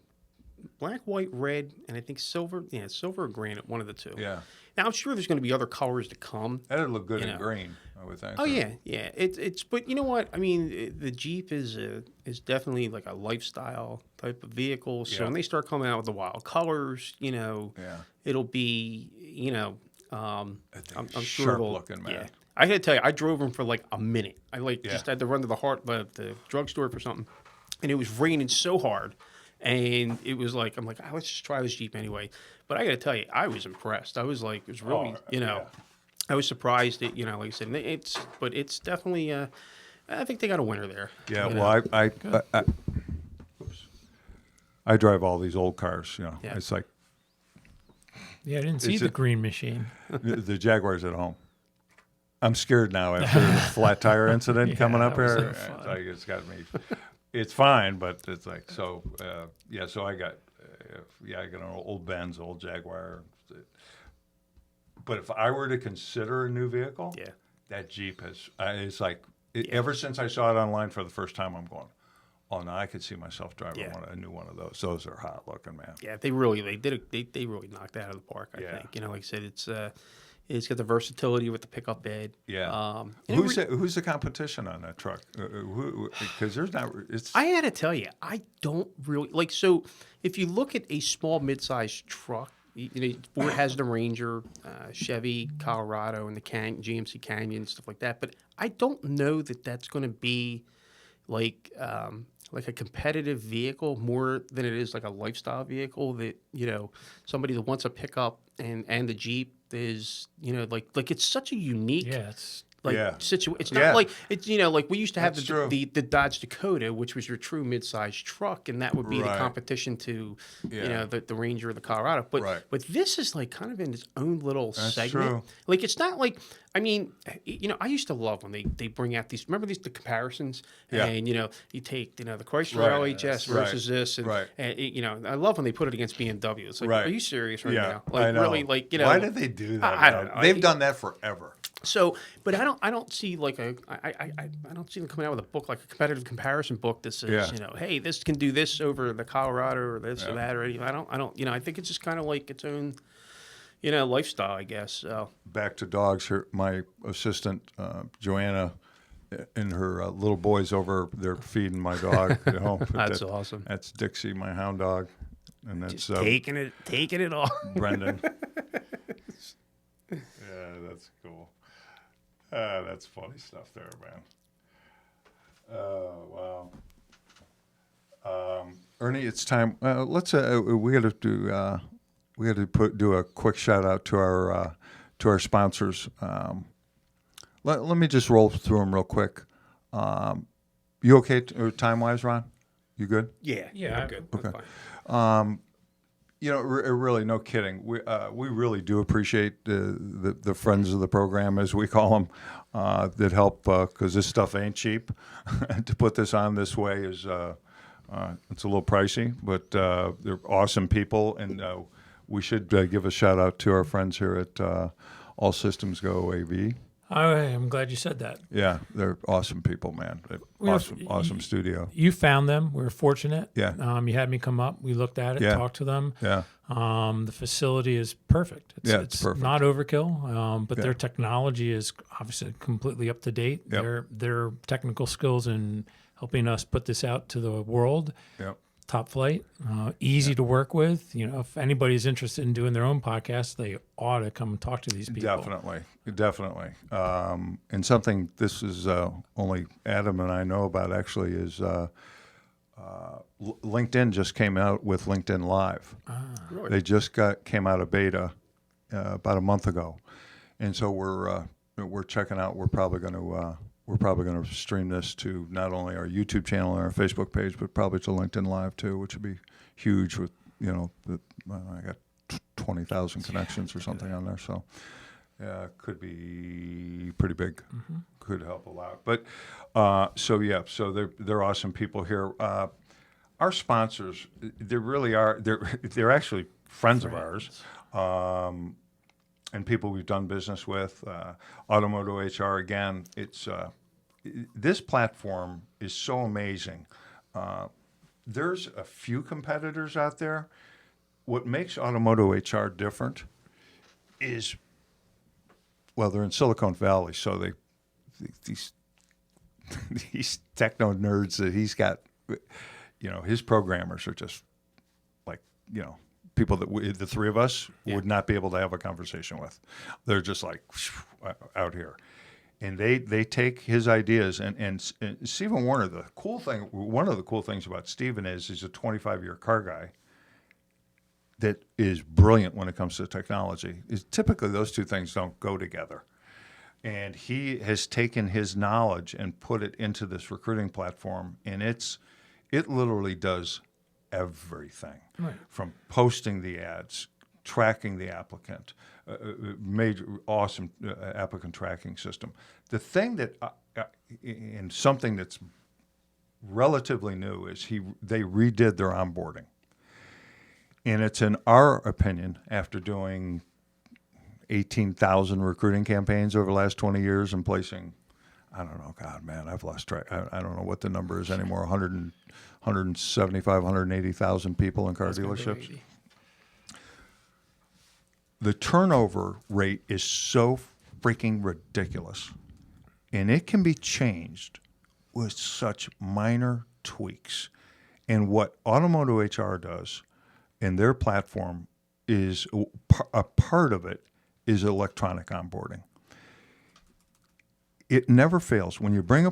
black, white, red, and I think silver. Yeah, silver or granite, one of the two. Yeah, Now I'm sure there's going to be other colors to come. that'd look good You in know. green, I would think. Oh yeah, yeah. It's but you know what? I mean, the Jeep is definitely like a lifestyle type of vehicle. So Yeah. when they start coming out with the wild colors, you know, Yeah. it'll be, you know, I'm sure sharp it'll. looking, man. Yeah. I got to tell you, I drove them for like a minute. I Yeah. just had to run to the drugstore for something, and it was raining so hard, and it was like I'm like, let's just try this Jeep anyway. But I got to tell you, I was impressed. I was like, it was really, you know, yeah. I was surprised that, you know, like I said, it's definitely. I think they got a winner there. Yeah, you know? well, I drive all these old cars. You know, Yeah. it's like Yeah, I didn't see Is the it- green machine. the Jaguar's at home. I'm scared now after the flat tire incident Yeah, coming up that was here. no It's fun. like it's got me. It's fine, but it's like so. Yeah, so I got I got an old Benz, old Jaguar. But if I were to consider a new vehicle, Yeah. that Jeep has. It's like ever since I saw it online for the first time, I'm going. Oh no, I could see myself driving Yeah. a new one of those. Those are hot looking, man. Yeah, they did it. They really knocked that out of the park. I Yeah. think. You know, like I said, it's got the versatility with the pickup bed. Yeah. And Who's the competition on that truck? Because there's not. It's I had to tell you, I don't really like. So, if you look at a small mid-sized truck, you know, Ford has the Ranger, Chevy Colorado, and the GMC Canyon, stuff like that. But I don't know that that's going to be like a competitive vehicle more than it is like a lifestyle vehicle. That, you know, somebody that wants a pickup and the Jeep is, you know, like it's such a unique. Yeah, it's Situation. It's not Yeah. like it's, you know, like we used to have That's true. the Dodge Dakota, which was your true mid-sized truck, and that would be the Right. competition to, Yeah. you know, the Ranger or the Colorado. But Right. but this is like kind of in its own little That's segment. true. Like it's not like, I mean, you know, I used to love when they bring out these. Remember the comparisons? Yeah. And you know, you take, you know, the Chrysler Right. LHS Right. versus this, and, Right. you know, I love when they put it against BMW. It's like, Right. are you serious right yeah, now? Like I know. really, like, you know, Why did they do that? I don't man? know. They've done that forever. So, but I don't see like I don't see them coming out with a book like a competitive comparison book that says, Yeah. you know, hey, this can do this over the Colorado or this Yeah. or that or anything. I don't, you know, I think it's just kind of like its own, you know, lifestyle, I guess. So, Back to dogs. My assistant Joanna and her little boys over there feeding my dog at home. That's awesome. That's Dixie, my hound dog, and that's just taking it all. Brendan. Yeah, that's cool. That's funny stuff there, man. Wow. Ernie, it's time. Let's. We got to do a quick shout out to our sponsors. Let me just roll through them real quick. You okay time wise, Ron? You good? Yeah, Yeah, I'm good. okay. I'm fine. You know, really, no kidding. We really do appreciate the friends of the program, as we call them, that help because this stuff ain't cheap. To put this on this way is it's a little pricey, but they're awesome people, and we should give a shout out to our friends here at All Systems Go AV. I'm glad you said that. Yeah, they're awesome people, man. Awesome studio. You found them. We were fortunate. Yeah. You had me come up. We looked at it, Yeah. talked to them. Yeah, The facility is perfect. It's perfect. Not overkill, but Yeah. their technology is obviously completely up to date. Yep. Their technical skills in helping us put this out to the world, yep. top flight, easy to work with. You know, if anybody's interested in doing their own podcast, they ought to come and talk to these people. Definitely. And something this is only Adam and I know about actually is LinkedIn just came out with LinkedIn Live. Really? They just came out of beta about a month ago, and so we're checking out. We're probably going to stream this to not only our YouTube channel and our Facebook page, but probably to LinkedIn Live too, which would be huge. With I got 20,000 connections or something on there, so it could be pretty big. Could help a lot. But so they're awesome people here. Our sponsors, they really are. They're actually friends of ours. And people we've done business with. Automotive HR, again, it's this platform is so amazing. There's a few competitors out there. What makes Automotive HR different is, well, they're in Silicon Valley, so these techno nerds that he's got, his programmers are just like, people that the three of us would not be able to have a conversation with. They're just like out here. And they take his ideas and Stephen Warner, one of the cool things about Stephen is he's a 25-year car guy that is brilliant when it comes to technology. Typically those two things don't go together. And he has taken his knowledge and put it into this recruiting platform, and it literally does everything, Right. from posting the ads, tracking the applicant, major awesome applicant tracking system. The thing that, and something that's relatively new, is they redid their onboarding, and it's in our opinion, after doing 18,000 recruiting campaigns over the last 20 years and placing, I don't know, God, man, I've lost track. I don't know what the number is anymore. 175, 180,000 people in car dealerships. Crazy. The turnover rate is so freaking ridiculous, and it can be changed with such minor tweaks. And what Automotive HR does in their platform is a part of it is electronic onboarding. It never fails. When you bring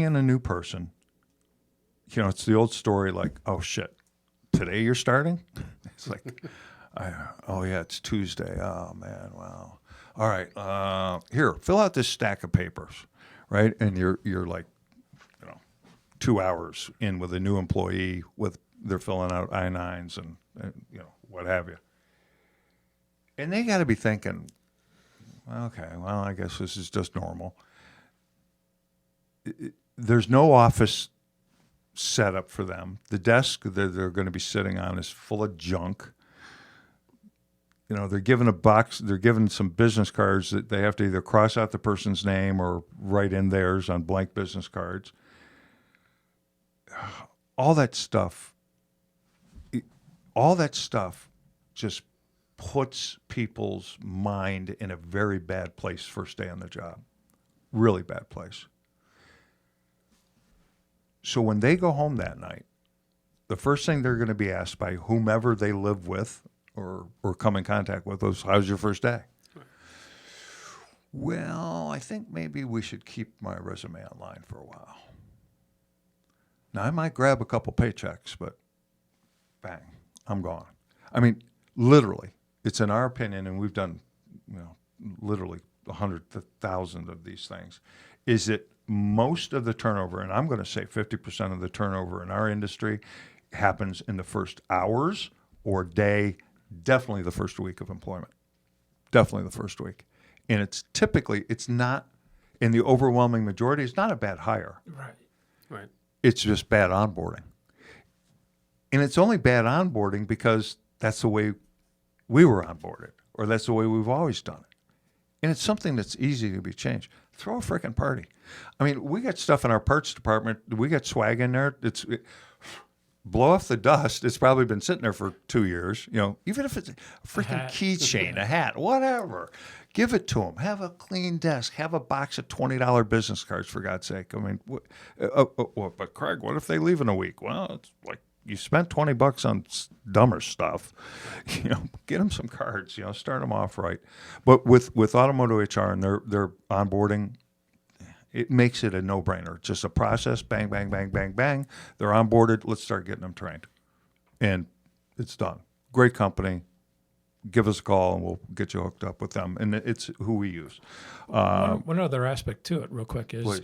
in a new person, it's the old story like, oh shit, today you're starting? It's like, oh yeah, it's Tuesday. Oh man, wow. All right, here, fill out this stack of papers, right? And you're like, 2 hours in with a new employee they're filling out I-9s and what have you. And they got to be thinking, okay, well, I guess this is just normal. There's no office set up for them. The desk that they're going to be sitting on is full of junk. They're given a box, they're given some business cards that they have to either cross out the person's name or write in theirs on blank business cards. All that stuff just puts people's mind in a very bad place first day on the job. Really bad place. So when they go home that night, the first thing they're going to be asked by whomever they live with or come in contact with is, how's your first day? Right. Well, I think maybe we should keep my resume online for a while. Now, I might grab a couple paychecks, but bang, I'm gone. I mean, literally, it's in our opinion, and we've done, literally 100,000 of these things, is that most of the turnover, and I'm going to say 50% of the turnover in our industry happens in the first hours or day, definitely the first week of employment. Definitely the first week. And it's not, in the overwhelming majority, it's not a bad hire. Right. It's just bad onboarding. And it's only bad onboarding because that's the way we were onboarded, or that's the way we've always done it. And it's something that's easy to be changed. Throw a frickin' party. I mean, we got stuff in our parts department. We got swag in there. Blow off the dust. It's probably been sitting there for 2 years. Even if it's a freaking keychain, a hat, whatever. Give it to them. Have a clean desk. Have a box of $20 business cards, for God's sake. I mean, but Craig, what if they leave in a week? Well, it's like you spent $20 on dumber stuff. Get them some cards. Start them off right. But with Automotive HR and their onboarding, It makes it a no-brainer. It's just a process. Bang, bang, bang, bang, bang. They're onboarded. Let's start getting them trained, and it's done. Great company. Give us a call, and we'll get you hooked up with them. And it's who we use. One other aspect to it, real quick, is Please.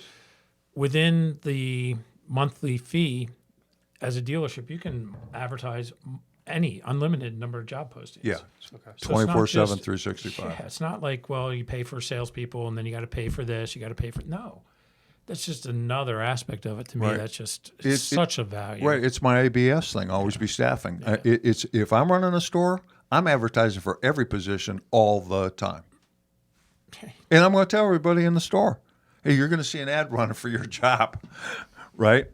within the monthly fee, as a dealership, you can advertise any unlimited number of job postings. Yeah, Okay. So it's not 24/7, just- 365. Yeah, it's not like, well, you pay for salespeople and then you got to pay for this, you got to pay for no. That's just another aspect of it to me. Right. That's just It- such a value. Right, it's my ABS thing. Always be staffing. It's if I'm running a store, I'm advertising for every position all the time, and I'm going to tell everybody in the store, "Hey, you're going to see an ad running for your job," right?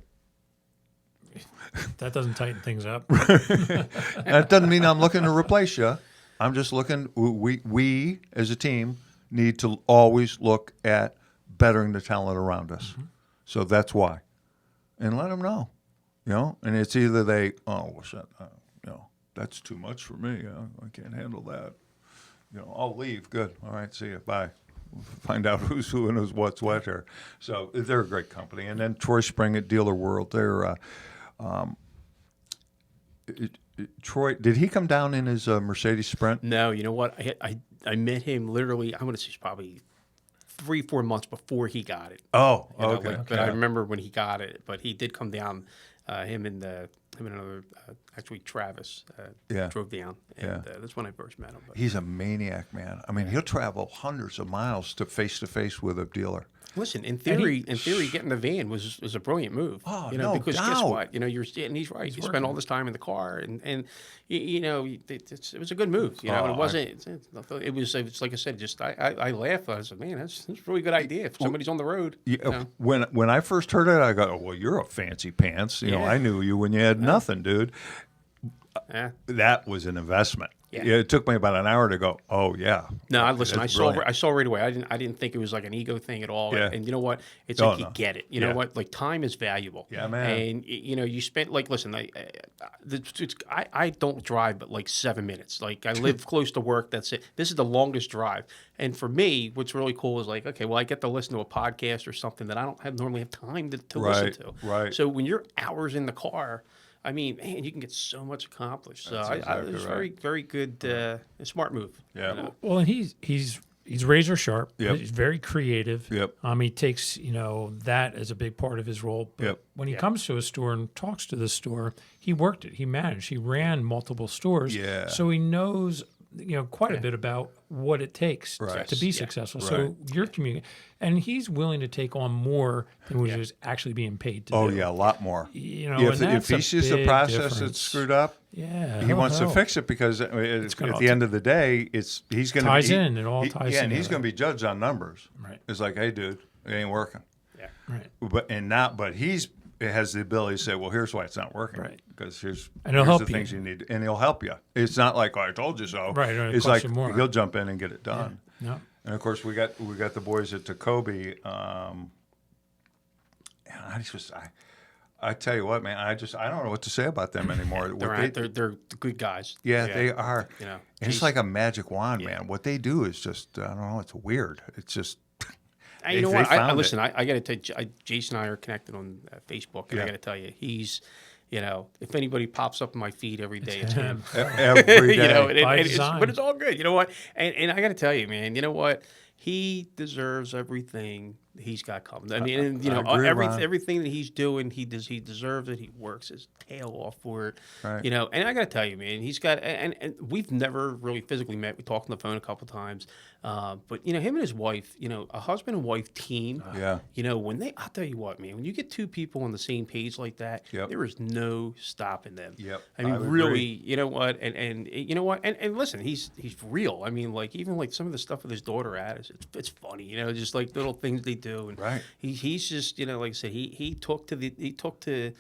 That doesn't tighten things up. That doesn't mean I'm looking to replace you. I'm just looking. We as a team need to always look at bettering the talent around us. So that's why, and let them know, And it's either they, well, shit, that's too much for me. I can't handle that. I'll leave. Good. All right. See you. Bye. We'll find out who's who and who's what's what here. So they're a great company. And then Troy Spring at Dealer World. They're Troy. Did he come down in his Mercedes Sprint? No, you know what? I met him literally. I'm going to say probably 3-4 months before he got it. Oh, You know, okay. But I remember when he got it. But he did come down. Him and another, actually Travis, Yeah. drove down, and Yeah. that's when I first met him. But He's a maniac, man. I mean, he'll travel hundreds of miles to face with a dealer. listen, in theory, getting the van was a brilliant move. Oh, you know, no because guess doubt. what? And he's right. You spend all this time in the car, and it was a good move. Oh, it wasn't. It was like I said. Just I laughed. I said, man, that's a really good idea. If somebody's on the road, Yeah, when I first heard it, I go, "Oh, well, you're a fancy pants." Yeah. I knew you when you had nothing, dude. yeah. That was an investment. Yeah. It took me about an hour to go, "Oh yeah." No, listen. That's I saw brilliant. right away. I didn't think it was like an ego thing at all. Yeah. And you know what? It's Oh, like you no. get it. You know Yeah. what? Like time is valuable. Yeah, man. And you spent like listen. I don't drive but like 7 minutes. Like I live close to work. That's it. This is the longest drive. And for me, what's really cool is like, okay, well, I get to listen to a podcast or something that I don't normally have time to listen to. Right. So when you're hours in the car. I mean, man, you can get so much accomplished. So That's it exactly was right. very, very good, a smart move. Yeah. You know? Well, and he's razor sharp. Yep. He's very creative. Yep. He takes that as a big part of his role. But Yep. when he comes to a store and talks to the store, he worked it. He managed. He ran multiple stores. Yeah. So he knows quite a bit about what it takes Right. to be successful. So you're communicating, and he's willing to take on more than what he was actually being paid to Oh do. yeah, a lot more. Yeah, if and that's he a sees the big process difference. that's screwed up, Yeah, he he'll wants to help. fix it because at gonna the end of the day, he's going to Ties in. It all ties Yeah, and he's together. going to be judged on numbers. Right. It's like, hey, dude, it ain't working. Yeah. Right. But it has the ability to say, well, here's why it's not working. Right. Because here's And he'll the help you. things you need, and he'll help you. It's not like, oh, I told you so. Right, it It's costs like you more. he'll jump in and get it done. Yeah. And of course, we got the boys at Tacoby. And I tell you what, man, I don't know what to say about them anymore. They're good guys. Yeah, they are. You know, And it's like a magic wand, man. What they do is just, I don't know, it's weird. It's just, And you know they what? found Listen, it. I got to tell you, Jason and I are connected on Facebook, and I Yeah. got to tell you, he's, if anybody pops up in my feed every day, it's him. every day. By But design. it's all good. You know what? And I got to tell you, man, you know what? He deserves everything he's got coming. I mean, and, I agree, Ron. everything that he's doing, he deserves it. He works his tail off for it. Right. And I got to tell you, man, he's got, and we've never really physically met. We talked on the phone a couple times, but him and his wife, a husband and wife team. Yeah. I'll tell you what, man, when you get two people on the same page like that, Yep. there is no stopping them. Yep, I mean, I would really, agree. you know what, and you know what, and listen, he's real. I mean, like even like some of the stuff with his daughter at it's funny, just like little things they do, and Right. he's just like I said, he took to the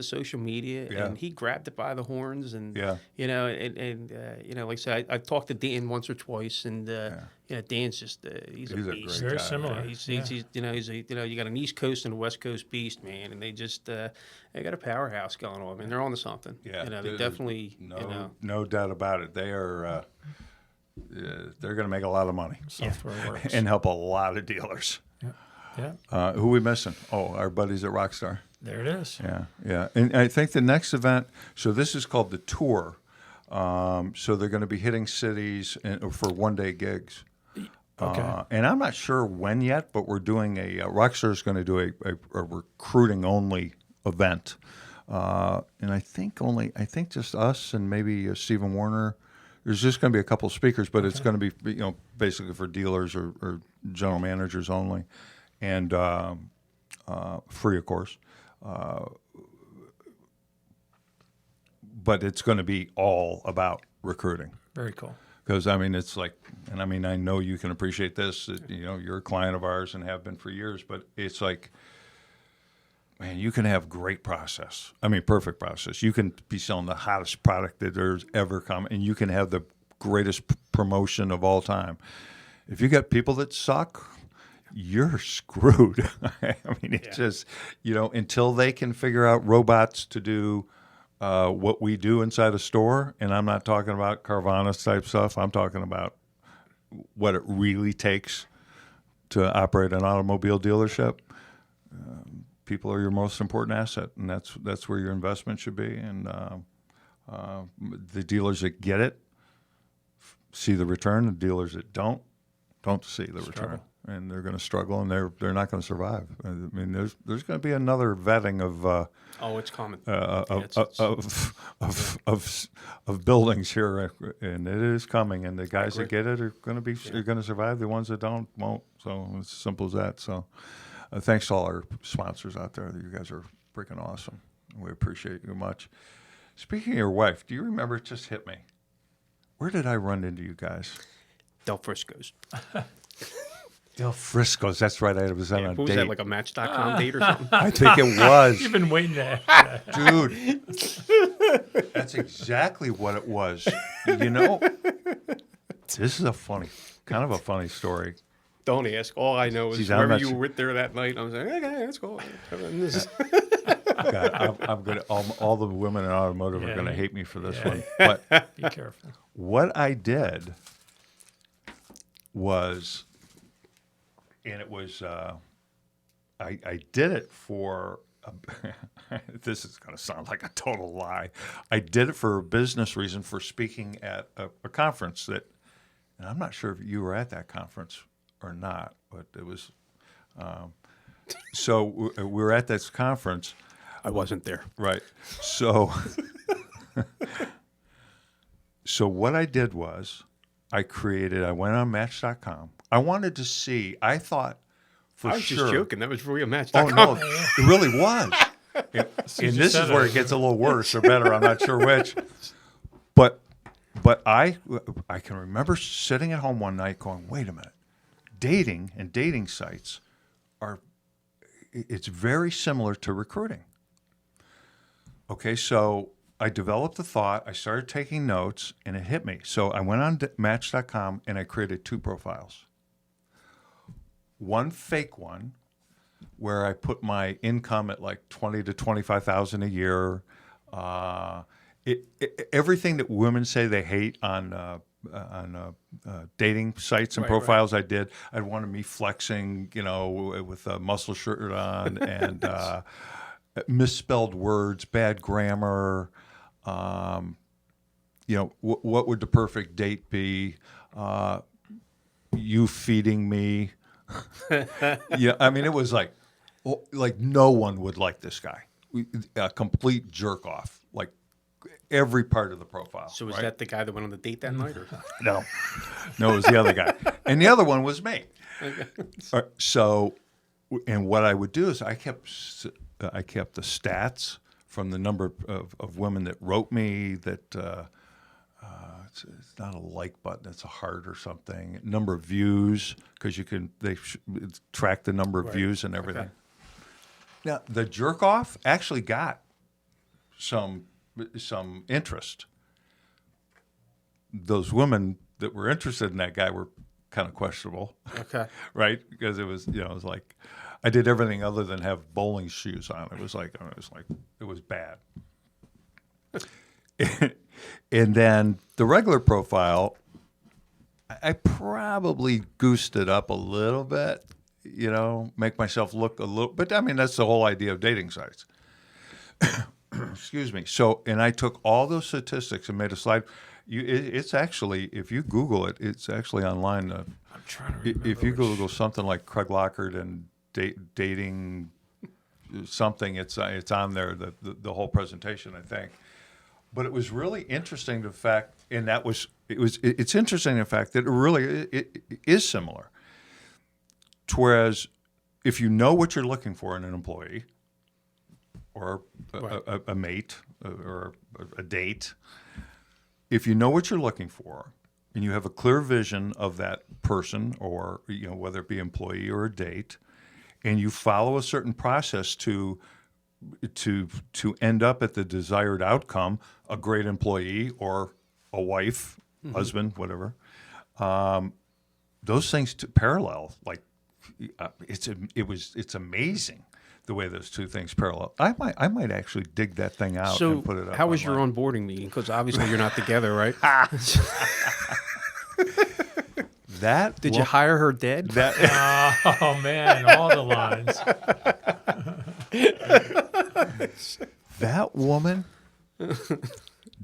social media Yeah. and he grabbed it by the horns and Yeah. like I said, I've talked to Dan once or twice and Dan's just he's a He's a beast. great Very guy. similar. He's Yeah. you got an East Coast and a West Coast beast, man, and they just they got a powerhouse going on, and they're on to something. Yeah. they There's definitely No doubt about it. They are, they're going to make a lot of money Software works. and help a lot of dealers. Yeah. Who we missing? Oh, our buddies at Rockstar. There it is. Yeah. And I think the next event, so this is called the Tour. So they're going to be hitting cities for one-day gigs. Okay. And I'm not sure when yet, but we're doing Rockstar is going to do a recruiting-only event. And I think just us and maybe Stephen Warner. There's just going to be a couple of speakers, but it's going to be basically for dealers or general managers only, and free, of course. But it's going to be all about recruiting. Very cool. Because, I mean, it's like, and I mean, I know you can appreciate this, that, you're a client of ours and have been for years, but it's like, man, you can have great process. I mean, perfect process. You can be selling the hottest product that there's ever come, and you can have the greatest promotion of all time. If you got people that suck, you're screwed. I mean, it's just, until they can figure out robots to do what we do inside a store, and I'm not talking about Carvana type stuff. I'm talking about what it really takes to operate an automobile dealership. People are your most important asset, and that's where your investment should be. And the dealers that get it see the return. The dealers that don't see the return, and they're going to struggle, and they're not going to survive. I mean, there's going to be another vetting of it's common. of buildings here, and it is coming. And the guys that get it are going to survive. The ones that don't won't. So it's as simple as that. So. Thanks to all our sponsors out there. You guys are freaking awesome. We appreciate you much. Speaking of your wife, do you remember, it just hit me, where did I run into you guys? Del Frisco's. Del Frisco's, that's right. I was on a What was date. that, like a Match.com date or something? I think it was. You've been waiting to ask that. Dude, that's exactly what it was. This is kind of a funny story. Don't ask. All I know is Jeez, whoever you were with there that night, I was like, okay, let's go. God, I'm gonna. All the women in automotive are gonna hate me for this one. But Be careful. what I did was, and it was, I did it for. This is gonna sound like a total lie. I did it for a business reason, for speaking at a conference that, and I'm not sure if you were at that conference or not, but it was. So we were at this conference. I wasn't there. Right. So, so what I did was I went on Match.com. I wanted to see, I thought for I was sure. just joking. That was for real Match.com. Oh, no, it really was. And this is where it gets a little worse or better. I'm not sure which. But I can remember sitting at home one night going, wait a minute. Dating and dating sites it's very similar to recruiting. Okay, so I developed a thought, I started taking notes, and it hit me. So I went on Match.com and I created 2 profiles. One fake one, where I put my income at like $20,000 to $25,000 a year. Everything that women say they hate on dating sites and profiles, I did. I wanted me flexing, with a muscle shirt on and misspelled words, bad grammar. What would the perfect date be? You feeding me. Yeah, I mean, it was like no one would like this guy. A complete jerk off, like every part of the profile. So was right? that the guy that went on the date that night? Or? No, it was the other guy, and the other one was me. So, and what I would do is I kept the stats from the number of women that wrote me that it's not a like button, it's a heart or something. Number of views, because they track the number of views and everything. Okay. Now the jerk off actually got some interest. Those women that were interested in that guy were kind of questionable. Okay. Right? Because it was like I did everything other than have bowling shoes on. It was bad. And then the regular profile, I probably goosed it up a little bit, make myself look a little. But I mean, that's the whole idea of dating sites. Excuse me. So, and I took all those statistics and made a slide. It's actually, if you Google it, it's actually online. I'm trying to remember. If you Google something like Craig Lockard and dating something, it's on there, the whole presentation, I think. But it was really interesting the fact, and it's interesting the fact that it is similar. Whereas if you know what you're looking for in an employee or a mate or a date, if you know what you're looking for and you have a clear vision of that person or, whether it be employee or a date, and you follow a certain process to end up at the desired outcome, a great employee or a wife, husband, whatever, those things parallel. Like it's amazing the way those two things parallel. I might actually dig that thing out So and put it up. how was your online. onboarding meeting? Because obviously you're not together, right? Did you hire her dead? Oh man, all the lines.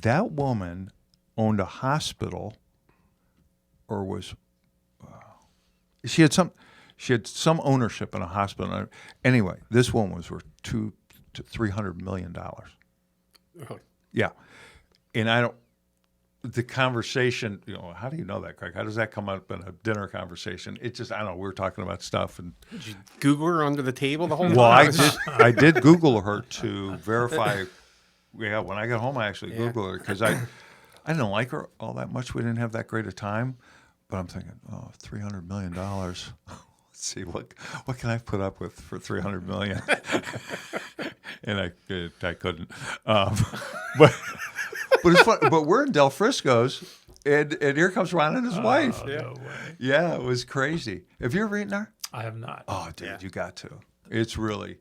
That woman owned a hospital, or was she had some ownership in a hospital. Anyway, this woman was worth $200 to $300 million. Oh, Yeah, and I don't. The conversation, how do you know that, Craig? How does that come up in a dinner conversation? It just, I don't know. We were talking about stuff, and did you Google her under the table the whole time? well, I did Google her to verify. Yeah, when I got home, I actually Googled her because I didn't like her all that much. We didn't have that great a time, but I'm thinking, $300 million. Let's see what can I put up with for $300 million, and I couldn't. But it's fun. But we're in Del Frisco's, and here comes Ron and his wife. No way. Yeah, it was crazy. Have you ever eaten there? I have not. Oh, dude, Yeah. you got to. It's really.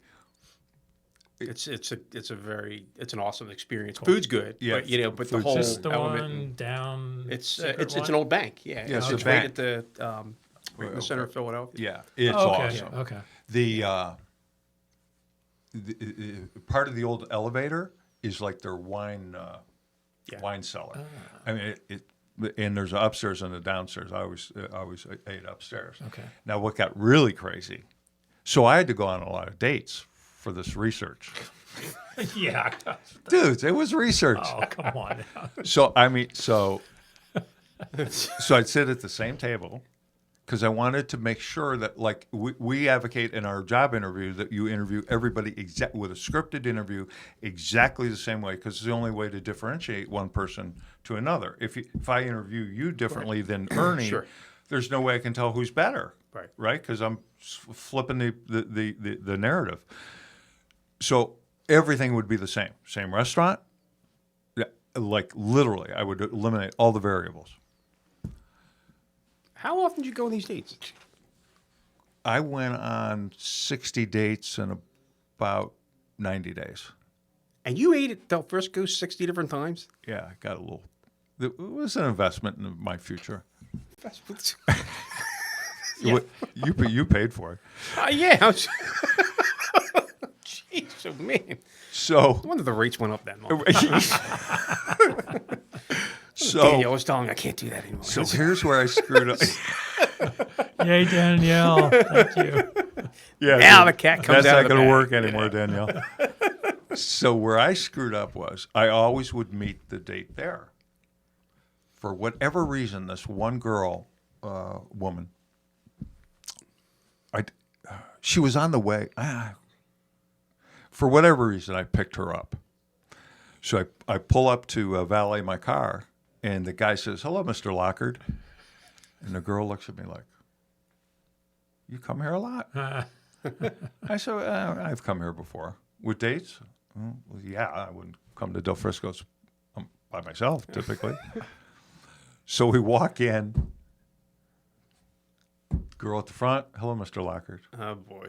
It's an awesome experience. Food's good, Yeah, but the food's whole Just the element. one down. It's Secret an old bank. Yeah, Yeah, it's it's a right bank. at the right in the center of Philadelphia. Yeah, it's Oh, okay. awesome. Okay. The part of the old elevator is like their wine cellar. I mean, and there's an upstairs and a downstairs. I always ate upstairs. Okay. Now, what got really crazy? So I had to go on a lot of dates for this research. Yeah. Dudes, it was research. Oh, come on. So so I'd sit at the same table because I wanted to make sure that, like, we advocate in our job interview that you interview everybody with a scripted interview exactly the same way, because it's the only way to differentiate one person to another. If I interview you differently than Ernie, Sure. there's no way I can tell who's better, Right. Because I'm flipping the narrative. So everything would be the same. Same restaurant. Yeah, like literally, I would eliminate all the variables. How often did you go on these dates? I went on 60 dates in about 90 days. And you ate at Del Frisco 60 different times? Yeah, I got a little. It was an investment in my future. Yeah. You paid for it. Yeah. Jeez, oh man. So No wonder the rates went up that much. Danielle was telling me I can't do that anymore. So here's where I screwed up. Yay, Danielle. Thank you. Yeah, Now the cat comes that's out not of the going to bag. work anymore, Danielle. So where I screwed up was I always would meet the date there. For whatever reason, this one girl, woman, she was on the way. For whatever reason, I picked her up. So I pull up to valet my car, and the guy says, "Hello, Mr. Lockard." And the girl looks at me like, "You come here a lot?" I said, "I've come here before." With dates? Well, yeah, I wouldn't come to Del Frisco's by myself, typically. So we walk in. Girl at the front, "Hello, Mr. Lockard." Oh boy.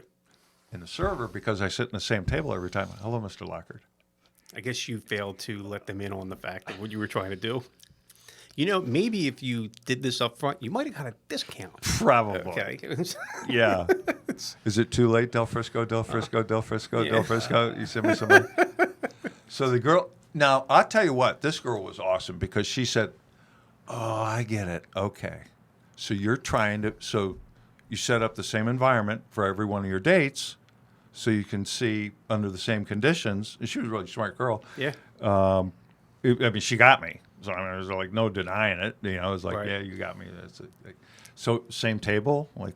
And the server, because I sit in the same table every time, "Hello, Mr. Lockard." I guess you failed to let them in on the fact of what you were trying to do. You know, maybe if you did this up front, you might have got a discount. Probably. Okay. Yeah. Is it too late, Del Frisco, Del Frisco, Del Frisco, Del Frisco? You send me somebody. So the girl, now I'll tell you what, this girl was awesome because she said, "Oh, I get it. Okay, so you're trying to, so you set up the same environment for every one of your dates, so you can see under the same conditions." And she was a really smart girl. Yeah. I mean, she got me. So I mean, there was like no denying it. You know, it was like, Right. yeah, you got me. That's it. Like, so same table, like.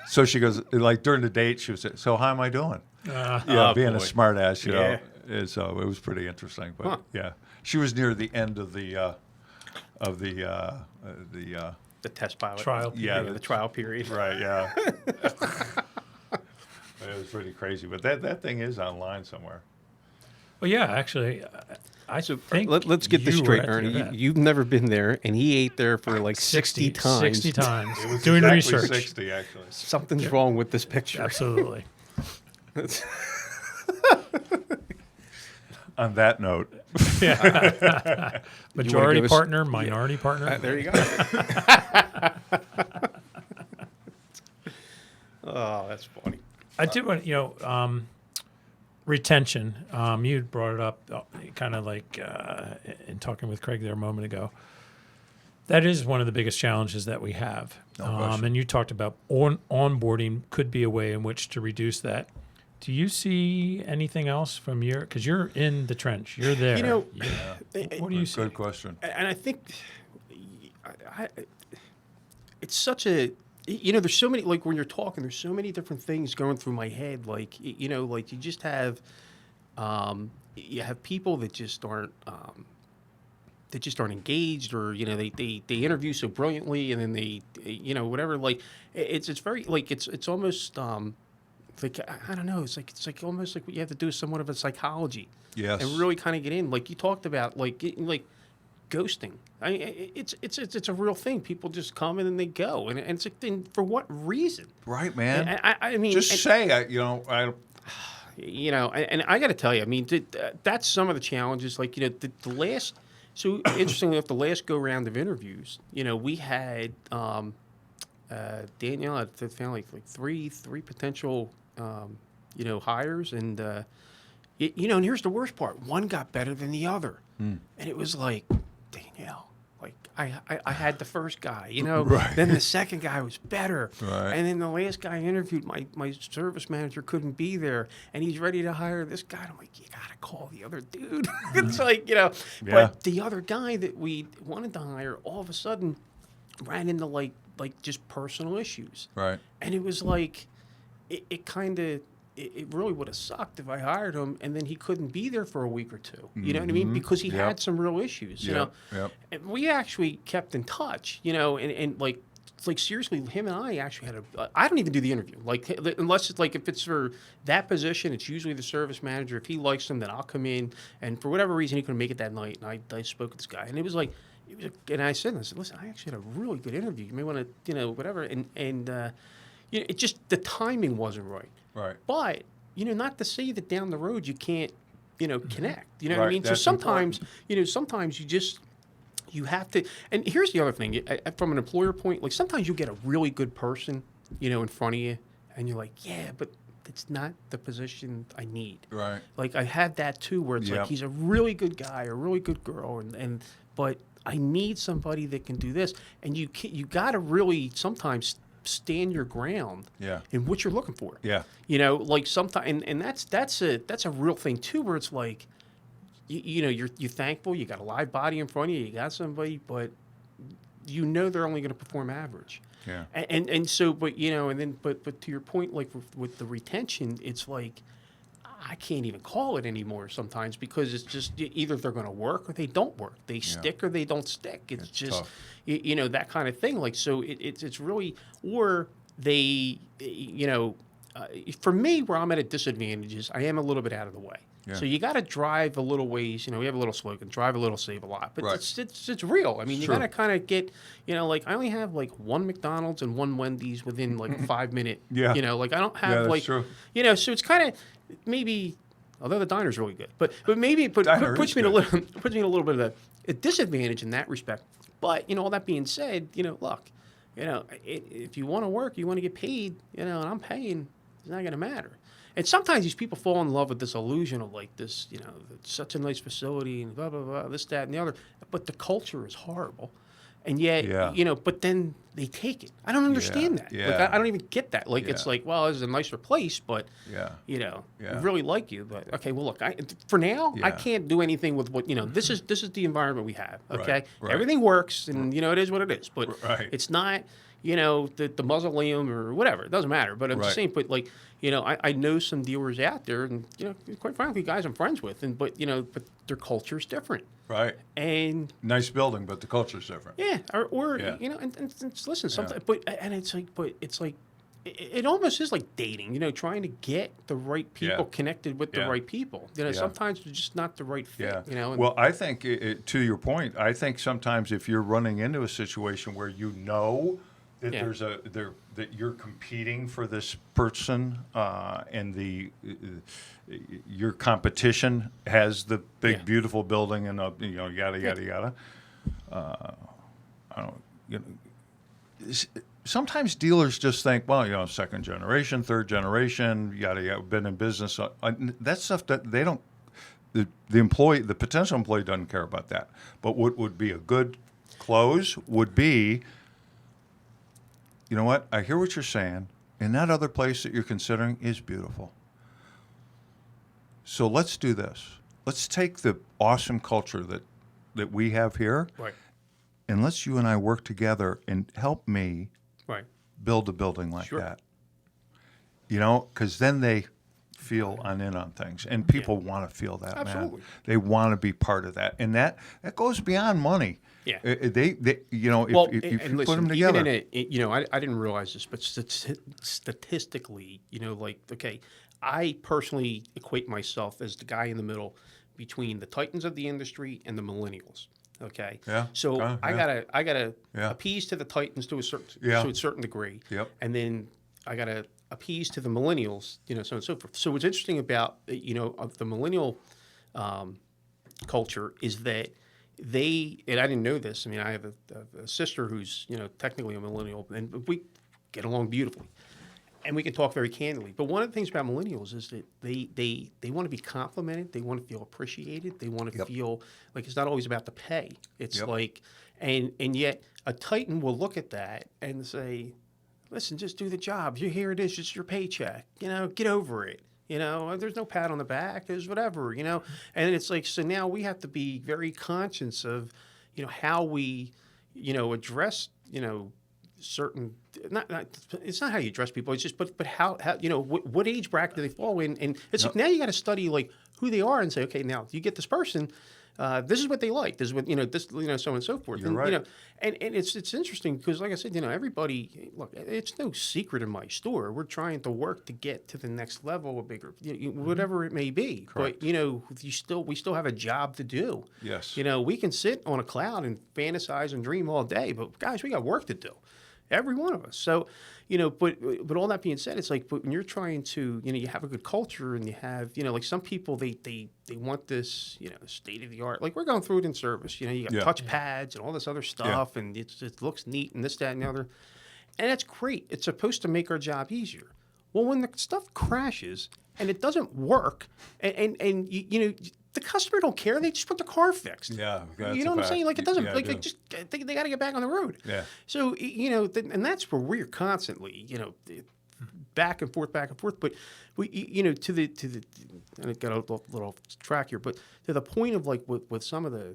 So she goes, like during the date, she was, so how am I doing? Oh, Being a boy. smart ass, you know. Yeah. And so it was pretty interesting. But Huh. yeah, she was near the end of the The test pilot. Trial yeah, The trial period. right, yeah. It was pretty crazy, but that thing is online somewhere. Well, yeah, actually, I think Let's get this you were straight, at the Ernie. event. You've never been there, and he ate there for like 60 times. 60 times. It was Doing exactly research. 60, actually. Something's wrong with this picture. Absolutely. On that note, Majority give us- partner, minority partner. There you go. Oh, that's funny. I did want, retention. You brought it up kind of like in talking with Craig there a moment ago. That is one of the biggest challenges that we have. question. And you talked about onboarding could be a way in which to reduce that. Do you see anything else from your, because you're in the trench, you're there. You know, What do you see? good question. And I think it's such a, there's so many, like when you're talking, there's so many different things going through my head. Like, like you just have, you have people that just aren't engaged, or, they interview so brilliantly, and then they, whatever, like it's very, like, it's almost, like, I don't know, it's like almost like what you have to do is somewhat of a psychology. Yes. And really kind of get in, like you talked about, like ghosting. I mean, it's a real thing. People just come in and they go, and it's like, then for what reason? Right, man. And I mean, Just and, say, I and I got to tell you, I mean, that's some of the challenges. Like, the last, so interestingly enough, the last go round of interviews, we had Danielle had found like three potential hires, and and here's the worst part: one got better than the other, and it was like, Danielle, like I had the first guy, Right. then the second guy was better, Right. and then the last guy I interviewed, my service manager couldn't be there, and he's ready to hire this guy. And I'm like, you gotta call the other dude. It's like, Yeah. but the other guy that we wanted to hire, all of a sudden, ran into like just personal issues. Right. And it was like, it kind of, it really would have sucked if I hired him and then he couldn't be there for a week or two. You know what I mean? Because he Yep. had some real issues, you know. Yep. And we actually kept in touch, and like seriously, him and I actually had I don't even do the interview. Like, unless it's like, if it's for that position, it's usually the service manager. If he likes him, then I'll come in. And for whatever reason, he couldn't make it that night. And I spoke with this guy, and it was like, and I said, listen, I actually had a really good interview. You may want to, whatever. And it just, the timing wasn't right. Right. But, not to say that down the road you can't, connect. You know what I Right, mean? So that's sometimes, sometimes you have to. And here's the other thing, from an employer point, like sometimes you get a really good person, in front of you, and you're like, yeah, but it's not the position I need. Right. Like I had that too, where it's Yep. like he's a really good guy, or a really good girl, but I need somebody that can do this, and you got to really sometimes stand your ground. Yeah. In what you're looking for. Yeah. Like sometimes, and that's a real thing too, where it's like, you're thankful, you got a live body in front of you, you got somebody, but they're only going to perform average. Yeah. And so, but but to your point, like with the retention, it's like, I can't even call it anymore sometimes, because it's just either they're going to work or they don't work. They stick or they don't stick. It's just, tough. That kind of thing. Like, so it's really, or they, for me, where I'm at a disadvantage is I am a little bit out of the way. Yeah. So you got to drive a little ways. We have a little slogan: drive a little, save a lot. But Right. it's real. I mean, you True. got to kind of get, like I only have like one McDonald's and one Wendy's within like a 5-minute. Yeah. Like I don't have Yeah, that's like, true. so it's kind of maybe, although the diner's really good, but maybe it Diner puts is me in a good. little bit of a disadvantage in that respect. But all that being said, look, if you want to work, you want to get paid, and I'm paying, it's not going to matter. And sometimes these people fall in love with this illusion of like this, it's such a nice facility and blah, blah, blah, this, that, and the other. But the culture is horrible. And yet, Yeah. but then they take it. I don't understand that. Yeah. Like, I don't even get that. Like, it's Yeah. like, well, this is a nicer place, but, Yeah. we Yeah. really like you. But, okay, well, look, for now, I Yeah. can't do anything with what, this is the environment we have, okay? right. Everything works, and, it is what it is. But Right. it's not, the mausoleum or whatever. It doesn't matter. But I'm just Right. saying, but, like, I know some dealers out there, and, quite frankly, guys I'm friends with, but their culture's different. Right. And Nice building, but the culture's different. yeah, or Yeah. and listen, sometimes, but it's like, it almost is like dating, trying to get the right people Yeah. connected with the Yeah. right people. Yeah. Sometimes they're just not the right fit. Yeah. And, Well, I think, to your point, I think sometimes if you're running into a situation where that Yeah. that you're competing for this person, and your competition has the big Yeah. beautiful building and yada yada yada. I don't. Sometimes dealers just think, well, second generation, third generation, yada yada, been in business. That's stuff that they don't. The potential employee doesn't care about that. But what would be a good close would be, you know what? I hear what you're saying, and that other place that you're considering is beautiful. So let's do this. Let's take the awesome culture that we have here, right, and let's you and I work together and help me right, build a building like Sure. that. Because then they feel in on things, and people want to feel that, Absolutely. man. They want to be part of that, and that goes beyond money. Yeah. They if, well, if you and put listen, them together. even I didn't realize this, but statistically, okay, I personally equate myself as the guy in the middle between the titans of the industry and the millennials. Okay. Yeah. So I gotta Yeah. appease to the titans to a certain degree. Yep. And then I gotta appease to the millennials, so on and so forth. So what's interesting about of the millennial culture is that and I didn't know this. I mean, I have a sister who's technically a millennial, and we get along beautifully, and we can talk very candidly. But one of the things about millennials is that they want to be complimented, they want to feel appreciated, they want to feel like it's not always about the pay. It's like, and yet a Titan will look at that and say, "Listen, just do the job. Here it is, just your paycheck. Get over it." There's no pat on the back. There's whatever, and it's like, so now we have to be very conscious of, how we, address, certain, not it's not how you address people. It's just, but how what age bracket do they fall in? And it's like, now you got to study like who they are and say, okay, now you get this person. This is what they like. This is what this, so on and so forth. You're and, right. And it's interesting because, like I said, everybody, look, it's no secret in my store. We're trying to work to get to the next level, a bigger, whatever it may be. Correct. But we still have a job to do. Yes. We can sit on a cloud and fantasize and dream all day, but guys, we got work to do. Every one of us. So, but all that being said, it's like, but when you're trying to, you have a good culture and you have, like some people, they want this, state of the art. Like we're going through it in service. You got touch pads and all this other stuff, and it looks neat and this, that, and the other. And that's great. It's supposed to make our job easier. Well, when the stuff crashes and it doesn't work, and the customer don't care. They just want the car fixed. Yeah, that's you know a what I'm fact. saying? Like it doesn't. Yeah, I Like do. they got to get back on the road. Yeah. So and that's where we're constantly, back and forth. But we, to the. And I got a little off track here, but to the point of like with some of the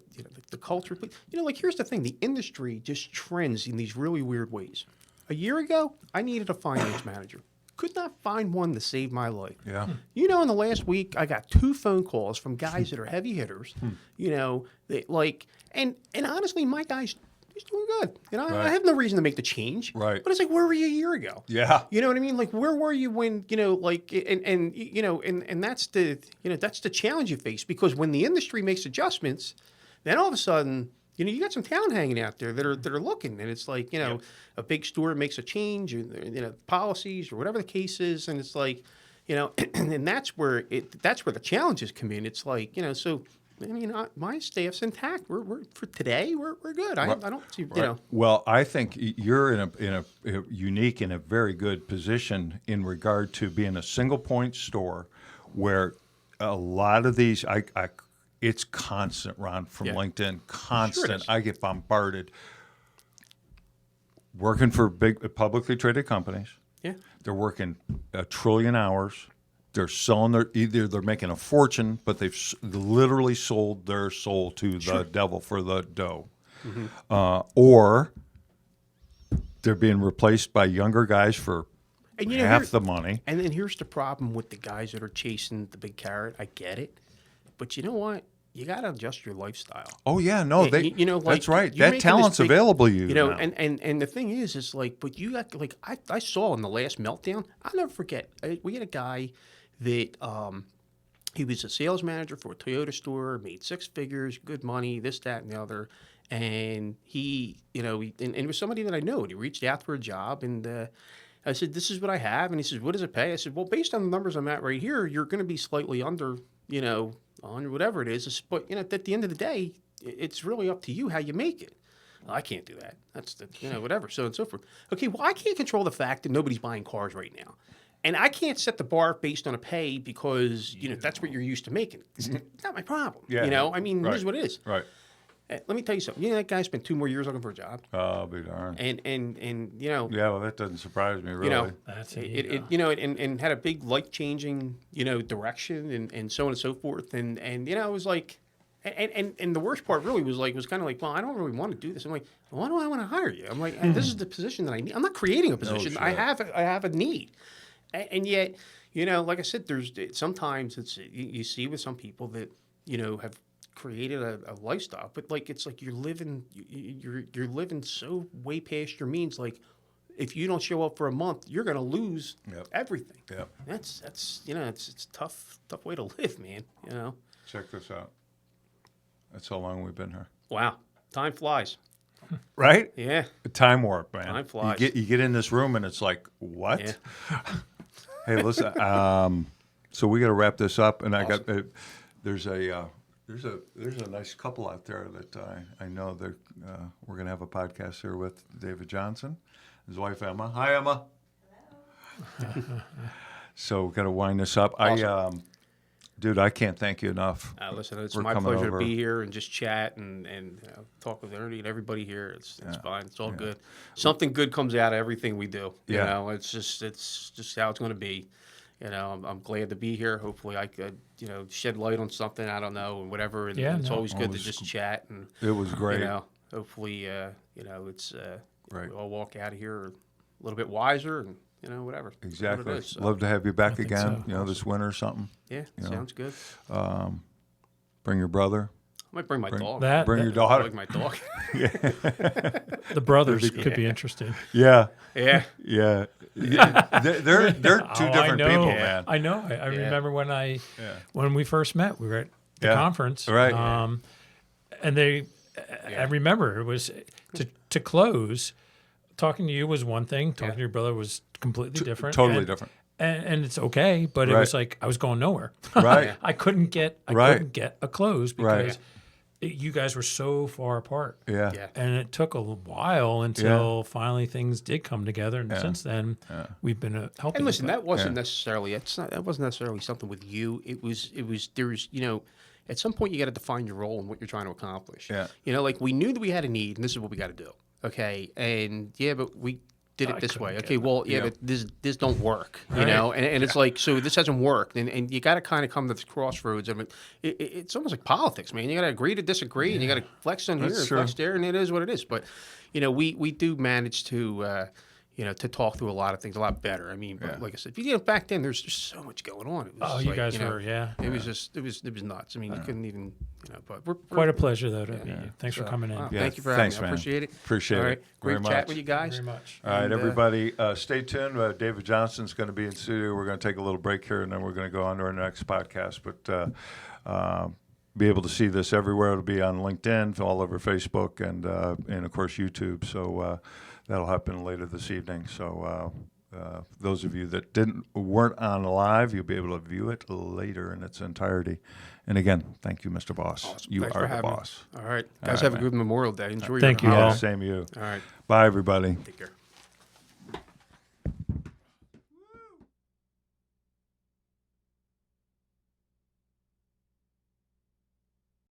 the culture. But like here's the thing: the industry just trends in these really weird ways. A year ago, I needed a finance manager. Could not find one to save my life. Yeah. In the last week, I got 2 phone calls from guys that are heavy hitters. They like, and honestly, my guy's he's doing good. Right. I have no reason to make the change. Right. But it's like, where were you a year ago? Yeah. You know what I mean? Like, where were you when and that's the challenge you face, because when the industry makes adjustments, then all of a sudden. You got some talent hanging out there that are looking, and it's like a big store makes a change, or policies or whatever the case is, and it's like, and that's where the challenges come in. It's like so I mean, my staff's intact. We're for today. We're good. I don't see, you know. Well, I think you're in a unique and a very good position in regard to being a single point store, where a lot of these, it's constant, Ron, from Yeah. LinkedIn, Sure constant. it is. I get bombarded. Working for big publicly traded companies, Yeah. they're working 1 trillion hours. They're selling either they're making a fortune, but they've literally sold their soul to the devil for the dough, or they're being replaced by younger guys for And you know, half the money. And then here's the problem with the guys that are chasing the big carrot. I get it, but you know what? You got to adjust your lifestyle. Oh yeah, no, they. You know, like, that's right. you're That making talent's this big- available to you. You know, now. and the thing is like, but you got like I saw in the last meltdown. I'll never forget. We had a guy that he was a sales manager for a Toyota store, made 6 figures, good money, this, that, and the other. And he, you know, and it was somebody that I know. And he reached out for a job, and I said, "This is what I have." And he says, "What does it pay?" I said, "Well, based on the numbers I'm at right here, you're going to be slightly under, you know, on whatever it is. But you know, at the end of the day, it's really up to you how you make it." I can't do that. That's the, you know, whatever, so on and so forth. Okay, well, I can't control the fact that nobody's buying cars right now. And I can't set the bar based on a pay because, you know, that's what you're used to making. It's not my problem. Yeah. You know, I mean, Right. here's what it is. Right. Let me tell you something. You know, that guy spent 2 more years looking for a job. I'll be darned. And you know, Yeah, well, that doesn't surprise me, really. you know, That's it you know, and had a big life-changing, you know, direction and so on and so forth. And you know, it was like, and the worst part really was kind of like, well, I don't really want to do this. I'm like, why do I want to hire you? I'm like, this is the position that I need. I'm not creating a position. I shit. have a need. And yet, you know, like I said, sometimes you see with some people that, you know, have created a lifestyle, but like it's like you're living so way past your means. Like, if you don't show up for a month, you're going to lose everything. Yep. That's you know, it's a tough way to live, man. You know. Check this out. That's how long we've been here. Wow, time flies. Right? Yeah. Time warp, man. Time flies. You get in this room and it's like, what? Yeah. Hey, listen. So we got to wrap this up, and I got there's a nice couple out there that I know that we're gonna have a podcast here with David Johnson, his wife Emma. Hi, Emma. Hello. So we got to wind this up. Awesome. Dude, I can't thank you enough. Listen, it's for my coming pleasure over. to be here and just chat and you know, talk with Ernie and everybody here. It's fine. It's all good. Something good comes out of everything we do. You Yeah. know, it's just how it's going to be. You know, I'm glad to be here. Hopefully, I could, you know, shed light on something. I don't know, and whatever. And Yeah, it's no. always good to Always just chat and It was great. you know, hopefully, you know, it's Right. we all walk out of here a little bit wiser and you know whatever. What Exactly. it is, so, Love to have you back think again. so. You know, this winter or something. yeah, know. sounds good. Bring your brother. I might bring my dog. Bring your I daughter. like my dog. The brothers could be interested. Yeah. yeah. Yeah. They're two different I know. people, Yeah. man. I know. I remember when we first met, we were at the Yeah. conference, Right. And I remember it was to close. Talking to you was one thing. Talking to your brother was completely different. Totally and, different. And it's okay, but it Right. was like I was going nowhere. Right. I couldn't get Right. a close because Right. you guys were so far apart. Yeah. Yeah. And it took a while until finally things did come together, and since then we've been helping. And listen, each other. that wasn't necessarily that wasn't necessarily something with you. It was there was you know, at some point you got to define your role and what you're trying to accomplish. Yeah. You know, like we knew that we had a need, and this is what we got to do. Okay, and yeah, but we did it this way. couldn't Okay, get well, yeah, but this don't work. You know, and it's like so this hasn't worked, and you got to kind of come to this crossroads. I mean, it's almost like politics, man. You got to agree to disagree, and you got to flex on here That's and true. flex there, and it is what it is. But you know, we do manage to. You know, to talk through a lot of things a lot better. I mean, but like I said, you know, back then there's just so much going on. It was Oh, just you like, guys know, were, yeah. It was just it was nuts. I mean, you couldn't even you know. But we're Quite a pleasure, though, to meet you. Thanks for coming in. wow, Yeah, thank you for having thanks, me. I man. appreciate it. Appreciate All it right, great very chat much. with you guys. Very much. All right, And, everybody, stay tuned. David Johnson's going to be in studio. We're going to take a little break here, and then we're going to go on to our next podcast. But be able to see this everywhere. It'll be on LinkedIn, all over Facebook, and of course YouTube. So that'll happen later this evening. So those of you that weren't on live, you'll be able to view it later in its entirety. And again, thank you, Mr. Boss. Awesome. You Thanks are for the having me. boss. All right. All Guys, right, have man. a good Memorial Day. Enjoy Thank your you all. holiday. Same to you. All right. Bye, everybody. Take care.